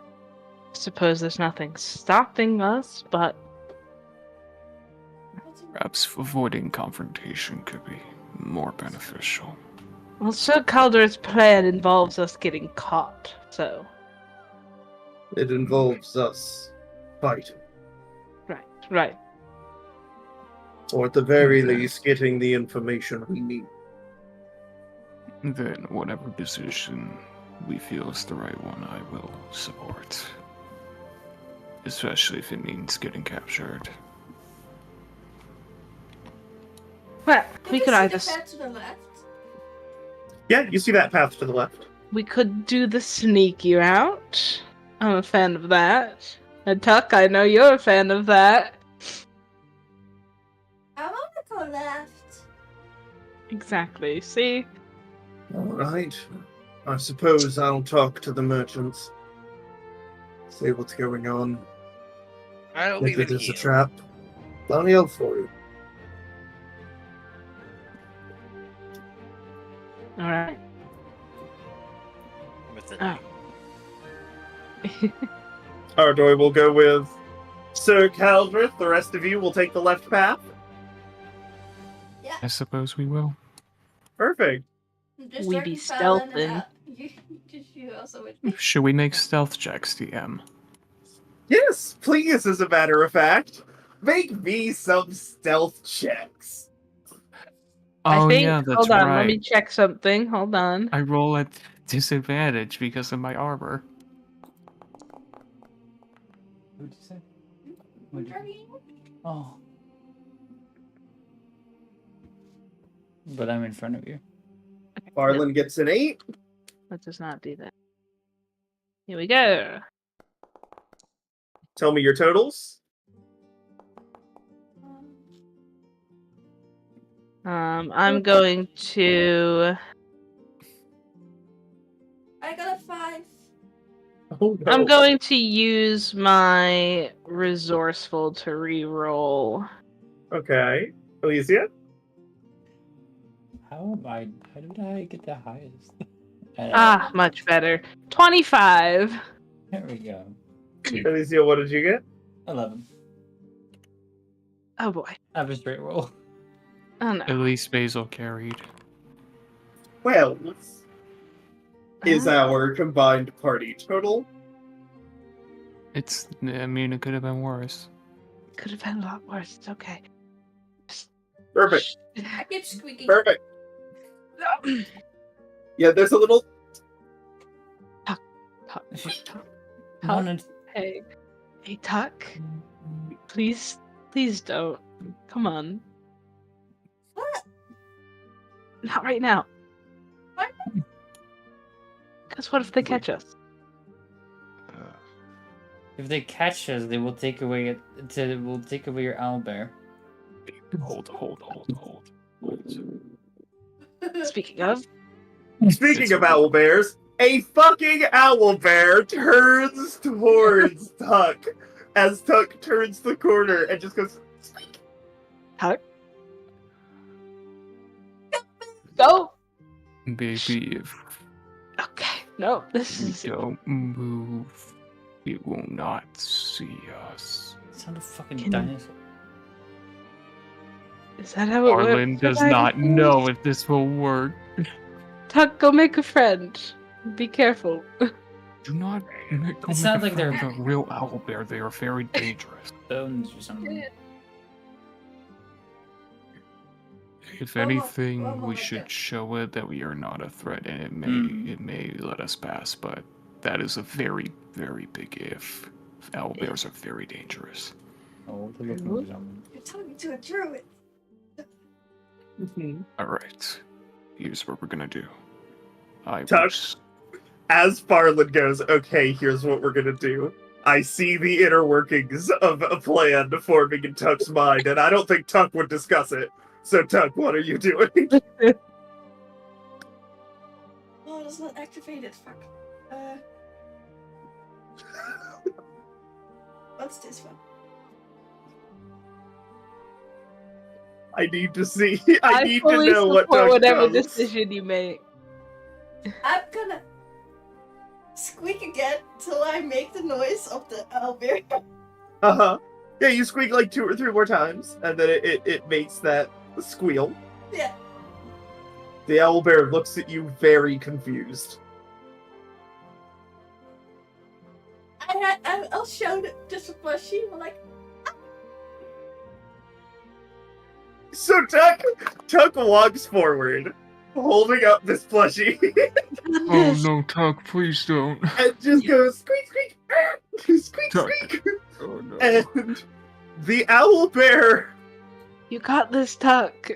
Suppose there's nothing stopping us, but Perhaps avoiding confrontation could be more beneficial. well, Sir Calder's plan involves us getting caught, so it involves us fighting. right. Or at the very Okay. least, getting the information we need. Then whatever decision we feel is the right one, I will support. Especially if it means getting captured. Well, Did we you could see either the path to the left? Yeah, you see that path to the left. we could do the sneaky route. I'm a fan of that. And Tuck, I know you're a fan of that. I want to go left. Exactly. See? Alright. I suppose I'll talk to the merchants. See what's going on. I'll If leave it it is a here. trap, I'll yell for you. All right. With the Oh. Ardoi will go with Sir Caldrith. The rest of you will take the left path. I suppose we will. Perfect. Just We like be you fell in and stealthing. out. You also with me. Should we make stealth checks, DM? Yes, please, as a matter of fact. Make me some stealth checks. I think. yeah, that's Hold on. right. Let me check something. Hold on. I roll at disadvantage because of my armor. What'd you say? What'd you... Oh. But I'm in front of you. Farland gets an 8. That does not do that. Here we go. Tell me your totals. I'm going to. I got a 5. Oh, no. I'm going to use my resourceful to re-roll. Okay. Alicia? How did I get the highest? Much better. 25. There we go. Alicia, what did you get? 11. Oh boy. I have a straight roll. Oh no. At least Basil carried. 12 is our combined party total. I mean, it could have been worse. Could have been a lot worse. It's okay. Perfect. I keep squeaking. Perfect. Yeah, there's a little. Wanted- Hey, Tuck. Please don't. Come on. What? Not right now. What? Because what if they catch us? If they catch us, they will take away will take away your owlbear. Hold. Speaking of, Speaking of owl bears, a fucking owl bear turns towards Tuck as Tuck turns the corner and just goes. Tuck. Go. Baby, if Okay. No, this we is. don't move, it will not see us. Sound a fucking Can- dinosaur. Is that how it works? Arlen does not know if this will work. Tuck, go make a friend. Be careful. Do not go sounds like make a they're- friend with a real owl bear. They are very dangerous. Bones or something. If One more- anything, one more we like should that. show it that we are not a threat, and it may let us pass. But that is a very, very big if. Owl bears are very dangerous. Oh, they're looking for something. You're talking to a druid. All right, here's what we're gonna do. I will Tuck. s- As Farland goes, okay, here's what we're gonna do. I see the inner workings of a plan forming in Tuck's mind, and I don't think Tuck would discuss it. So, Tuck, what are you doing? Oh, it's not activated. Fuck. What's this one? I need to see. I I need to fully know what support Tuck whatever does. decision you make. I'm gonna squeak again till I make the noise of the owlbear. Uh-huh. Yeah, you squeak like 2 or 3 more times, and then it makes that squeal. Yeah. The owlbear looks at you very confused. I'll show just a plushie. I'm like, So Tuck walks forward, holding up this plushie, Oh no, Tuck! Please don't. and just goes squeak, squeak, squeak, Tuck. squeak. Oh no. And the owlbear You got this, Tuck.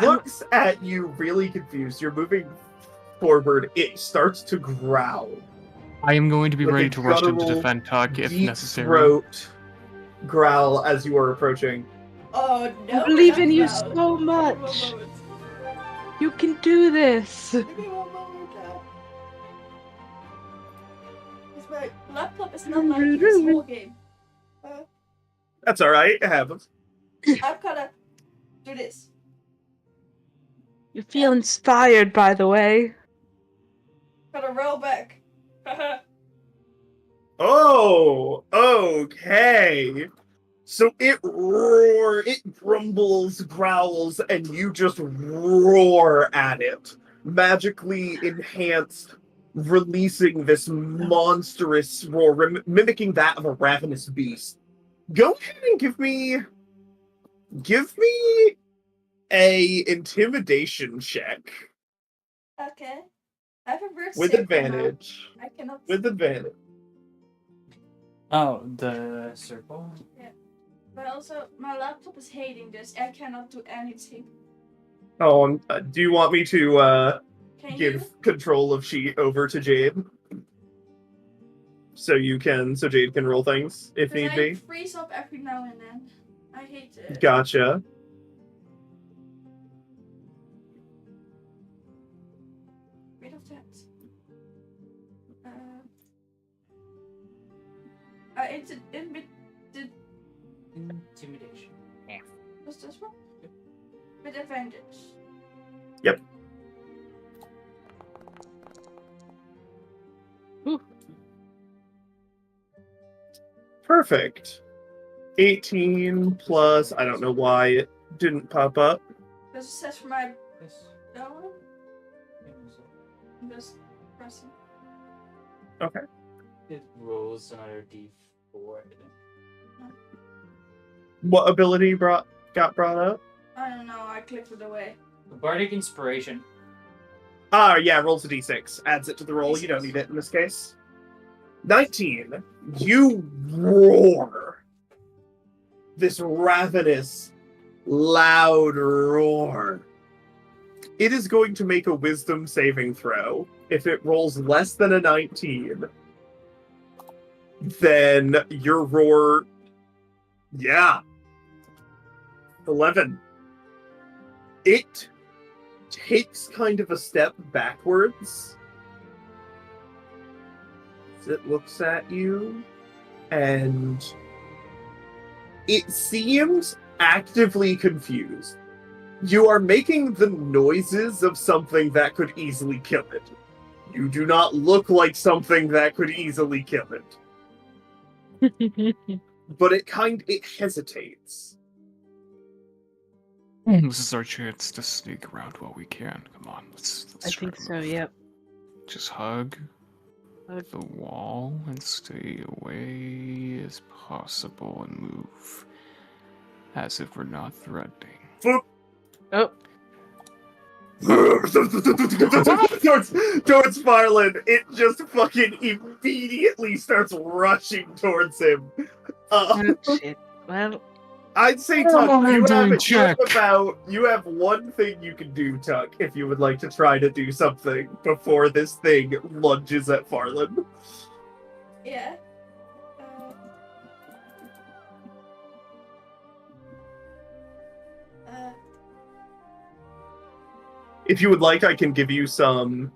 looks at you really confused. You're moving forward. It starts to growl. I am going to be Like ready a to rush in to guttural, defend Tuck if deep necessary. throat growl as you are approaching. oh no. I believe in not you now. so Give me one much. moment. You can do this. Give me one moment now. Because my laptop is not like a small game. That's all right. It happens. I'm gonna do this. You feel inspired, by the way. Gotta roll back. Oh, okay. So it grumbles, growls, and you just roar at it. Magically enhanced, releasing this monstrous roar, mimicking that of a ravenous beast. Go ahead and give me a intimidation check Okay. I have a bird with save now. advantage. I cannot. With advantage. Oh, the circle. But also, my laptop is hating this. I cannot do anything. Oh, do you want me to Can give you? control of sheet over to Jade? So Jade can roll things if Because need I be. freeze up every now and then. I hate it. Gotcha. Rid of that. Intimidation. What's this one? With advantage. Yep. Perfect. 18 plus, I don't know why it didn't pop up. Does it says for my Yes. that one? just pressing. Okay. It rolls another d4. I think. What ability got brought up? I don't know, I clicked it away. The Bardic Inspiration. Ah, yeah, rolls a d6. Adds it to the roll. You don't need it in this case. 19. You roar. This ravenous, loud roar. It is going to make a wisdom saving throw. If it rolls less than a 19, then your roar... Yeah. 11. It takes kind of a step backwards. It looks at you, and it seems actively confused. You are making the noises of something that could easily kill it. You do not look like something that could easily kill it. But it hesitates. This is our chance to sneak around while we can. Come on, let's I try think to so, move. yep. Just hug Hug. the wall and stay away as possible and move as if we're not threatening. Oh, towards Farland, it just fucking immediately starts rushing towards him. oh shit. Well, I'd say, Oh, Tuck, I'm doing check. you have one thing you can do, Tuck, if you would like to try to do something before this thing lunges at Farland. Yeah. If you would like, I can give you some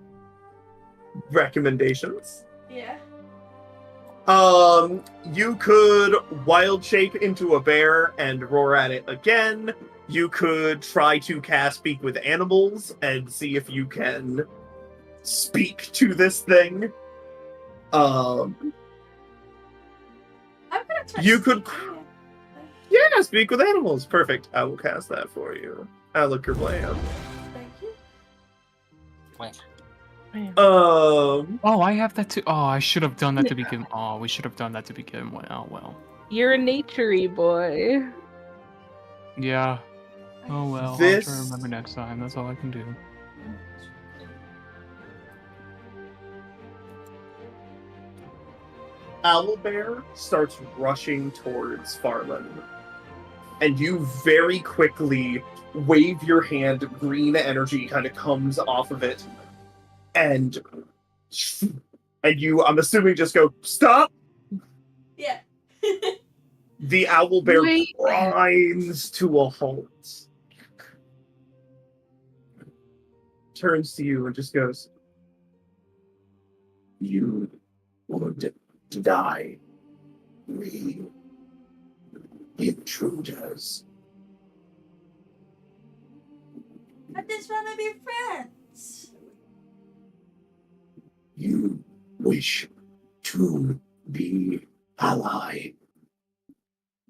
recommendations. Yeah. You could wild shape into a bear and roar at it again. You could try to cast Speak with Animals and see if you can speak to this thing. I'm gonna try. You could- speaking. Yeah, Speak with Animals. Perfect. I will cast that for you. Alec Bland. Thank you. Wait. Oh, I have that too. Oh, I should have done that to begin. Oh, we should have done that to begin with. Oh well. you're a naturey boy. Yeah. Oh well. I'll This- try to remember next time. That's all I can do. Owlbear starts rushing towards Farland. And you very quickly wave your hand, green energy kind of comes off of it. And you, I'm assuming, just go, stop! Yeah. The owlbear Wait. grinds to a halt. Turns to you and just goes, you would die. We intruders. I just want to be friends. You wish to be ally.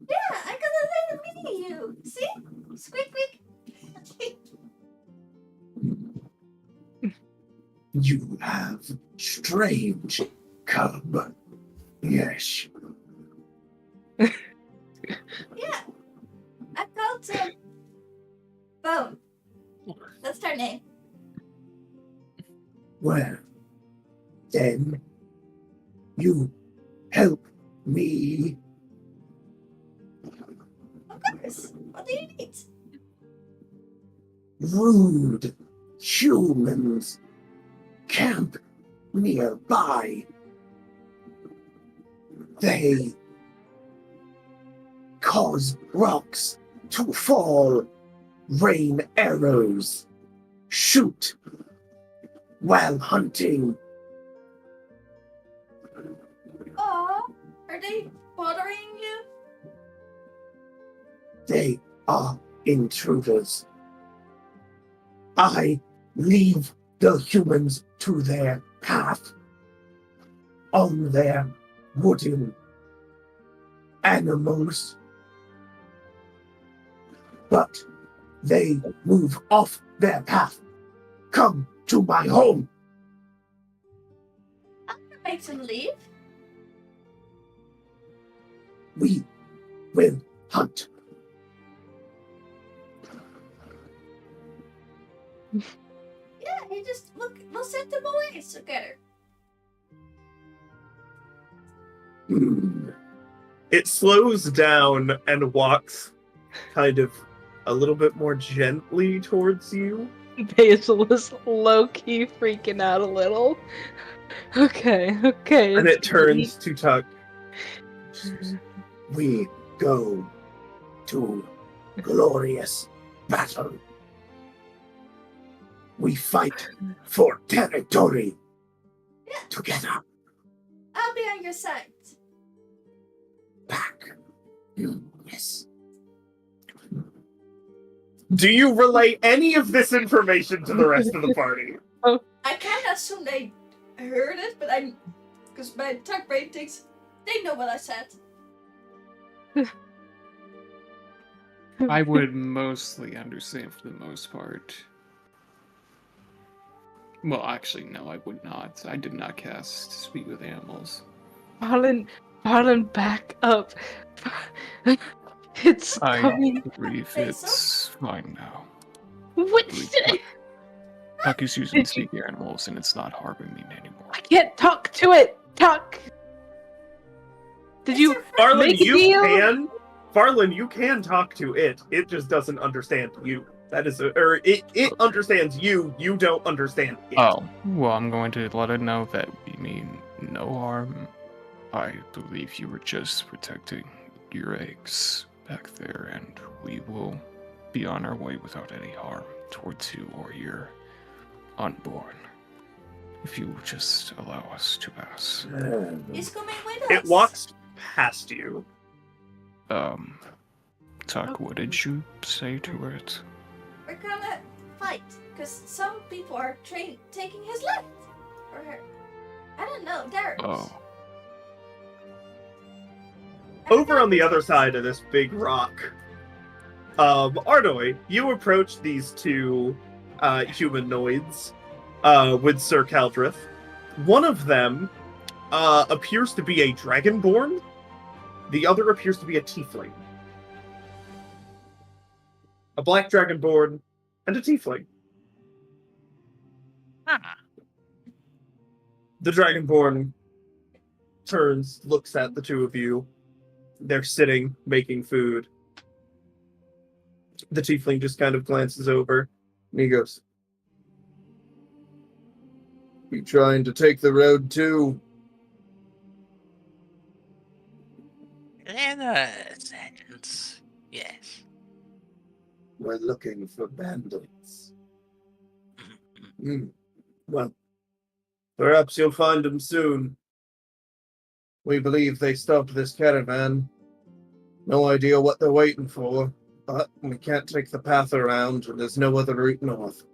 Yeah, I gotta let me meet you. See? Squeak, squeak. You have strange cub. Yes. Yeah. I called him Bone. That's her name. Well, then you help me. Of course. What do you need? Rude humans camp nearby. They cause rocks to fall, rain arrows, shoot while hunting. Aw, are they bothering you? They are intruders. I leave the humans to their path on their wooden animals. But they move off their path. Come to my home. Make them leave? We will hunt. Yeah, you just look. We'll set them away together. It slows down and walks kind of a little bit more gently towards you. Basil is low-key freaking out a little. Okay. And it's it turns to Tuck. We go to glorious battle. We fight for territory Yeah. together. I'll be on your side. Back. Yes. Do you relay any of this information to the rest of the party? I kind of assume they heard it, but because my tuck brain thinks they know what I said. I would mostly understand for the most part. Well, actually, no, I would not. I did not cast Speak with Animals. Marlon, back up. It's I coming. believe it's fine now. What? Tuck is using Speak with Animals, and it's not harming me anymore. I can't talk to it. Tuck. Did you Farland, make a you deal? can. Farland, you can talk to it. It just doesn't understand you. That is, or it understands you. You don't understand it. Oh, well, I'm going to let it know that we mean no harm. I believe you were just protecting your eggs back there, and we will be on our way without any harm towards you or your unborn. If you will just allow us to pass. He's coming with us. It walks past you. Tuck, what did you say to it? We're gonna fight because some people are taking his land or her. I don't know. There. Oh. Over on the other side of this big rock, Arnoy, you approach these two humanoids with Sir Caldrith. One of them appears to be a dragonborn. The other appears to be a tiefling. A black dragonborn and a tiefling. The dragonborn turns, looks at the two of you. They're sitting, making food. The tiefling just kind of glances over, and he goes, "You trying to take the road too?" In a sense, yes. "We're looking for bandits." Well, perhaps you'll find them soon. We believe they stopped this caravan. No idea what they're waiting for, but we can't take the path around, and there's no other route north.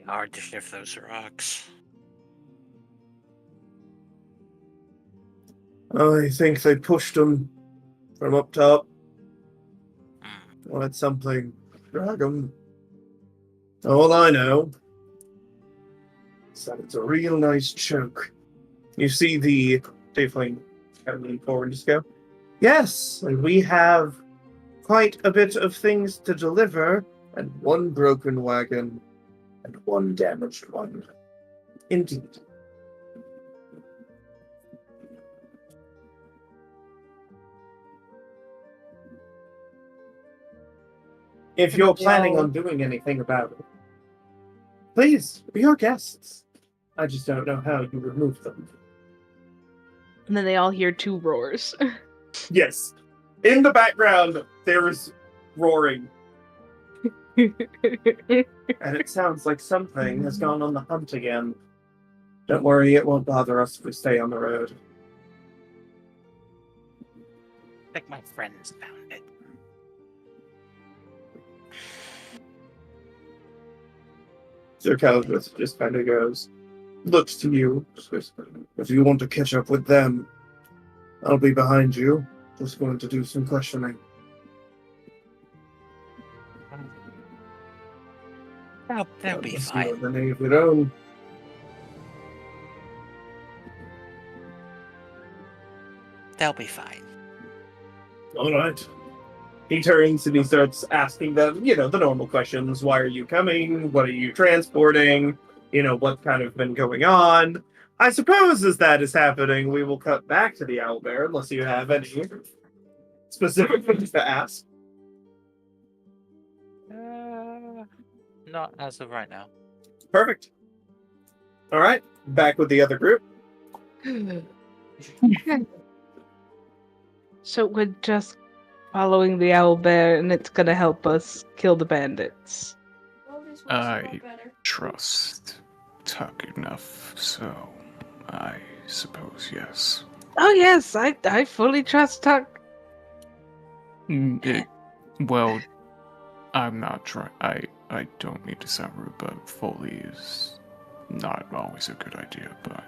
Hard to shift those rocks. I think they pushed them from up top. Wanted something. Drag them. All I know is that it's a real nice choke. You see the tiefling kind of lean forward and just go, "Yes, and we have quite a bit of things to deliver, and one broken wagon, and one damaged one. Indeed." If you're planning on doing anything about it, please, be our guests. I just don't know how you remove them. And then they all hear two roars. Yes. In the background, there's roaring. And it sounds like something has gone on the hunt again. Don't worry, it won't bother us if we stay on the road. I think my friends found it. Sir Caldrith just kind of goes, looks to you, says, "If you want to catch up with them, I'll be behind you. Just going to do some questioning." They'll be Unless fine. you have any of your own. They'll be fine. All right. He turns and he starts asking them, the normal questions. Why are you coming? What are you transporting? What kind of been going on? I suppose as that is happening, we will cut back to the owlbear, unless you have any specific things to ask. Not as of right now. Perfect. All right. Back with the other group. So we're just following the owlbear, and it's gonna help us kill the bandits. Well, this one's a I lot better. trust Tuck enough, so I suppose yes. Oh yes, I fully trust Tuck. Well, I'm not trying. I don't mean to sound rude, but fully is not always a good idea, but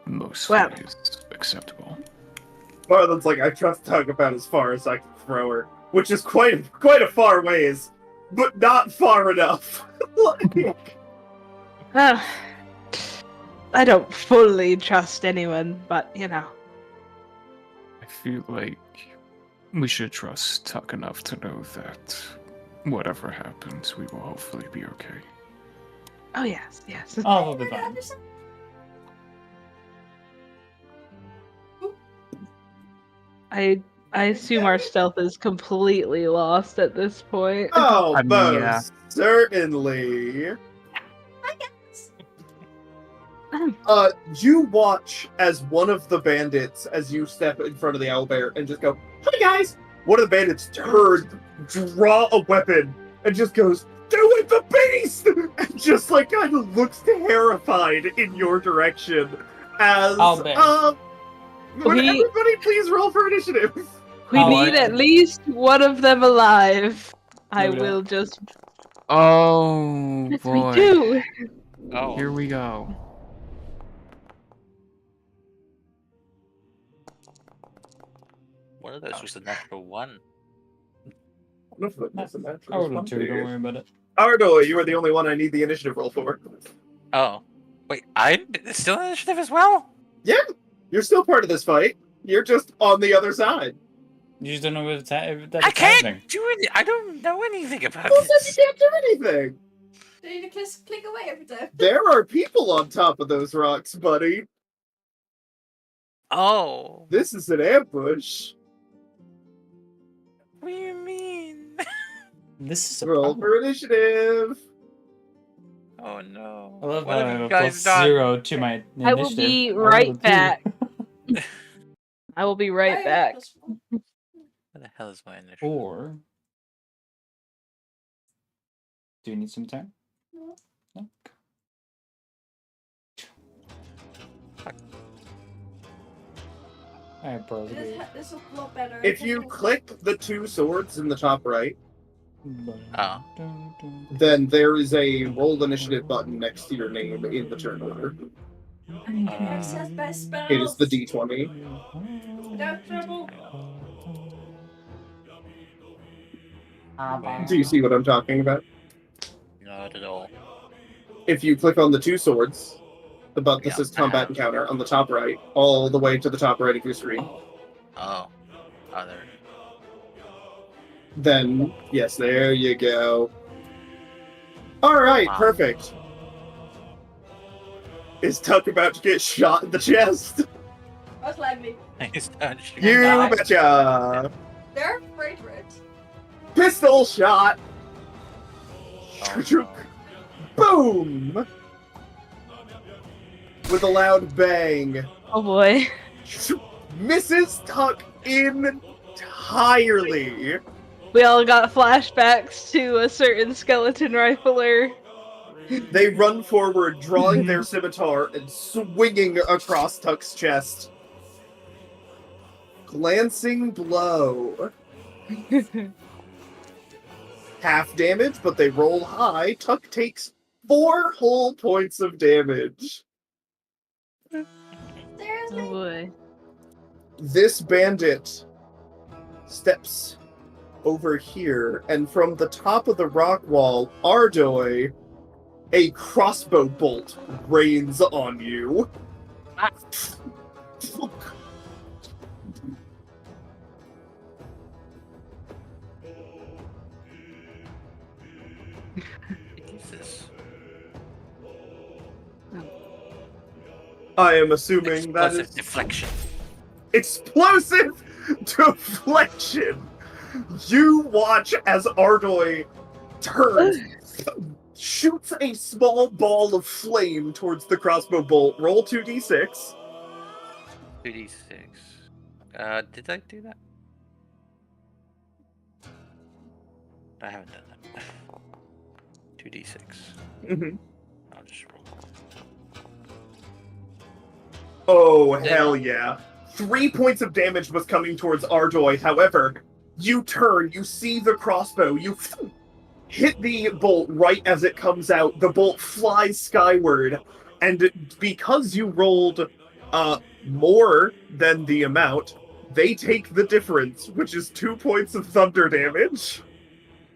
mostly Well. is acceptable. Marlon's like, I trust Tug about as far as I can throw her, which is quite a far ways, but not far enough. Well, I don't fully trust anyone, but I feel like we should trust Tuck enough to know that whatever happens, we will hopefully be okay. oh yes, yes. Oh, we'll be I fine. understand. I assume our stealth is completely lost at this point. Oh, I mean, most yeah. certainly. I guess. You watch as one of the bandits, as you step in front of the owlbear and just go, "Hi guys!" One of the bandits draw a weapon, and just goes, "Do it, the beast!" And just kind of looks terrified in your direction. As Owlbear. would We- everybody please roll for initiative? We Oh, need I- at least one of them alive. I No, we don't. will just. Oh Yes, boy. we do. Oh. Here we go. One of those was a natural one. I rolled a 2, don't worry about it. Ardo, you are the only one I need the initiative roll for. Oh. Wait, I'm still initiative as well? Yeah, you're still part of this fight. You're just on the other side. You just don't know if that's I can't happening. do it. I don't know anything about Who says this. you can't do anything? Do you need to click away every time? There are people on top of those rocks, buddy. Oh. This is an ambush. What do you mean? This is a Roll problem. for initiative. Oh no. I love What how I have have you a guys plus done? 0 to my initiative. I will be rolled a right 2. back. I will be right Oh, back. +1. What the hell is my initiative? Or do you need some time? No. No? Alright, bros. This is a lot better. If you click the two swords in the top right, Oh. then there is a roll initiative button next to your name in the turn order. X has best spells. It is the D20. Without trouble. Do you see what I'm talking about? Not at all. If you click on the two swords, the button that Yeah, says I combat have. encounter on the top right, all the way to the top right of your screen, Oh. Oh, there. then, yes, there you go. Alright, Wow. perfect. Is Tuck about to get shot in the chest? Most likely. He's done shooting. You die. betcha! They're afraid for it. Pistol shot! Oh, no. Boom! With a loud bang. Oh boy. Misses Tuck entirely. We all got flashbacks to a certain skeleton rifler. They run forward, drawing their scimitar and swinging across Tuck's chest. Glancing blow. Half damage, but they roll high. Tuck takes 4 whole points of damage. Oh boy. This bandit steps over here, and from the top of the rock wall, Ardoi, a crossbow bolt rains on you. Jesus. I am assuming that Explosive is deflection. explosive deflection. You watch as Ardoi turns, shoots a small ball of flame towards the crossbow bolt. Roll 2d6. 2d6. Did I do that? I haven't done that. 2d6. Mm-hmm. I'll just roll. Oh, hell yeah. 3 points of damage was coming towards Ardoi. However, you turn, you see the crossbow, you hit the bolt right as it comes out. The bolt flies skyward, and because you rolled more than the amount, they take the difference, which is 2 points of thunder damage,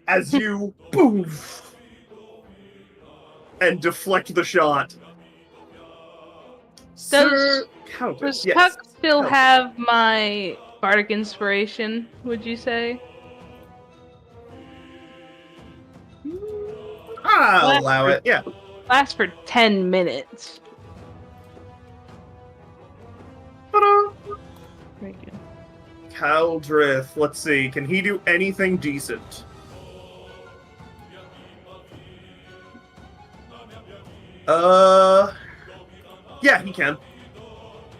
as you boom and deflect the shot. Sir Countess, Does yes. Puck still Countess. have my bardic inspiration, would you say? I'll allow it, yeah. Lasts for 10 minutes. Ta-da! Very good. Caldrith, let's see, can he do anything decent? Yeah, he can.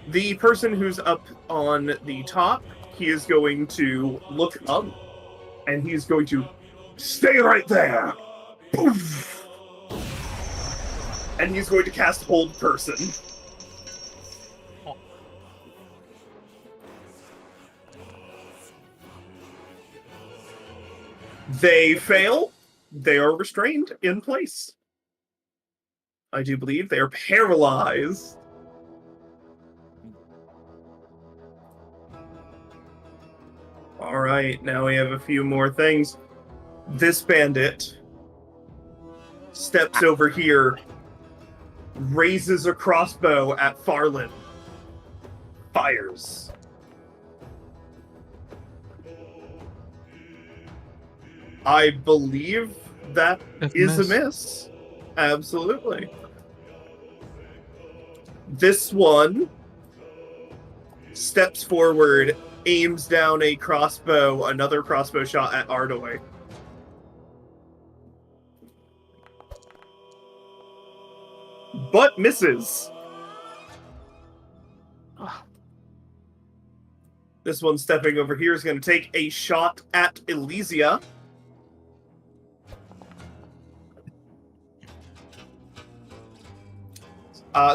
The person who's up on the top, he is going to look up, and he's going to stay right there. Poof! And he's going to cast Hold Person. They fail. They are restrained in place. I do believe they are paralyzed. Alright, now we have a few more things. This bandit steps over here, raises a crossbow at Farland, fires. I believe that is a miss. Absolutely. This one steps forward, aims down a crossbow, another crossbow shot at Ardoi. But misses. This one stepping over here is going to take a shot at Elysia.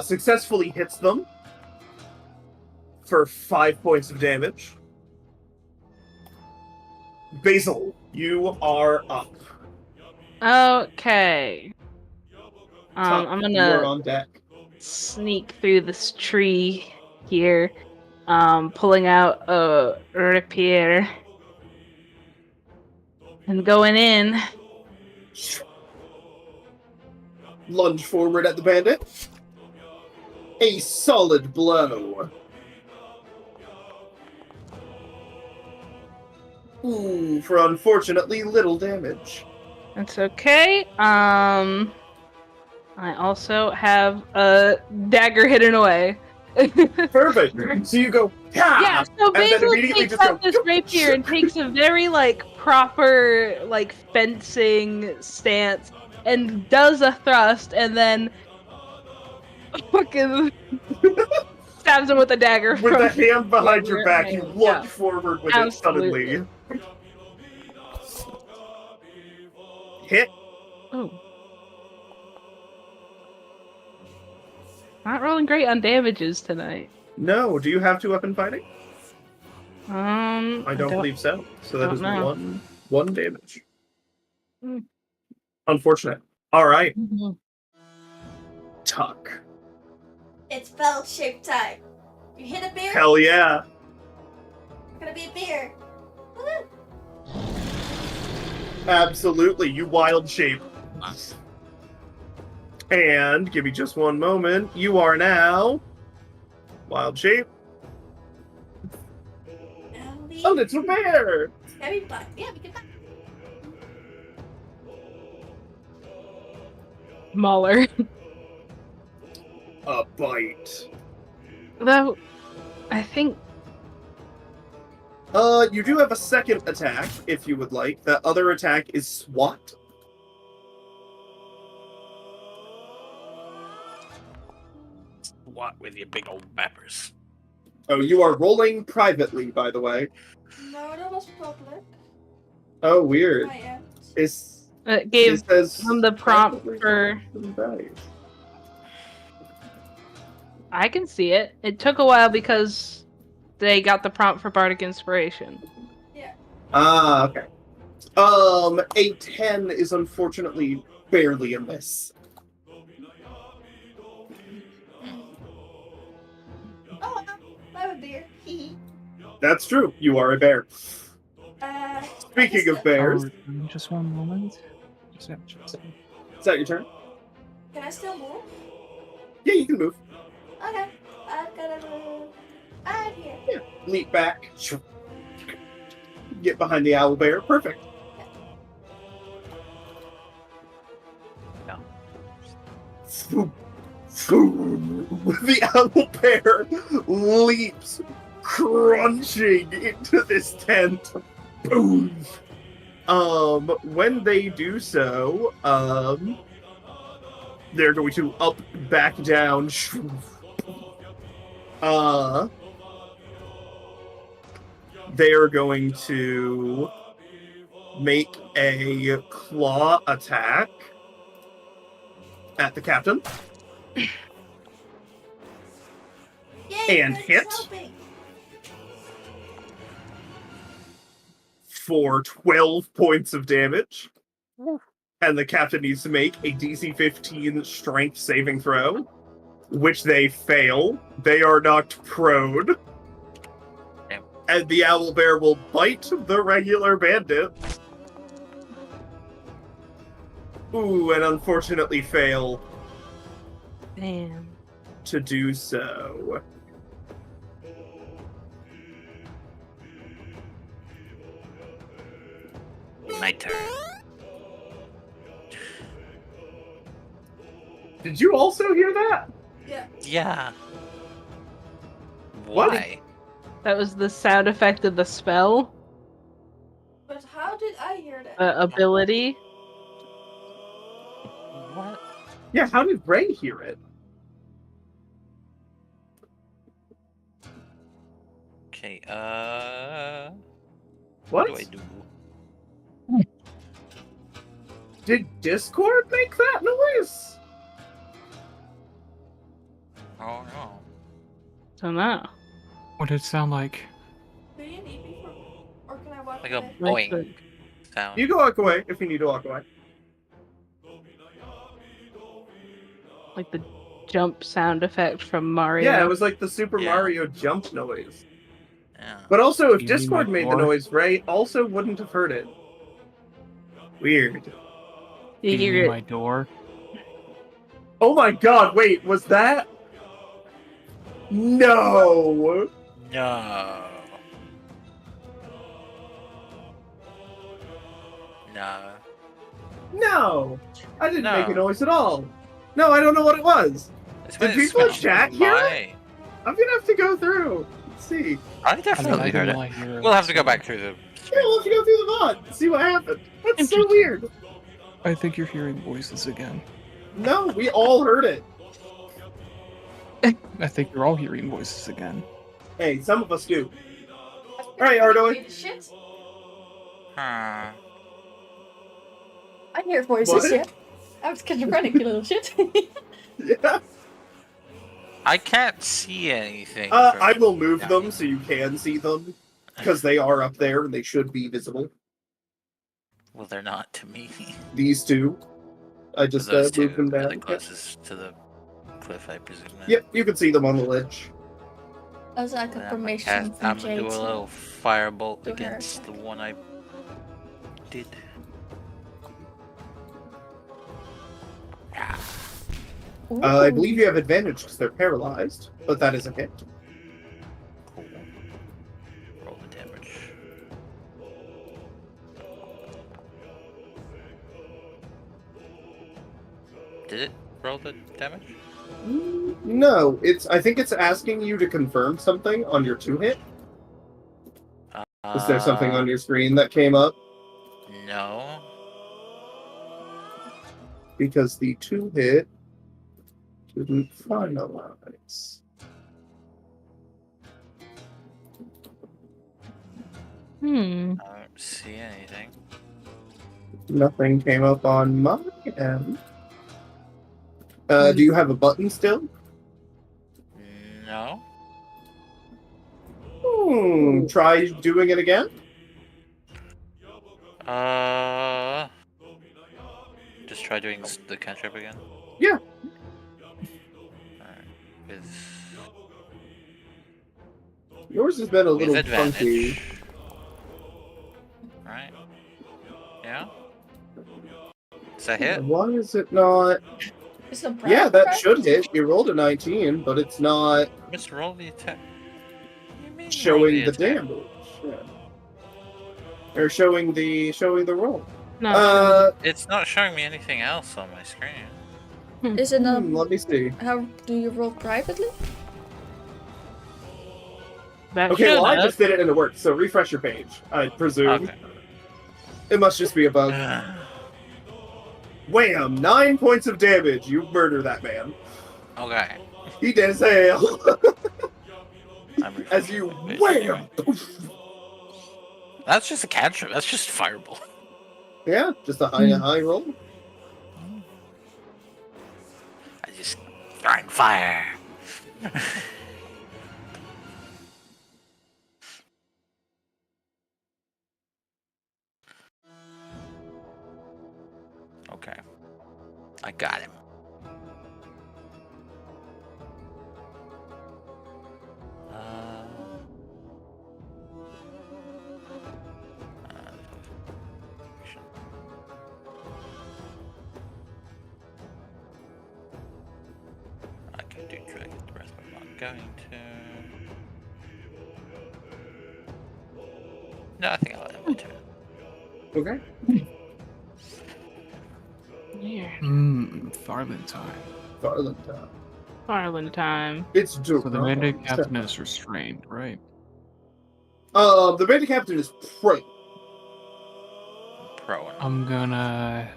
Successfully hits them for 5 points of damage. Basil, you are up. Okay. I'm You are gonna on deck. sneak through this tree here, pulling out a rapier and going in. Lunge forward at the bandit. A solid blow. Ooh, for unfortunately little damage. That's okay. I also have a dagger hidden away. Perfect. So you go, Yeah, so and then Basil immediately takes just out go, this rapier and takes a very, proper, fencing stance and does a thrust and then fucking stabs him with a dagger. with the hand behind the your other back, you hand. lunge Yeah. forward with Absolutely. it suddenly. Hit. Oh. Not rolling great on damages tonight. No, do you have 2-weapon fighting? I don't believe so. So that don't is know. one damage. Hmm. Unfortunate. Alright, Mhm. Tuck. It's bell-shaped time. You hit a beer, Hell yeah. it's gonna be a beer. Woo! Absolutely, you wild shape. And give me just one moment. You are now wild shape. Oh, it's a bear. Yeah, we can buy. Smaller. A bite. Though, I think You do have a second attack if you would like. That other attack is SWAT. What with your big old bappers? Oh, you are rolling privately, by the way. No, that was public. Oh, weird. I am. It's it gave it says him the prompt privately. for. Right. I can see it. It took a while because they got the prompt for Bardic Inspiration. Yeah. Ah, okay. A 10 is unfortunately barely a miss. Oh, I'm a bear. Hee. That's true. You are a bear. Speaking of bears, Just one moment. is that your turn? Can I still move? Yeah, you can move. Okay. I'm gonna move out here. Yeah. Leap back. Get behind the owl bear. Perfect. No. The owl bear leaps, crunching into this tent. Boom. When they do so, they're going to up, back down. They are going to make a claw attack at the captain. Yay, And Greg's hit. helping. For 12 points of damage. And the captain needs to make a DC 15 strength saving throw, which they fail. They are knocked prone. Damn. And the owl bear will bite the regular bandit. Ooh, and unfortunately fail Damn. to do so. My turn. Did you also hear that? Yeah. Yeah. What? Why? That was the sound effect of the spell But how did I hear that? ability. What? Yeah, how did Ray hear it? Okay, What? what do I do? Did Discord make that noise? Oh no. Don't know. What did it sound like? Do you need me for, or can I walk Like a away? Like boing sound. You can walk away if you need to walk away. Like the jump sound effect from Mario. Yeah, it was like the Super Yeah. Mario jump noise. Yeah. But also, if You mean Discord my made the door? noise, Ray also wouldn't have heard it. Weird. You You hear mean it. my door? Oh my god, wait, was that? No! No. No. No! I didn't make a No. noise at all. No, I don't know what it was. It's Did what it people in smells chat hear it? like. I'm gonna have to go through. Let's see. I I mean, definitely I heard don't it. like hear We'll have to go back through the Yeah, we'll have to go through the VOD, see what happened. That's so weird. I think you're hearing voices again. No, we all heard it. I think you're all hearing voices again. Hey, some of us do. Alright, Ardoy. Shit. Huh. I hear voices, What? yeah. I was schizophrenic, you little shit. Yeah. I can't see anything. I from will move down them here. so you can see them. Because they are up there and they should be visible. Well, they're not to me. These two. I just Those two moved them are down. the Yep. closest to the cliff, I presume. then. Yep, you can see them on the ledge. That was like And a I'm gonna permission I'm from gonna do Jade. a little firebolt to her. against the one I did. I believe you have advantage because they're paralyzed, but that is a hit. Cool. Roll the damage. Did it roll the damage? No, I think it's asking you to confirm something on your 2-hit. Is there something on your screen that came up? No. Because the 2-hit didn't finalize. I don't see anything. Nothing came up on my end. Do you have a button still? No. Try doing it again. Just try doing the cantrip again. Yeah. Alright. Yours has been a With little advantage. funky. Right. Yeah. Is that hit? Why is it not? Is the Yeah, brand that correct? should hit. You rolled a 19, but it's not Just roll the attack. What do you mean roll showing the attack? damage. Yeah. Or showing the roll. No. It's not showing me anything else on my screen. Is it Let me see. how do you roll privately? That Okay, well, I should just did it and it worked, so refresh your page, I presume. Okay. It must just be a bug. Wham! 9 points of damage. You murder that man. Okay. He did as hell. I'm As you refreshing my page wham! anyway. That's just a cantrip. That's just fireball. Yeah, just a high roll. I just throwing fire. Okay. I got him. I can do dragon breath, but I'm not going to. No, I think I'll let him do it. Okay. Yeah. Farland time. Garland time. Farland time. It's So the bandit Durant. captain is restrained, right? The bandit captain is prone. Prone. I'm gonna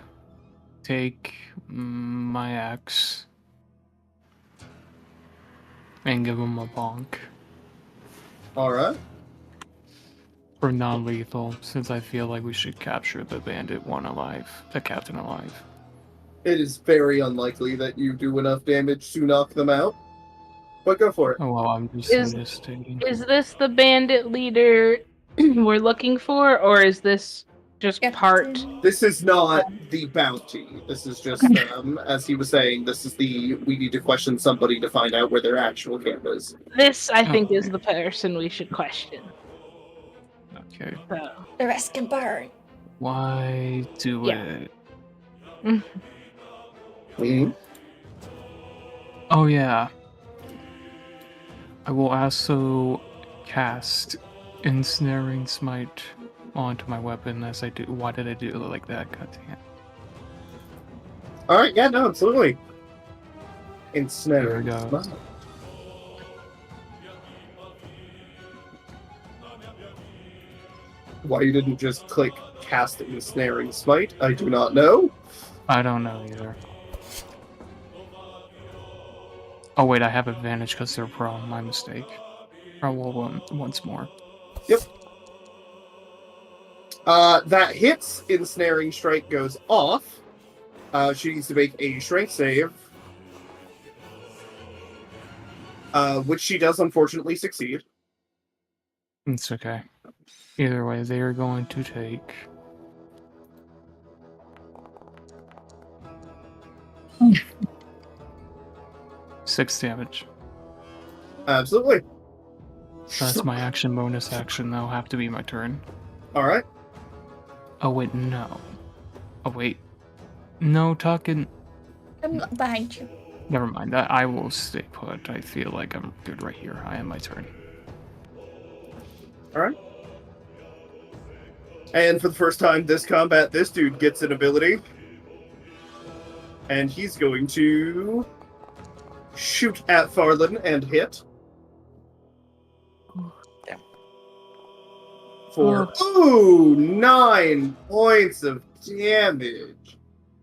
take my axe and give him a bonk Alright. for non-lethal, since I feel like we should capture the bandit one alive, the captain alive. It is very unlikely that you do enough damage to knock them out. But go for it. Oh well, I'm just Is- stating. Is this the bandit leader we're looking for, or is this just part? This is not the bounty. This is just, as he was saying, this is we need to question somebody to find out where their actual camp is. This, I think, is the person we should question. Okay. So. The rest can burn. Why do Yeah. it? Mm-hmm. Oh yeah. I will also cast Ensnaring Smite onto my weapon as I do. Why did I do it like that? God damn. Alright, yeah, no, absolutely. There Ensnare. we go. Why you didn't just click cast Ensnaring Smite, I do not know. I don't know either. Oh wait, I have advantage because they're prone. My mistake. I will once more. Yep. That hits. Ensnaring Strike goes off. She needs to make a strength save. Which she does unfortunately succeed. It's okay. Either way, they are going to take 6 damage. Absolutely. That's my action bonus action. That'll have to be my turn. Alright. Oh wait, no. Oh wait. No, talking. I'm not behind you. Never mind. I will stay put. I feel like I'm good right here. I am my turn. Alright. And for the first time this combat, this dude gets an ability. And he's going to shoot at Farland and hit. Damn. For 9 points of damage.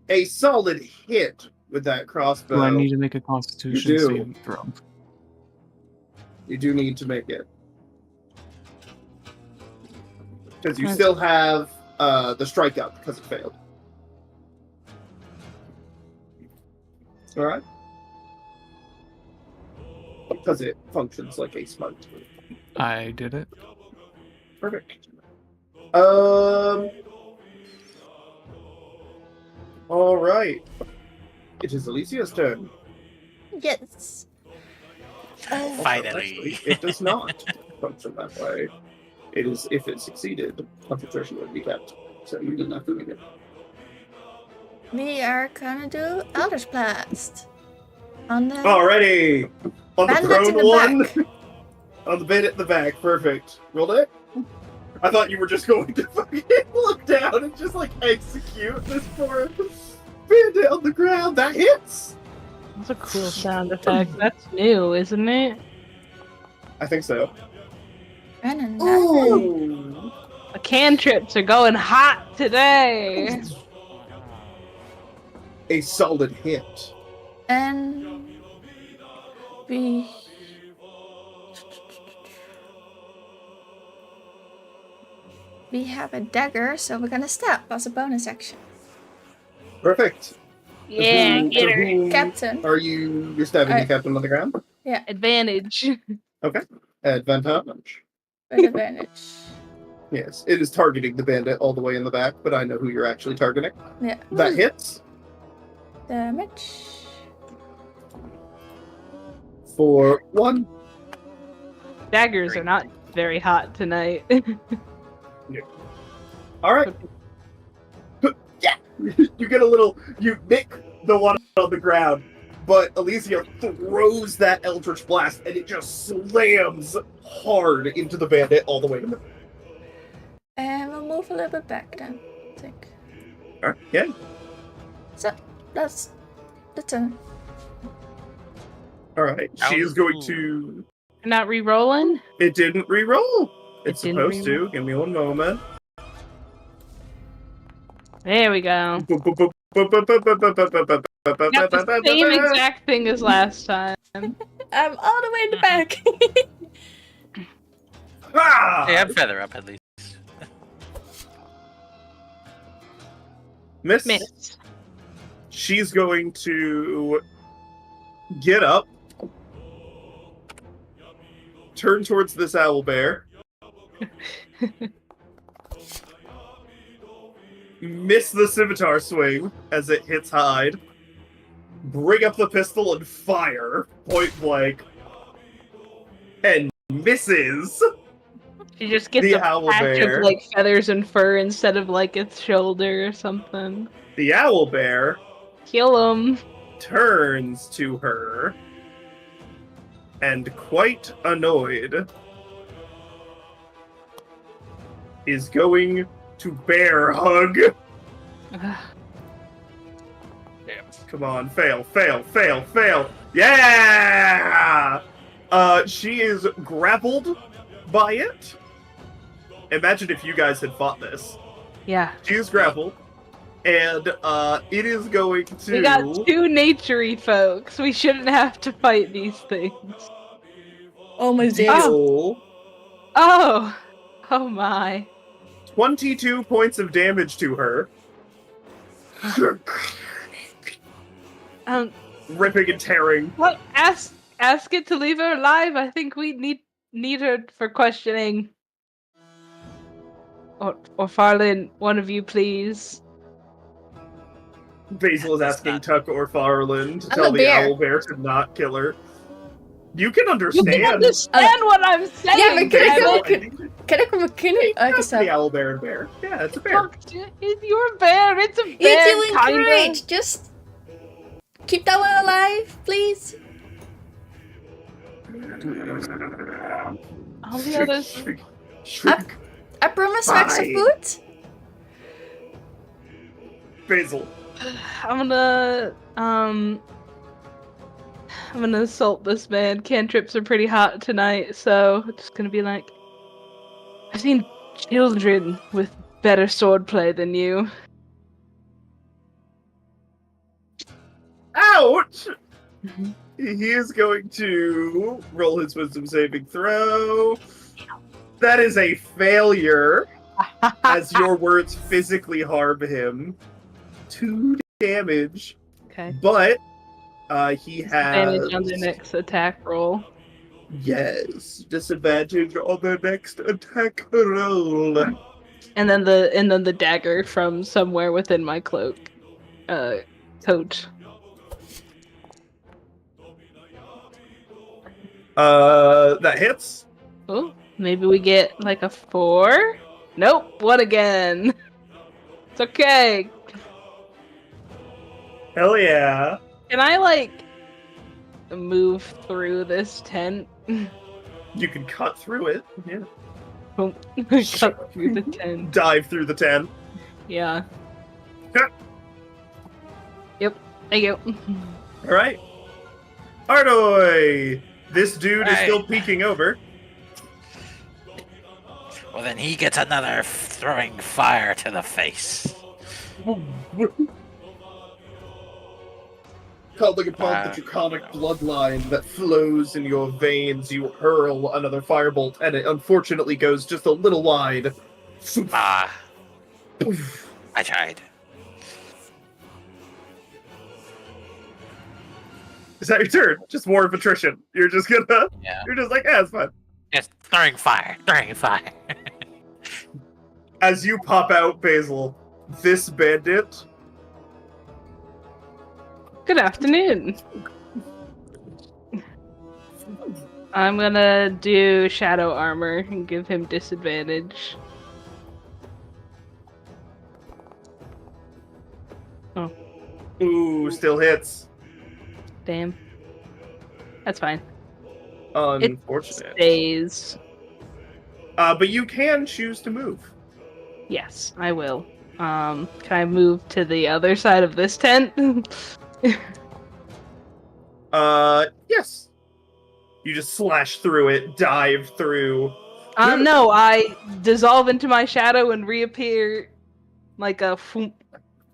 A solid hit with that crossbow. Do I need to make a Constitution You do. saving throw? You do need to make it. Because you still have the strikeout because it failed. Alright? Because it functions like a smart tool. I did it. Perfect. Alright. It is Alicia's turn. Yes. Also, Finally. actually, it does not function that way. It is, if it succeeded, concentration would be kept. So you didn't have to make it. We are gonna do Eldritch Blast. On the Alrighty! On the bandit in prone the one! back. On the bandit in the back, perfect. Rolled it? I thought you were just going to fucking look down and just like execute this poor bandit on the ground. That hits! That's a cool sound effect. That's new, isn't it? I think so. And another. Ooh! The cantrips are going hot today. A solid hit. And we have a dagger, so we're gonna stab as a bonus action. Perfect. Yeah, To get her. whom Captain. Are you're stabbing the captain on the ground? Advantage. Okay. Advantage. With advantage. Yes, it is targeting the bandit all the way in the back, but I know who you're actually targeting. Yeah. That hits Damage. for 1. Daggers are not very hot tonight. Alright. Yeah! You get a little... You nick the one on the ground, but Alicia throws that Eldritch Blast, and it just slams hard into the bandit all the way in the... And we'll move a little bit back then, I think. Alright, yeah. So, that's the turn. Alright, she is going to... Not re-rolling? It didn't re-roll. It's It didn't supposed to. Give me one moment. There we go. Got the same exact thing as last time. I'm all the way in the back. Ah! Hey, I'm feather up at least. Miss. Miss. She's going to get up, turn towards this owlbear, miss the scimitar swing as it hits Hyde, bring up the pistol and fire point blank, and misses. She just gets The a patch owlbear. of like feathers and fur instead of like its shoulder or something. The owlbear Kill him. turns to her and, quite annoyed, is going to bear hug. Come on, fail. Yeah! She is grappled by it. Imagine if you guys had fought this. Yeah. She is grappled, and it is going to... We got two naturey folks. We shouldn't have to fight these things. Almost deal Oh. Oh my. 22 points of damage to her. Ripping and tearing. Well, ask it to leave her alive. I think we need her for questioning. Or Farlin, one of you, please. Basil is asking Tuck or Farland to I'm tell a the bear. owlbear to not kill her. You can You understand. can understand what I'm saying. Yeah, but can I damn go- it. Can I come? Can I? I That's guess the so. owlbear and bear. Yeah, it's a bear. Fuck, it's your bear. It's a bear. You're doing kinda. great. Just keep that one alive, please? All the others. Shrink. I promise racks of Fine. food. Basil. I'm gonna assault this man. Cantrips are pretty hot tonight, so I'm just gonna be like, I've seen children with better swordplay than you. Ouch! He is going to roll his wisdom saving throw. That is a failure, as your words physically harm him. 2 damage. Okay. But he Advantage on the has next attack roll. disadvantage on the next attack roll. And then the dagger from somewhere within my cloak. Coat. That hits. Oh, maybe we get like a 4? Nope, 1 again. It's okay. Hell yeah. Can I like move through this tent? You can cut through it. Yeah. Cut through the tent. Dive through the tent. Yeah. Yep. Yep. Thank you. All right. Ardoy! This dude is Right. still peeking over. Well, then he gets another throwing fire to the face. Calling upon the draconic bloodline that flows in your veins, you hurl another firebolt, and it unfortunately goes just a little wide. Ah, I tried. Is that your turn? Just war of attrition. You're just gonna. Yeah. You're just like, yeah, it's fine. Just throwing fire. As you pop out, Basil, this bandit. Good afternoon. I'm gonna do shadow armor and give him disadvantage. Oh, Ooh, still hits. damn. That's fine. Unfortunate. Stays. But you can choose to move. Yes, I will. Can I move to the other side of this tent? Yes. You just slash through it, dive through. No, I dissolve into my shadow and reappear like a through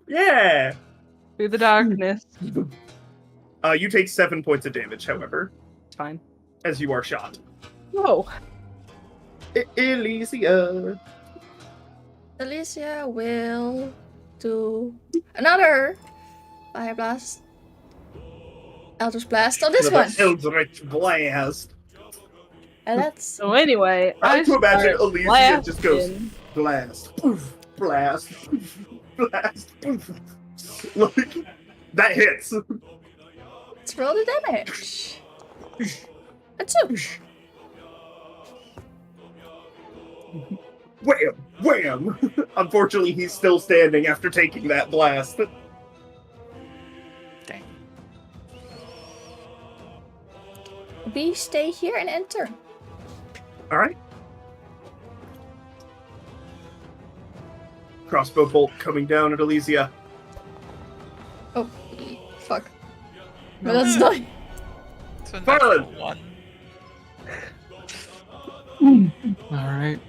Yeah. the darkness. You take 7 points of damage, however, It's fine. as you are shot. Whoa. Elysia. Alicia will do another fire blast. Eldritch blast on this one. Eldritch blast. And that's So anyway, I like to imagine start Elysia just goes blasting. blast, poof, blast, poof, blast, poof. Like, that hits. let's roll the damage. A 2. Wham! Wham! Unfortunately, he's still standing after taking that blast. Dang. We stay here and enter. Alright. Crossbow bolt coming down at Elysia. Oh, fuck. But that's not. It's a Fire! natural 1. Alright.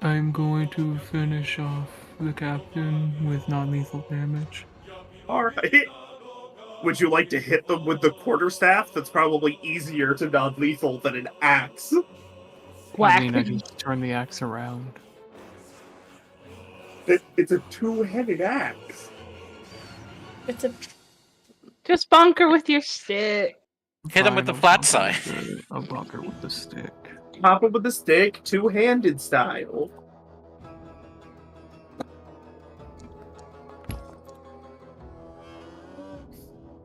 I'm going to finish off the captain with non-lethal damage. Alright. Would you like to hit them with the quarterstaff? That's probably easier to non-lethal than an axe. Whack. I mean, I just turn the axe around. It's a two-headed axe. It's a. Just bonker with your stick. Hit him with the Fine, flat I'll side. I'll bunker with the stick. Pop it with a stick, two-handed style.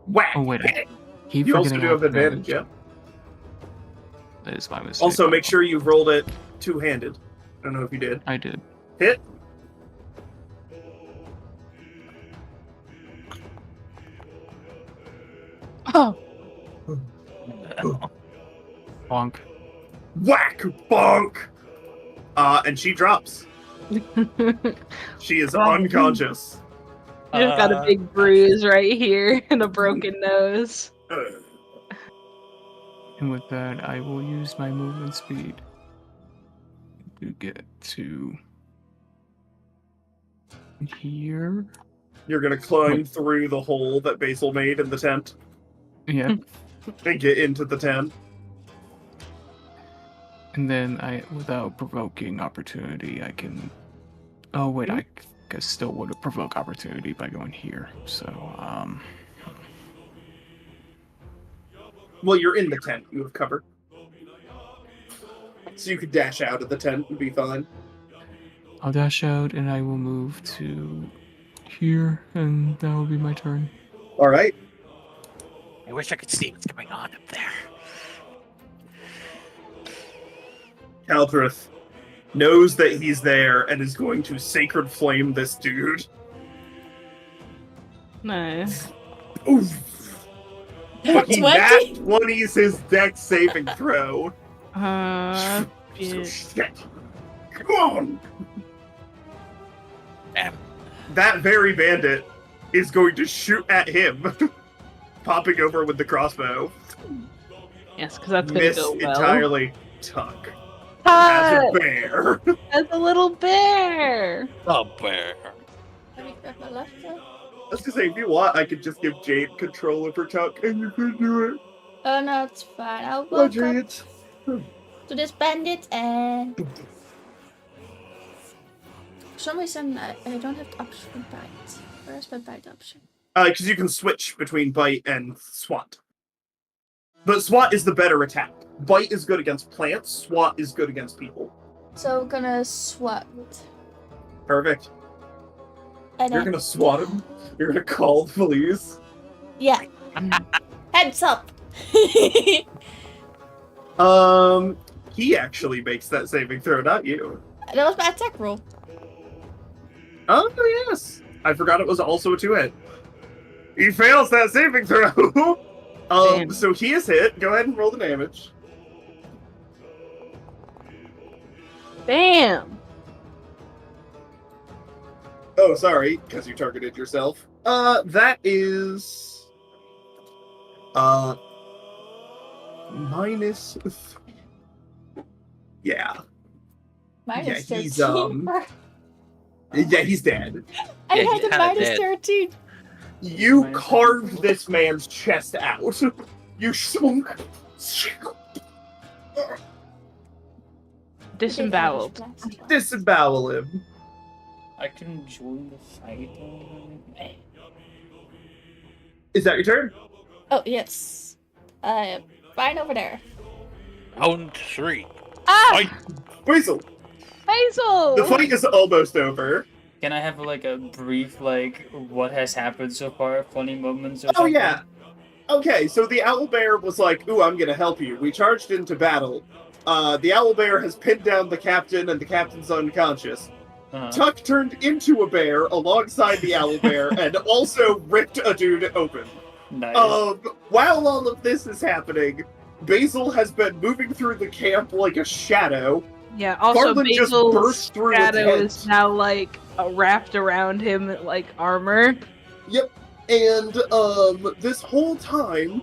Whack! Oh wait, keep You also forgetting do I have advantage, yeah. That is my mistake. Also, make sure you've rolled it two-handed. I don't know if you did. I did. Hit. Oh. Bonk. Whack! Bonk! And she drops. She is unconscious. You just got a big bruise right here and a broken nose. And with that, I will use my movement speed to get to here. You're gonna climb through the hole that Basil made in the tent Yeah. and get into the tent. And then without provoking opportunity, I can. Oh wait, I guess still would have provoked opportunity by going here. So, Well, you're in the tent. You have cover. So you could dash out of the tent and be fine. I'll dash out and I will move to here, and that will be my turn. Alright. I wish I could see what's going on up there. Caldrith knows that he's there and is going to sacred flame this dude. Nice. Oof. Fucking 20? that 20's his dex saving throw. Yeah. Shit. Come on! Damn. That very bandit is going to shoot at him, popping over with the crossbow. Yes, because that's gonna Miss go well. entirely. Tuck. As a Tuck! bear. As a little bear! Oh, bear. Let me grab my left hand. I was gonna say, if you want, I could just give Jade control of her Tuck, and you could do it. Oh no, it's fine. I'll Oh, walk Jade. up to this bandit and... For some reason, I don't have the option for bite. Where's my bite option? Because you can switch between bite and swat. But swat is the better attack. Bite is good against plants. Swat is good against people. So we're gonna swat. Perfect. And You're then, gonna swat him. You're gonna call the police. yeah. Heads up! He actually makes that saving throw, not you. That was my attack roll. Oh, yes. I forgot it was also a 2-hit. He fails that saving throw. Damn. So he is hit. Go ahead and roll the damage. Damn! Oh, sorry, because you targeted yourself. That is... minus... Yeah. Minus Yeah, he's, 13. Yeah, he's dead. I Yeah, had he's a kinda minus dead. 13. You carved this man's chest out. You shunk. Disemboweled. Disembowel him. I can join the fight. Is that your turn? Oh, yes. Right over there. Round 3. Ah! Fight. Basil, Basil! the fight is almost over. Can I have like a brief what has happened so far, funny moments or Oh, something? yeah. Okay, so the owlbear was like, ooh, I'm gonna help you. We charged into battle. The owlbear has pinned down the captain, and the captain's unconscious. Uh-huh. Tuck turned into a bear alongside the owlbear and also ripped a dude open. Nice. While all of this is happening, Basil has been moving through the camp like a shadow. Yeah, also Farland just Basil's burst through a shadow tent. is now like wrapped around him like armor. Yep. And this whole time,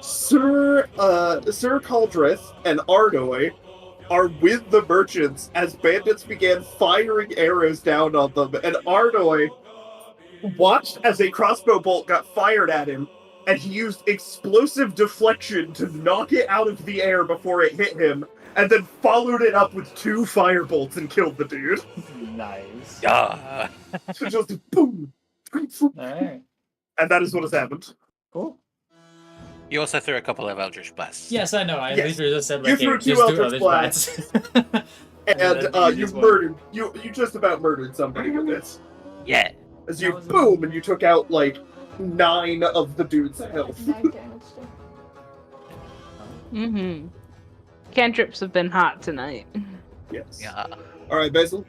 Sir Caldrith and Ardoy are with the merchants as bandits began firing arrows down on them, and Ardoy watched as a crossbow bolt got fired at him, and he used explosive deflection to knock it out of the air before it hit him, and then followed it up with 2 fire bolts and killed the dude. Nice. Yeah. So just boom. Alright. And that is what has happened. Cool. You also threw a couple of Eldritch Blasts. Yes, I know. I Yes. literally just said You like, threw hey, 2 just do Eldritch Eldritch Blasts. Blasts. And you this one. murdered you just about murdered somebody with this. Yeah. As That you was boom and you took out like 9 of the dude's health. Mm-hmm. Cantrips have been hot tonight. Yes. Yeah. Alright, Basil.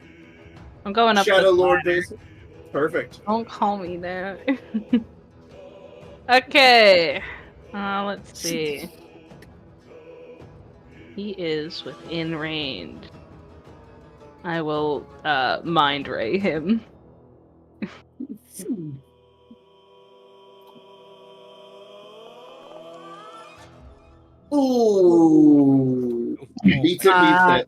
I'm going up. Shadow this Lord ladder. Basil. Perfect. Don't call me that. Okay. Let's see. He is within range. I will mind ray him. Ooh. Beats it. On,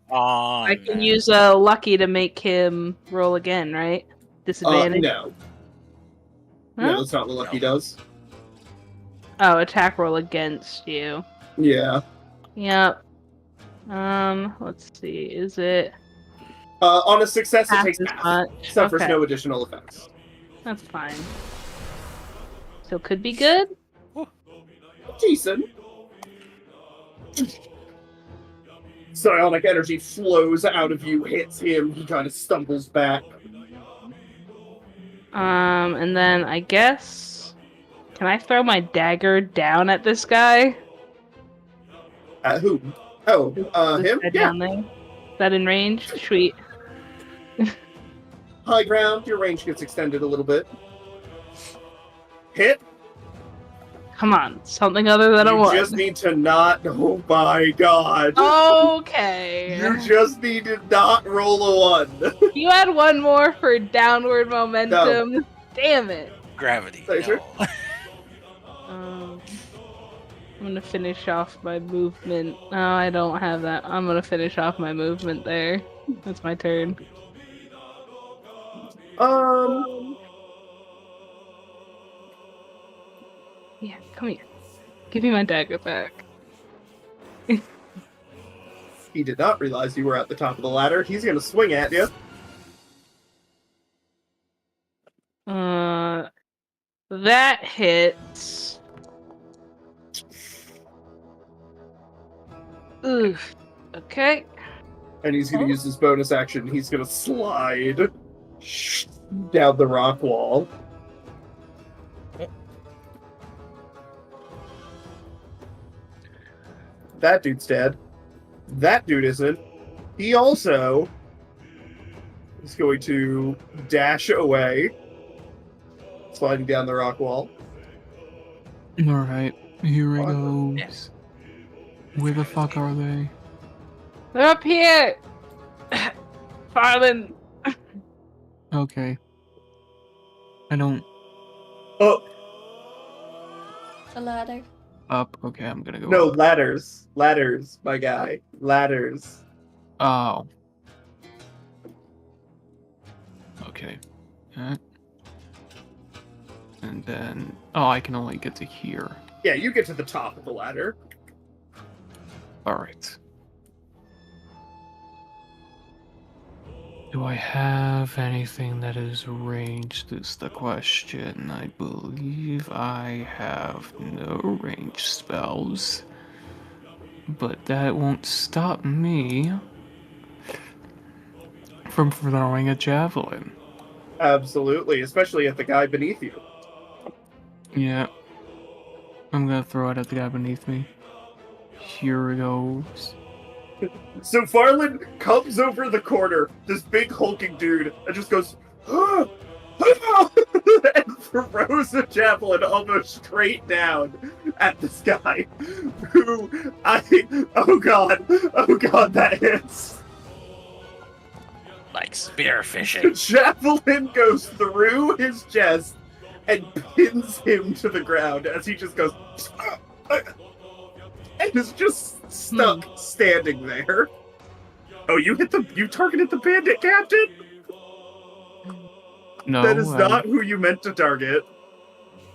I can man. use a lucky to make him roll again, right? Disadvantage. No. Huh? No, that's not what Lucky does. Oh, attack roll against you. Yeah. Yep. Let's see. Is it On a success, it half takes as half. much? Suffers Okay, no additional effects. that's fine. Still could be good. Decent. Psionic energy flows out of you, hits him, he kind of stumbles back. And then I guess, can I throw my dagger down at this guy? At who? Oh, This him? guy Yeah. down there. Is that in range? Sweet. High ground, your range gets extended a little bit. Hit. Come on, something other than a You one. just need to not. Oh my god. Okay. You just need to not roll a 1. You had one more for downward momentum. No. Damn it. Gravity. Say sure. No. I'm gonna finish off my movement. No, I don't have that. I'm gonna finish off my movement there. That's my turn. Yeah, come here. Give me my dagger back. He did not realize you were at the top of the ladder. He's gonna swing at you. That hits. Oof. Okay. And he's gonna use his bonus action. He's gonna slide down the rock wall. That dude's dead. That dude isn't. He also is going to dash away, sliding down the rock wall. Alright, here it Fun. goes. Where the fuck are they? They're up here! Farland! Okay. I don't... Oh, The ladder. Up. Okay, I'm gonna go no, up. ladders. Ladders, my guy. Ladders. Oh. Okay. And then... Oh, I can only get to here. Yeah, you get to the top of the ladder. Alright. Do I have anything that is ranged is the question. I believe I have no ranged spells. But that won't stop me from throwing a javelin. Absolutely, especially at the guy beneath you. Yeah. I'm gonna throw it at the guy beneath me. Here it goes. So Farland comes over the corner, this big hulking dude, and just goes, "Ah! Ah!" and throws a javelin almost straight down at this guy. Oh god, that hits. Like spear The fishing. javelin goes through his chest and pins him to the ground as he just goes, "Ah! Ah!" and is just stuck standing there. Oh, you targeted the bandit captain? No, That is not who you meant to target.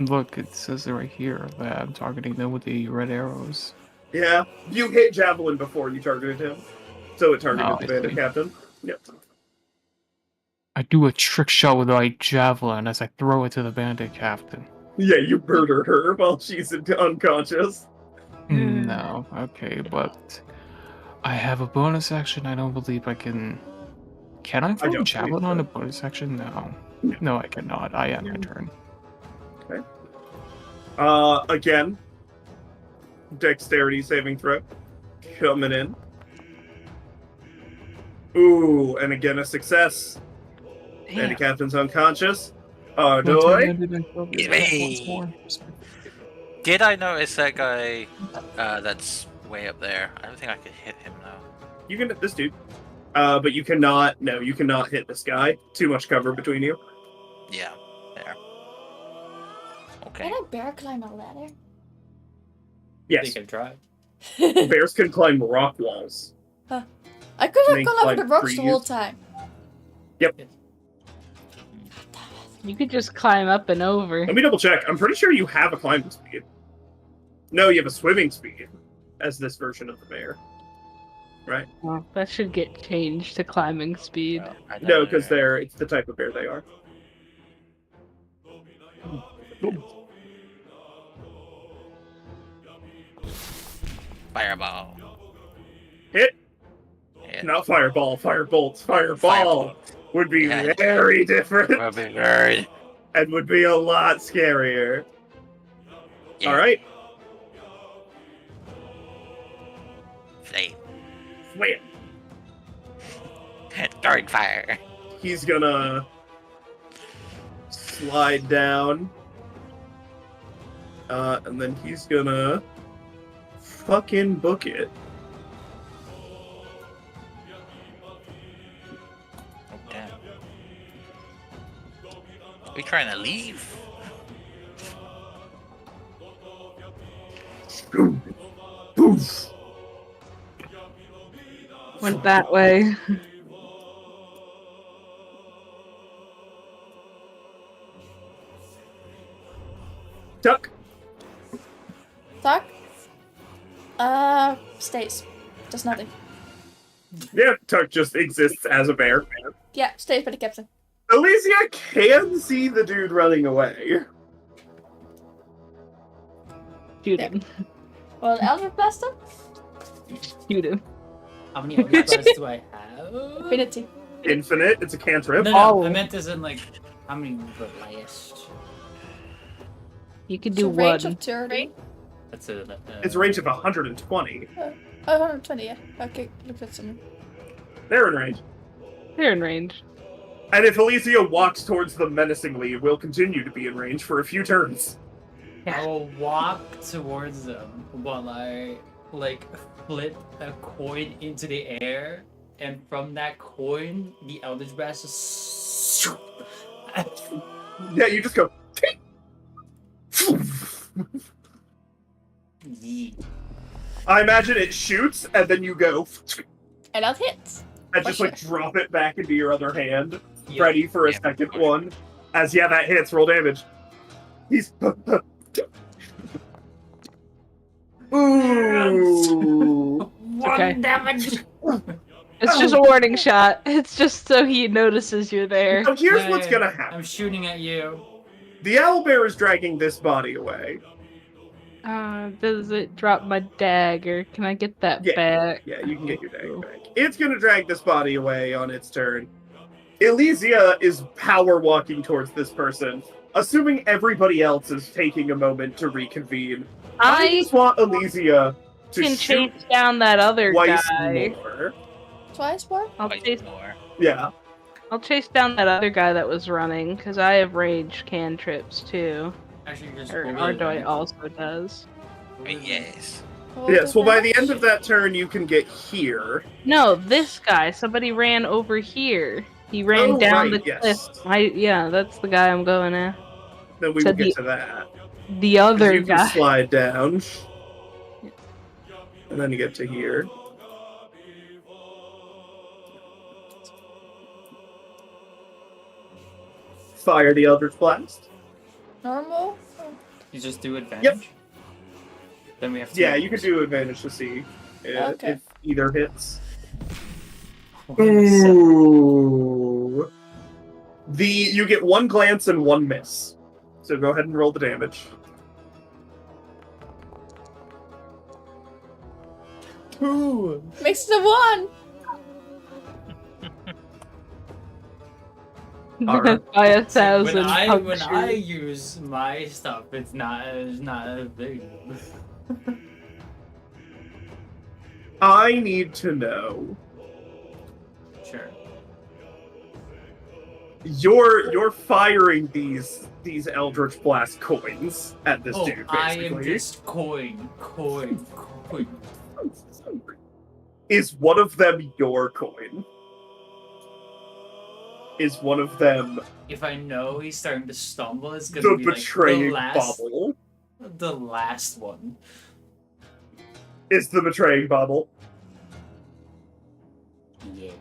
Look, it says it right here that I'm targeting them with the red arrows. Yeah, you hit javelin before you targeted him, so it targeted Oh, the I bandit see. captain. Yep. I do a trick shot with my javelin as I throw it to the bandit captain. Yeah, you murder her while she's unconscious. No, okay, but I have a bonus action. I don't believe I can. Can I throw a don't javelin believe on so. a bonus action? No. No, I cannot. I end my turn. Again, dexterity saving throw coming in. Ooh, and again a success. And the captain's unconscious. Oh, What turn boy. ended I throw this Yippee! once more? Did I notice that guy that's way up there? I don't think I could hit him now. You can hit this dude. But you cannot. No, you cannot hit this guy. Too much cover between you. Yeah, there. Okay. Can a bear climb a ladder? Yes, They can try. bears can climb rock walls. I could have They gone over the climb rocks the trees. whole time. You could just climb up and over. Let me double check. I'm pretty sure you have a climbing speed. No, you have a swimming speed as this version of the bear. Right? Well, that should get changed to climbing speed. Well, I No, know because it's the type of bear they are. Fireball. Hit! Hit. Not fireball, firebolt. Fireball Firebolt. would be Yeah. very different Will be very. and would be a lot scarier. Yeah. Alright. Flame. Wait. Throwing fire. He's gonna slide down. And then he's gonna fucking book it. Oh, damn. We trying to leave? Poof. Went that way. Tuck. Talk? Stays. Does nothing. Yeah, Tuck just exists as a bear. Yeah, stays by the captain. Elysia can see the dude running away. Shoot him. Well, Elder Blaster? Shoot him. How many other cards do I have? Infinity. Infinite, it's a cantrip. No, Oh. I meant as in like how many the last. You could It's a do range one. of 30. That's a. It's a range of 120. Oh, 120, yeah. Okay, look at something. They're in range. They're in range. And if Elysia walks towards them menacingly, it will continue to be in range for a few turns. I will walk towards them while I like flip a coin into the air, and from that coin, the Eldritch Blast just. Yeah, you just go. Yeet. I imagine it shoots, and then you go And that hits. and just like drop it back into your other hand, Yeah. ready for a Yeah. second one. As yeah, that hits. Roll damage. He's. Ooh. Okay. One damage. It's just a warning shot. It's just so he notices you're there. Now here's what's gonna I'm happen. shooting at you. The owlbear is dragging this body away. Does it drop my dagger? Can I get that Yeah. back? Yeah, you can get your dagger back. It's gonna drag this body away on its turn. Elysia is power walking towards this person, assuming everybody else is taking a moment to reconvene. I I just want Elysia to can shoot chase down that other twice guy. more. Twice more? I'll Quite chase. more. Yeah. I'll chase down that other guy that was running because I have rage cantrips too. Actually, just Or roll Ardoy advantage. also does. Yes. Yes, well, by the end of that turn, you can get here. No, this guy. Somebody ran over here. He ran Oh, down right, the yes. cliff. Yeah, that's the guy I'm going at. Then we So will get to that. The 'Cause other you can guy. slide down. And then you get to here. Fire the Eldritch Blast. Normal? You just do advantage. Then we have to. Yeah, you can do advantage to see Okay. if either hits. Seven. Ooh. You get one glance and one miss. So go ahead and roll the damage. Two. Makes it a 1! Alright. By a When thousand. I punctures. use my stuff, it's not as big. I need to know. Sure. You're firing these these Eldritch Blast coins at this Oh, dude, I basically. am just coin. Is one of them your coin? Is one of them If I know he's starting to stumble, it's the gonna be betraying like the last, bauble? the last one. Is the betraying bauble? Yeah.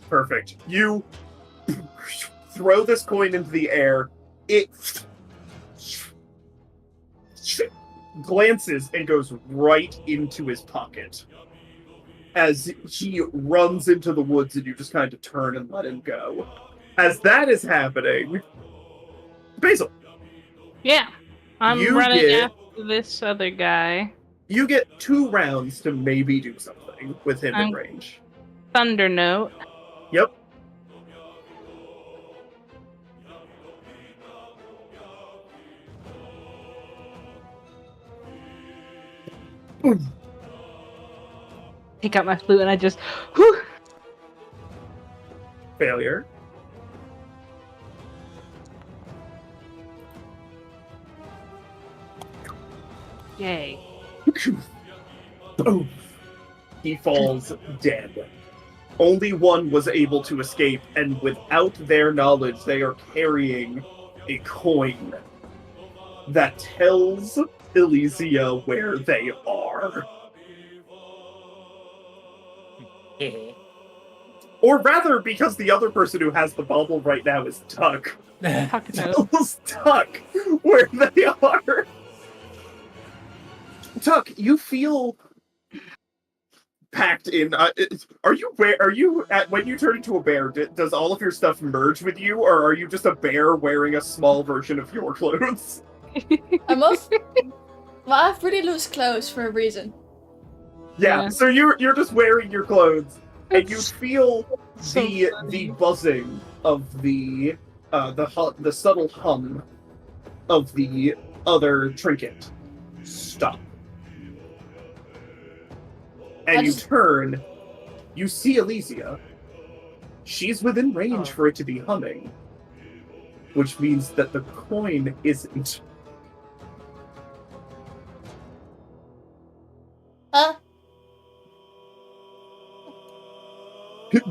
Perfect. You throw this coin into the air. It glances and goes right into his pocket. As he runs into the woods and you just kind of turn and let him go. As that is happening, Basil, Yeah. I'm You running get- after this other guy. you get 2 rounds to maybe do something with him in I'm- range. Thunder note. Yep. Take out my flute and I just whew. Failure. Yay. Boom. He falls dead. Only one was able to escape, and without their knowledge, they are carrying a coin that tells Elysia where they are. Or rather, because the other person who has the bauble right now is Tuck, Tuck note. tells Tuck where they are. Tuck, you feel packed in. Are you when you turn into a bear? Does all of your stuff merge with you, or are you just a bear wearing a small version of your clothes? I'm off. Well, I have pretty loose clothes for a reason. Yeah. Yeah. So you're just wearing your clothes, and you feel So the funny. buzzing of the subtle hum of the other trinket stop. And you turn, you see Elysia. She's within range for it to be humming, which means that the coin isn't.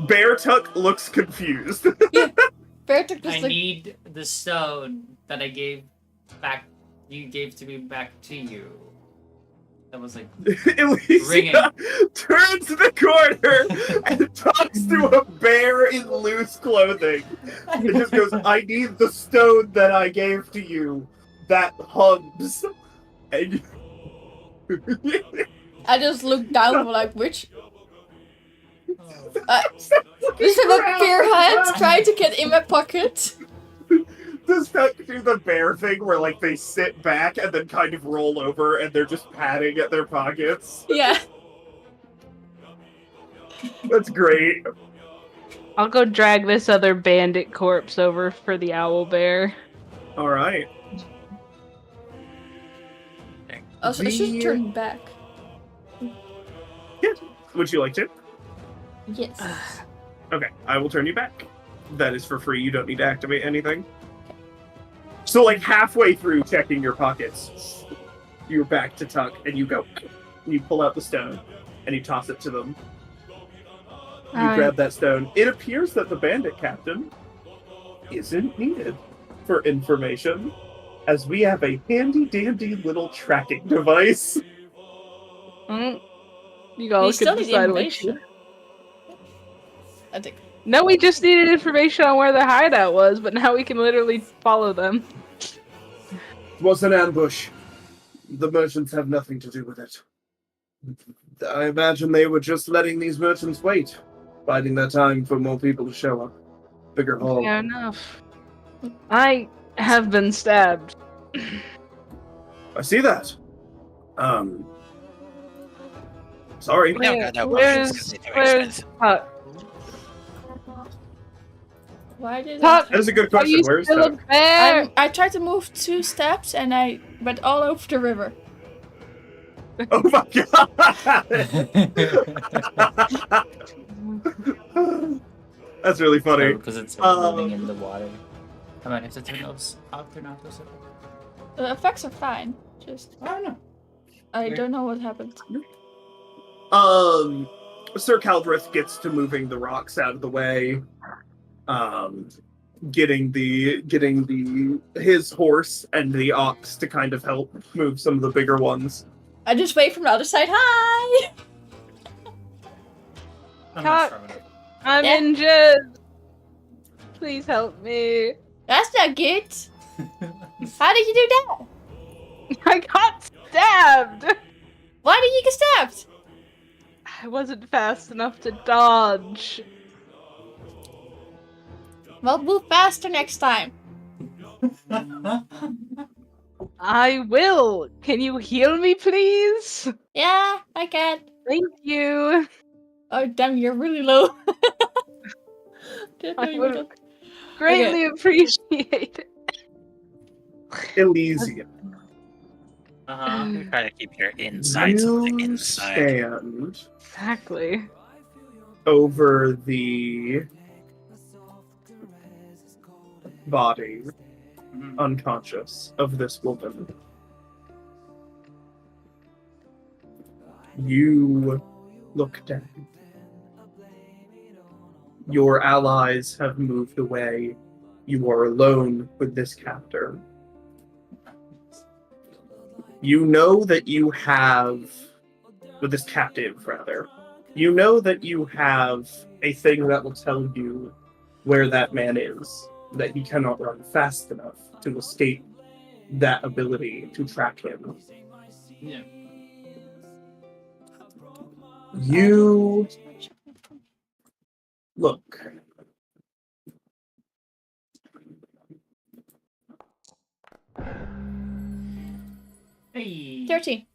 Bear Tuck looks confused. Berta just I like, need the stone that I gave back. You gave to me back to you. That was like ringing. Elysia turns the corner and talks to a bear in loose clothing. It just goes, I need the stone that I gave to you that hums. And I just looked down like, which? Oh. Just have a beer hand trying to get in my pocket. Does Tuck do the bear thing where like they sit back and then kind of roll over and they're just patting at their pockets? Yeah. That's great. I'll go drag this other bandit corpse over for the owl bear. Alright. Also, I should turn back. Would you like to? Yes. Okay, I will turn you back. That is for free, you don't need to activate anything. So like halfway through checking your pockets, you're back to Tuck and you go, and you pull out the stone and you toss it to them. You grab that stone. It appears that the bandit captain isn't needed for information, as we have a handy-dandy little tracking device. You all We still could need decide what information. I think. No, we just needed information on where the hideout was, but now we can literally follow them. It was an ambush. The merchants have nothing to do with it. I imagine they were just letting these merchants wait, biding their time for more people to show up. Bigger haul. Fair enough. I have been stabbed. I see that. Sorry. We don't got no Where's- potions 'cause they're too where's expensive. Tuck? Why did Tuck! That is a good Are question. you Where's still a Tuck? bear? I tried to move 2 steps and I went all over the river. Oh my god! That's really funny. Because it's Um, living in the water. I mean, if the turn out those. The effects are fine. Just I don't know. I Weird. don't know what happened. Sir Caldrith gets to moving the rocks out of the way. Getting his horse and the ox to kind of help move some of the bigger ones. I just wait from the other side. Hi. I'm Cut. not strong enough. I'm Yeah. injured. Please help me. That's not good. How did you do that? I got stabbed. Why did you get stabbed? I wasn't fast enough to dodge. Well, move faster next time. I will. Can you heal me, please? Yeah, I can. Thank you. Oh damn, you're really low. Didn't know I you were would low. greatly appreciate it. Elysium. You try to keep your insides on the You inside. stand Exactly. over the body, unconscious, of this woman. You look down. Your allies have moved away. You are alone with this captor. You know that you have, with this captive rather, you know that you have a thing that will tell you where that man is, that he cannot run fast enough to escape that ability to track him. Yeah. You look. Hey. 13.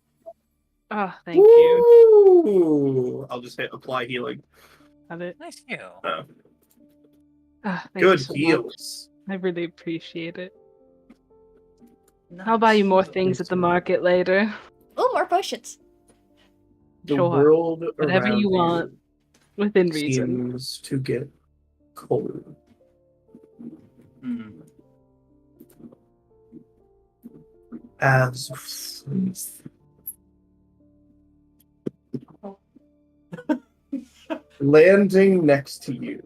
Oh, thank you. Ooh. I'll just hit apply healing. Have it. Nice you. Oh, Ah, thank good you so much. heals. I really appreciate it. I'll buy you more things at the market later. Oh, more potions. The Sure. world Whatever around you want, within reason. seems to get cold. Mm. As landing next to you,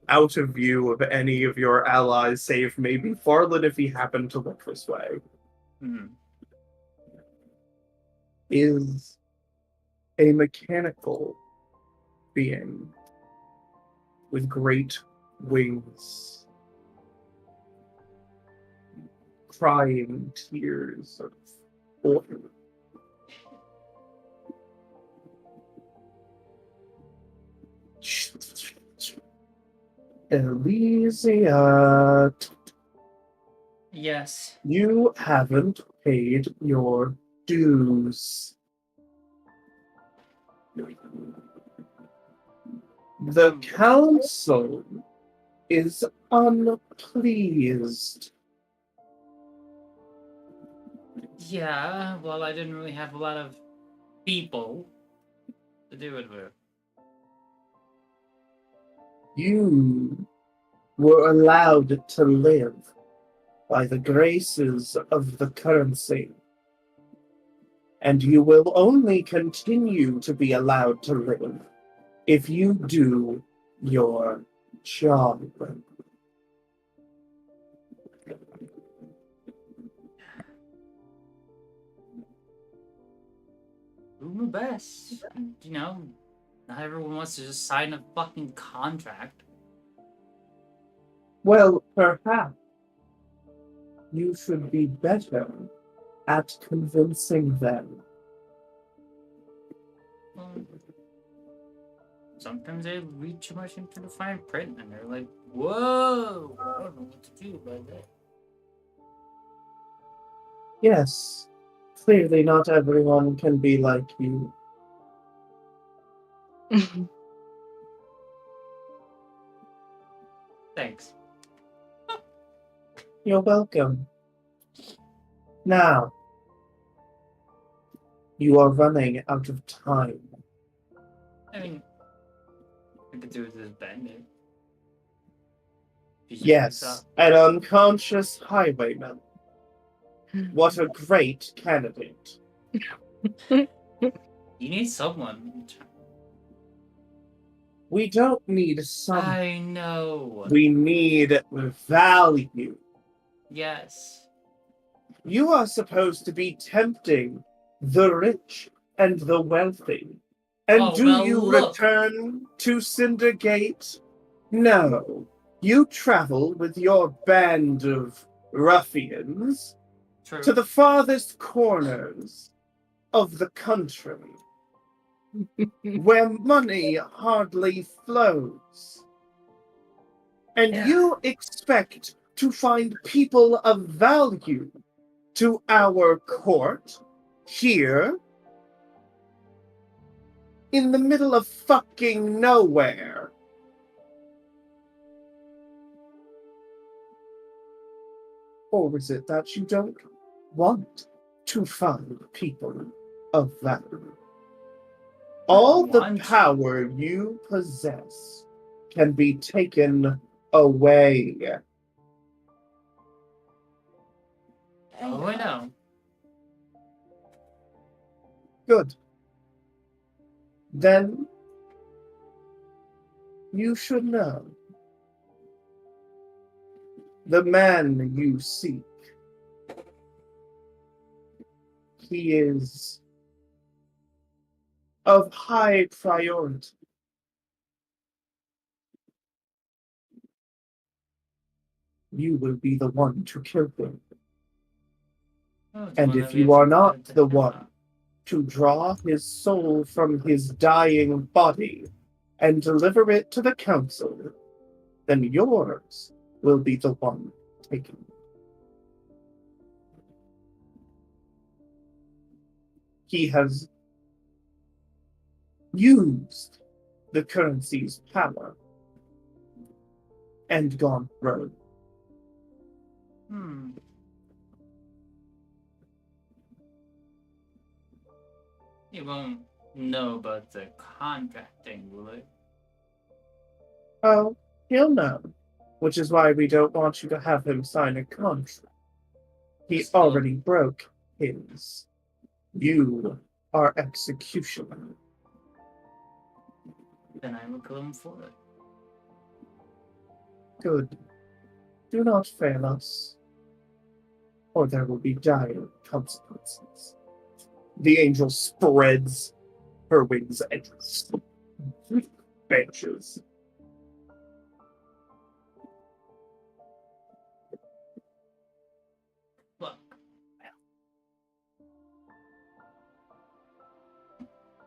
out of view of any of your allies, save maybe Farland if he happened to look this way, Mm. is a mechanical being with great wings, crying tears of order. Elysia, Yes. you haven't paid your dues. The council is unpleased. Yeah, well, I didn't really have a lot of people to do it with. You were allowed to live by the graces of the currency, and you will only continue to be allowed to live if you do your job. Do my best. You know, not everyone wants to just sign a fucking contract. Well, perhaps you should be better at convincing them. Well, sometimes they read too much into the fine print and they're like, whoa, I don't know what to do about that. Yes, clearly not everyone can be like you. Thanks. You're welcome. Now, you are running out of time. I mean, I could do it with this bandit. Yes, an unconscious highwayman. What a great candidate. You need someone. We don't need some. I know. We need value. Yes. You are supposed to be tempting the rich and the wealthy. And Oh, do well, you look. return to Cindergate? No. You travel with your band of ruffians True. to the farthest corners of the country, where money hardly flows. And you expect to find people of value to our court here in the middle of fucking nowhere. Or is it that you don't want to find people of value? All the power you possess can be taken away. Oh, I know. Good. Then you should know. The man you seek, he is of high priority. You will be the one to kill him. Oh, And if you are not the one to draw his soul from his dying body and deliver it to the council, then yours will be the one taken. He has used the currency's power and gone rogue. He won't know about the contracting, will he? Oh, he'll know, which is why we don't want you to have him sign a contract. He already broke his. You are executioner. Then I will kill him for it. Good. Do not fail us, or there will be dire consequences. The angel spreads her wings and vanishes. Look.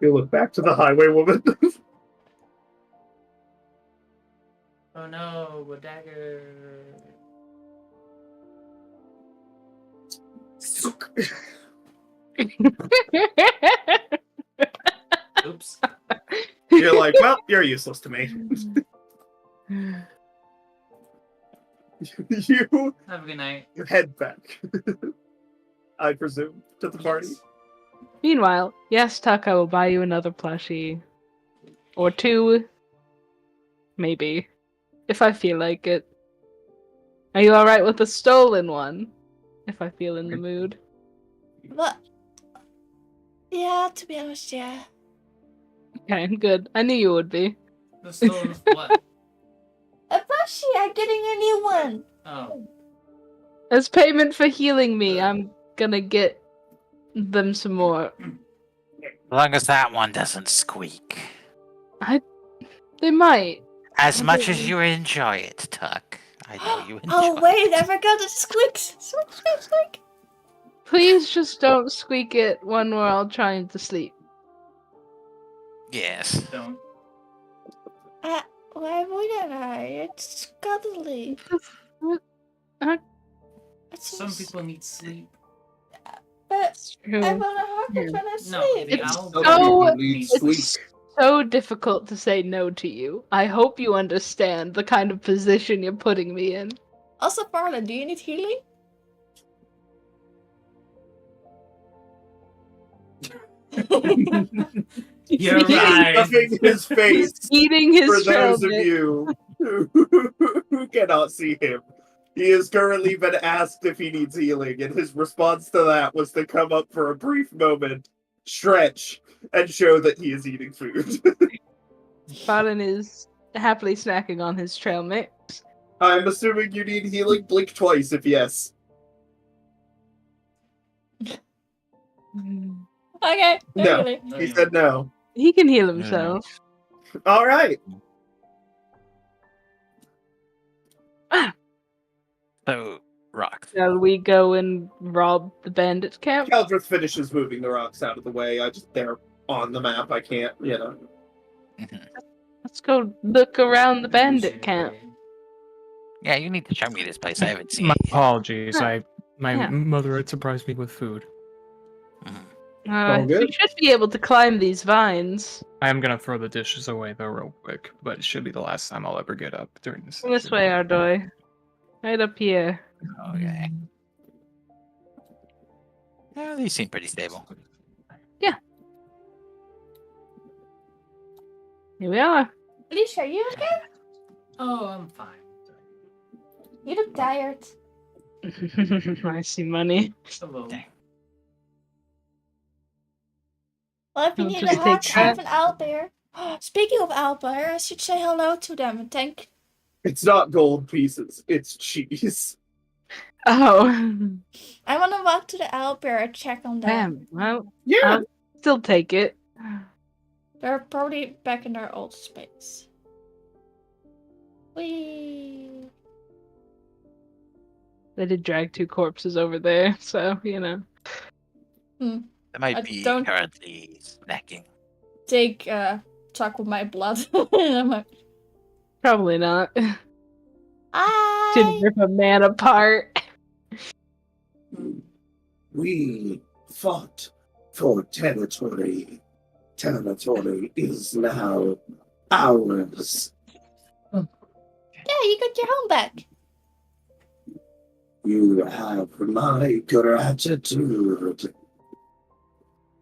You look back to the highway woman. Oh no, a dagger. Oops. You're like, well, you're useless to me. You Have a good night. head back, I presume, to the party. Yes. Meanwhile, yes, Tuck, I will buy you another plushie. Or two. Maybe. If I feel like it. Are you alright with a stolen one? If I feel in the mood. But yeah, to be honest, yeah. Okay, good. I knew you would be. The stolen what? A plushie, I'm getting a new one. Oh. As payment for healing me, I'm gonna get them some more. As long as that one doesn't squeak. They might. As much as you enjoy it, Tuck. I know you enjoy Oh wait, it. I forgot it squeaks. Squeak, squeak, squeak. Please just don't squeak it when we're all trying to sleep. Yes. Don't. Why wouldn't I? It's cuddly. It's Some people need sleep. But True. I wanna hug it when I No, sleep. the It's owl so- needs it's so difficult to say no to you. I hope you understand the kind of position you're putting me in. Also, Parla, do you need healing? You're He's right. Stuffing his face. eating his For those trail of mix. you who cannot see him. He has currently been asked if he needs healing, and his response to that was to come up for a brief moment, stretch, and show that he is eating food. Balin is happily snacking on his trail mix. I'm assuming you need healing. Blink twice if yes. Okay. No, Really. he said no. He can heal himself. All right. So, rock. Shall we go and rob the bandit camp? Caldrith finishes moving the rocks out of the way. They're on the map. I can't, Let's go look around the bandit camp. Yeah, you need to show me this place. I haven't seen My it. apologies. My Yeah. mother had surprised me with food. All good. We should be able to climb these vines. I am gonna throw the dishes away though real quick, but it should be the last time I'll ever get up during this. This way, Ardoy. Right up here. Okay. Yeah, these seem pretty stable. Here we are. Alicia, are you okay? Oh, I'm fine. You look tired. I see money. Hello. Well, if you I'll need just a hot take chef that. and owlbear. Speaking of owlbear, I should say hello to them and thank. It's not gold pieces. It's cheese. Oh. I want to walk to the owlbear and check on them. Damn. Well, Yeah. I'll still take it. They're probably back in their old space. Whee! They did drag 2 corpses over there, so, They might I be don't- currently snacking. Take talk with my blood. I'm like, Probably not. To hi! rip a man apart. We fought for territory. Territory is now ours. Yeah, you got your home back. You have my gratitude.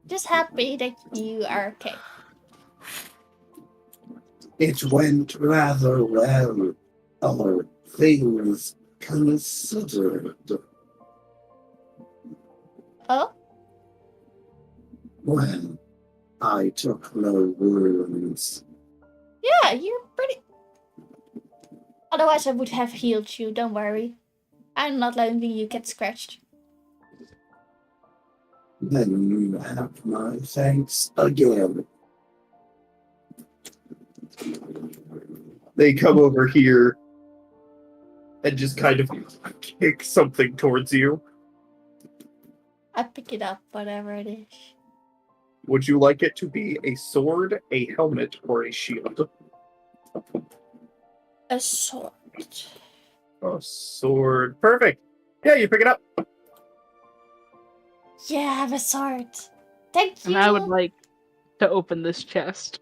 Just happy that you are okay. It went rather well, all things considered. Oh? Well, I took no wounds. Yeah, you're pretty. Otherwise, I would have healed you, don't worry. I'm not letting you get scratched. Then you have my thanks again. They come over here and just kind of kick something towards you. I pick it up, whatever it is. Would you like it to be a sword, a helmet, or a shield? A sword. A sword. Perfect. Yeah, you pick it up. Yeah, I have a sword. Thank you. And I would like to open this chest.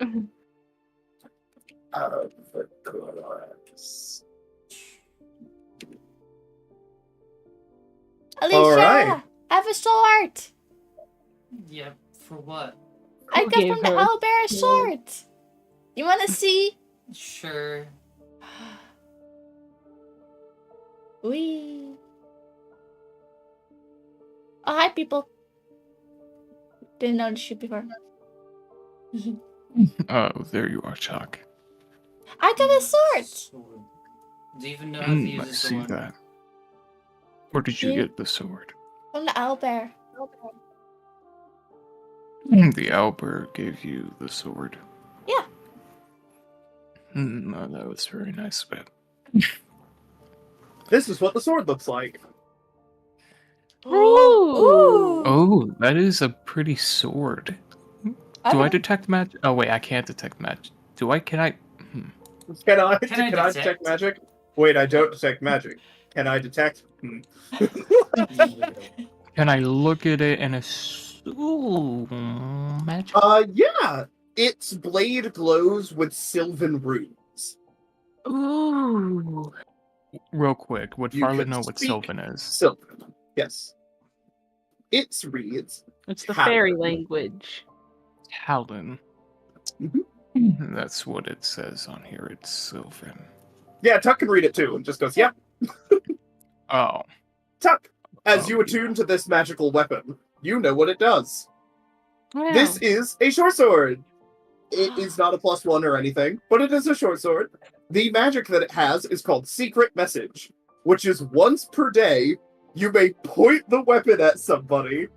Of course. Alicia, Alright. I have a sword. Yeah, for what? I Who got gave from the her? owlbear a sword. You wanna see? Sure. Wee. Oh, hi, people. Didn't notice you before. Oh, there you are, Chuck. I got a sword. Sword. Do you even know how to I use this see one? that. Where did you Yeah. get the sword? From the owlbear. The Albert gave you the sword. Yeah. No, that was very nice of it. This is what the sword looks like. Ooh. Oh, that is a pretty sword. Do I Okay. detect magic? Oh wait, I can't detect magic. Do I? Can I? Can I Can I detect detect? magic? Wait, I don't detect magic. Can I detect? Can I look at it and assume magic? Yeah. Its blade glows with sylvan runes. Ooh. Real quick, would You Farlet can know what speak Sylvan is? Sylvan. Yes. It reads. It's the Talon. fairy language. Talon. Mhm. That's what it says on here. It's Sylvan. Yeah, Tuck can read it too, and just goes, "Yep." Oh. Tuck, as you Oh, attune to this magical weapon, you know what it does. Wow. This is a short sword. It is not a +1 or anything, but it is a short sword. The magic that it has is called Secret Message, which is once per day, you may point the weapon at somebody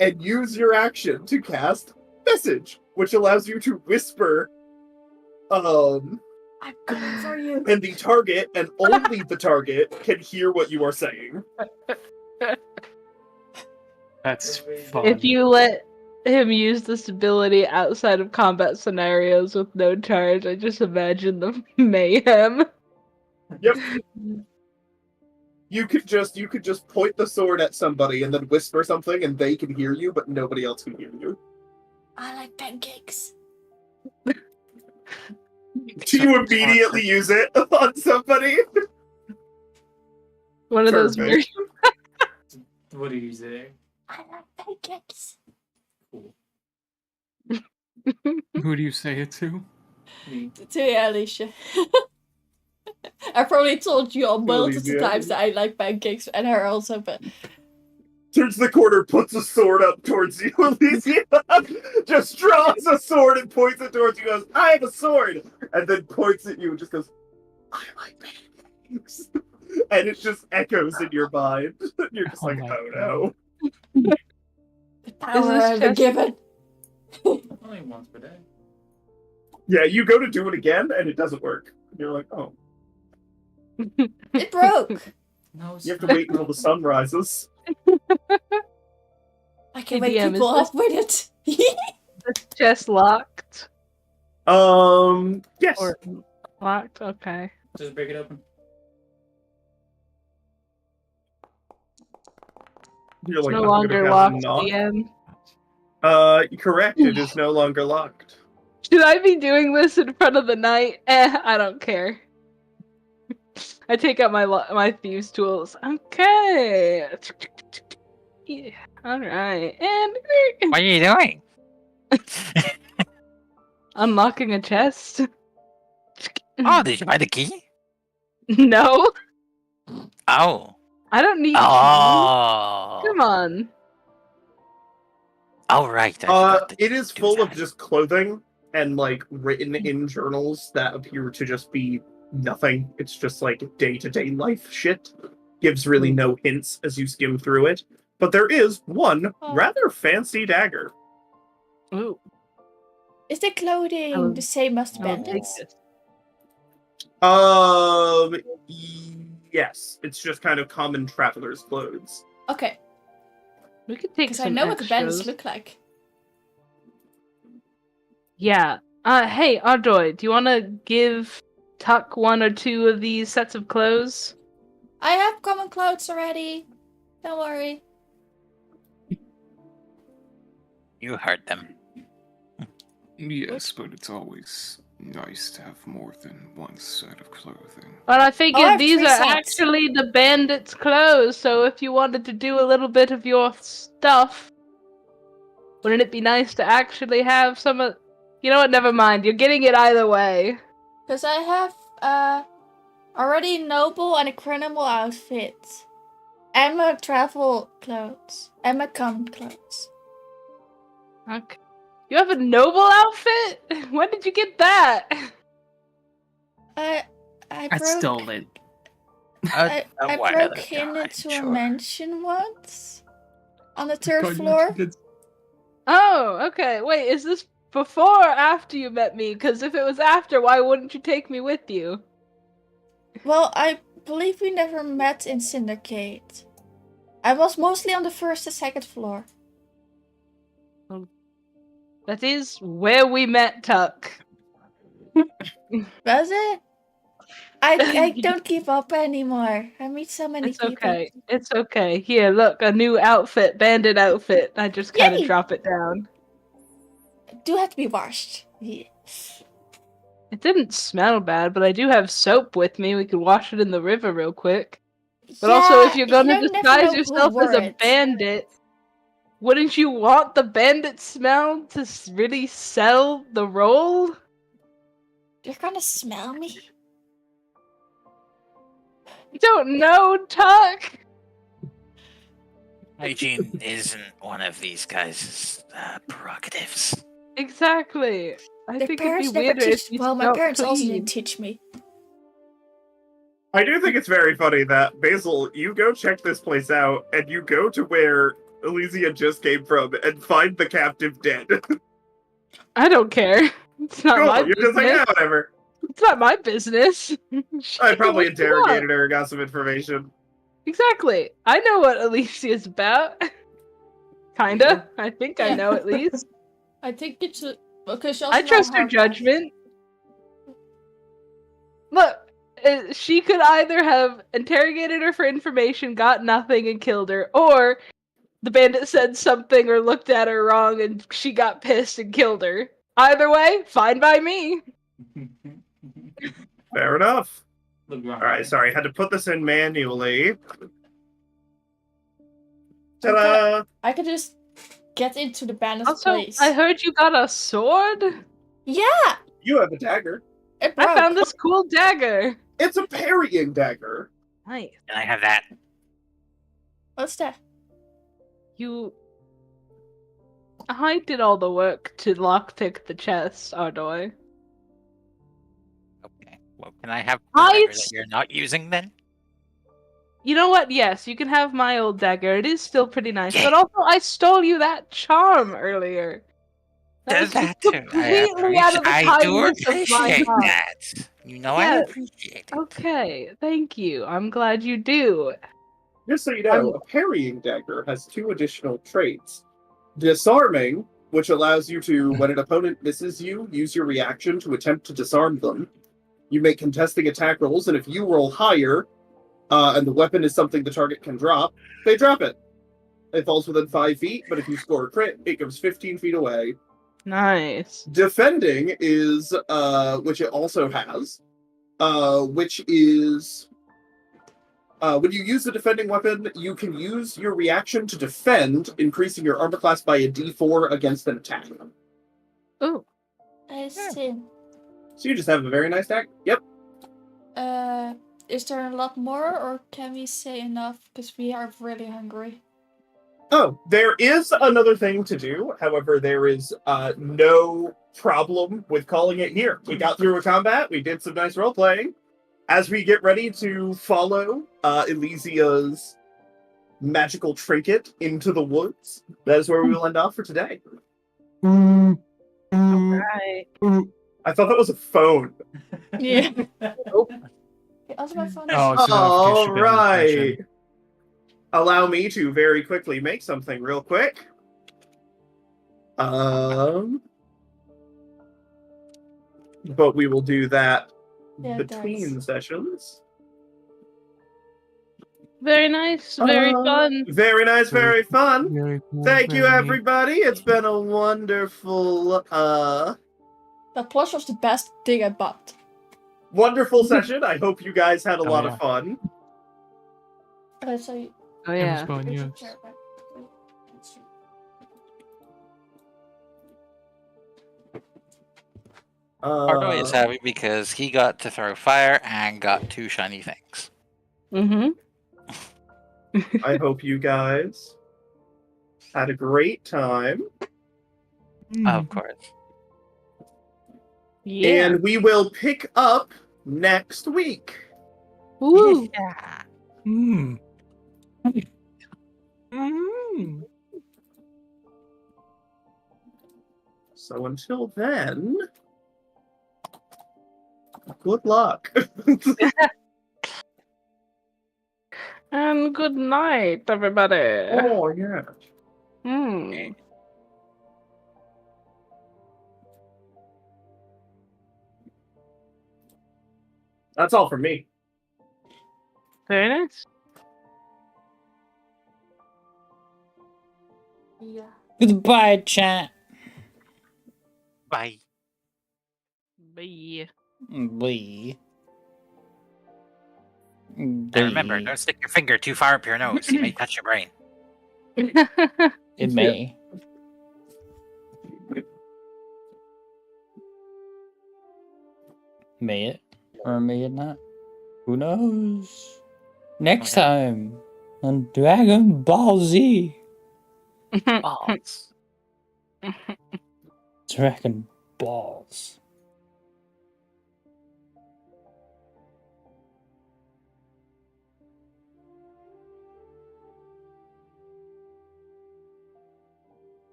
and use your action to cast Message, which allows you to whisper, I'm coming for you. and the target, and only the target, can hear what you are saying. That's fun. If you let him use this ability outside of combat scenarios with no charge, I just imagine the mayhem. Yep. You could just point the sword at somebody and then whisper something, and they can hear you, but nobody else can hear you. I like pancakes. Do you immediately use it on somebody? One of those Perfect. What are you saying? I like pancakes. Cool. Who do you say it to? Me. To you, Alicia. I probably told you a multitude Alicia. times that I like pancakes and her also, but Turns the corner, puts a sword up towards you, Alicia. Just draws a sword and points it towards you, goes, "I have a sword!" And then points at you and just goes, "I like pancakes." And it just echoes in your mind. You're just Oh like, my "Oh God. no." the power this I've been just- given. Only once per day. Yeah, you go to do it again, and it doesn't work. You're like, "Oh." It broke. No, it's You have to not. wait until the sun rises. I can wake CDM, people is up with it. It's just locked? Yes. Or locked? Okay. Just break it open. You're It's like, no "I'm gonna longer cast a locked knock." again. Correct. It is no longer locked. Should I be doing this in front of the knight? I don't care. I take out my thieves' tools. Okay. Yeah. All right. And What are you doing? unlocking a chest. Oh, did you buy the key? No, Oh. I don't need. Oh. Come on. Oh, right. I forgot that It you is do full of that. just clothing and like written in journals that appear to just be nothing. It's just like day-to-day life shit. Gives really no hints as you skim through it. But there is one rather fancy dagger. Ooh, Is the clothing the same as the I will take bandits? this. Yes. It's just kind of common traveler's clothes. Okay, We could take because I some know what the bandits extras. look like. Yeah. Hey, Ardoy, do you want to give Tuck one or two of these sets of clothes? I have common clothes already. Don't worry. You heard them. Yes, but it's always nice to have more than one set of clothing. Well, I I figured have these 3 are sets. actually the bandits' clothes, so if you wanted to do a little bit of your stuff, wouldn't it be nice to actually have some of... You know what, never mind, you're getting it either way. Because I have already noble and a criminal outfit. And my travel clothes. And my common clothes. Okay. You have a noble outfit? When did you get that? I I broke, stole it. I Why other broke guy, into a sure. mansion once. On the God, 3rd you floor. did- Oh, okay. Wait, is this before or after you met me? Because if it was after, why wouldn't you take me with you? Well, I believe we never met in Syndicate. I was mostly on the 1st and 2nd floor. That is where we met, Tuck. Was it? I don't keep up anymore. I meet so many It's people. okay. It's okay. Here, look, a new outfit, bandit outfit. I just kind of Yay! drop it down. Do have to be washed. Yeah. It didn't smell bad, but I do have soap with me. We could wash it in the river real quick. But also, if you're gonna you never disguise know who yourself as wore a it. bandit, wouldn't you want the bandit smell to really sell the role? You're gonna smell me? don't know, Tuck. Hygiene isn't one of these guys' prerogatives. Exactly. I Their think it'd be parents never weirder if teach. you Well, my smelled parents also clean. didn't teach me. I do think it's very funny that, Basil, you go check this place out, and you go to where Elysia just came from and find the captive dead. I don't care. It's not my Cool, you're just like, business. yeah, whatever. It's not my business. She I can probably look it up. interrogated her, got some information. Exactly. I know what Alicia's about. Kinda. I think I Yeah. know at least. I think it's because she also I trust her know judgment. Look, she could either have interrogated her for information, got nothing, and killed her, or the bandit said something or looked at her wrong and she got pissed and killed her. Either way, fine by me. Fair enough. Look wrong. Alright, sorry, had to put this in manually. Okay. Ta-da! I could just get into the bandit's Also, place. I heard you got a sword. Yeah, You have a dagger. it I broke. found this cool dagger. It's a parrying dagger. Nice. Can I have that? What's that? I did all the work to lockpick the chest, Ardoy. Okay. Well, can I have the I dagger s- that you're not using then? You know what? Yes, you can have my old dagger. It is still pretty nice. Yeah. But also, I stole you that charm earlier. Does was that too? completely out of the I do kindness of my appreciate heart. that. You know, I Yeah. appreciate it. Okay, thank you. I'm glad you do. Just so you know, a parrying dagger has 2 additional traits. Disarming, which allows you to, when an opponent misses you, use your reaction to attempt to disarm them. You make contesting attack rolls, and if you roll higher, and the weapon is something the target can drop, they drop it. It falls within 5 feet, but if you score a crit, it goes 15 feet away. Nice. Defending is, which it also has, which is, when you use the defending weapon, you can use your reaction to defend, increasing your armor class by a d4 against an attack. Ooh. I see. So you just have a very nice deck. Yep. Is there a lot more, or can we say enough? Because we are really hungry. Oh, there is another thing to do. However, there is no problem with calling it here. We got through a combat. We did some nice role playing. As we get ready to follow Elysia's magical trinket into the woods, that is where we will end off for today. Right. I thought that was a phone. Yeah. Nope. Also, my phone. Oh, it's enough. All right. Allow me to very quickly make something real quick. But we will do that between sessions. Very nice. Very fun. Very nice, very fun. Very cool, Thank you, very neat. everybody. It's been a wonderful, The plush was the best thing I bought. wonderful session. I hope you guys had a lot yeah. of fun. So you, Oh It was yeah. fun, yes. Ardo is happy because he got to throw fire and got 2 shiny things. Mm-hmm. I hope you guys had a great time. Of course. Yeah. And we will pick up next week. Ooh. Yeah. Mm. Mm. So until then, good luck. And good night, everybody. Oh, yeah. Hmm. That's all from me. Very nice. yeah. Goodbye, chat. Bye. Bye. Bye. And remember, don't stick your finger too far up your nose. You may touch your brain. It may. May it? Or may it not? Who knows? Next time on Dragon Ball Z. Balls. Dragon Balls.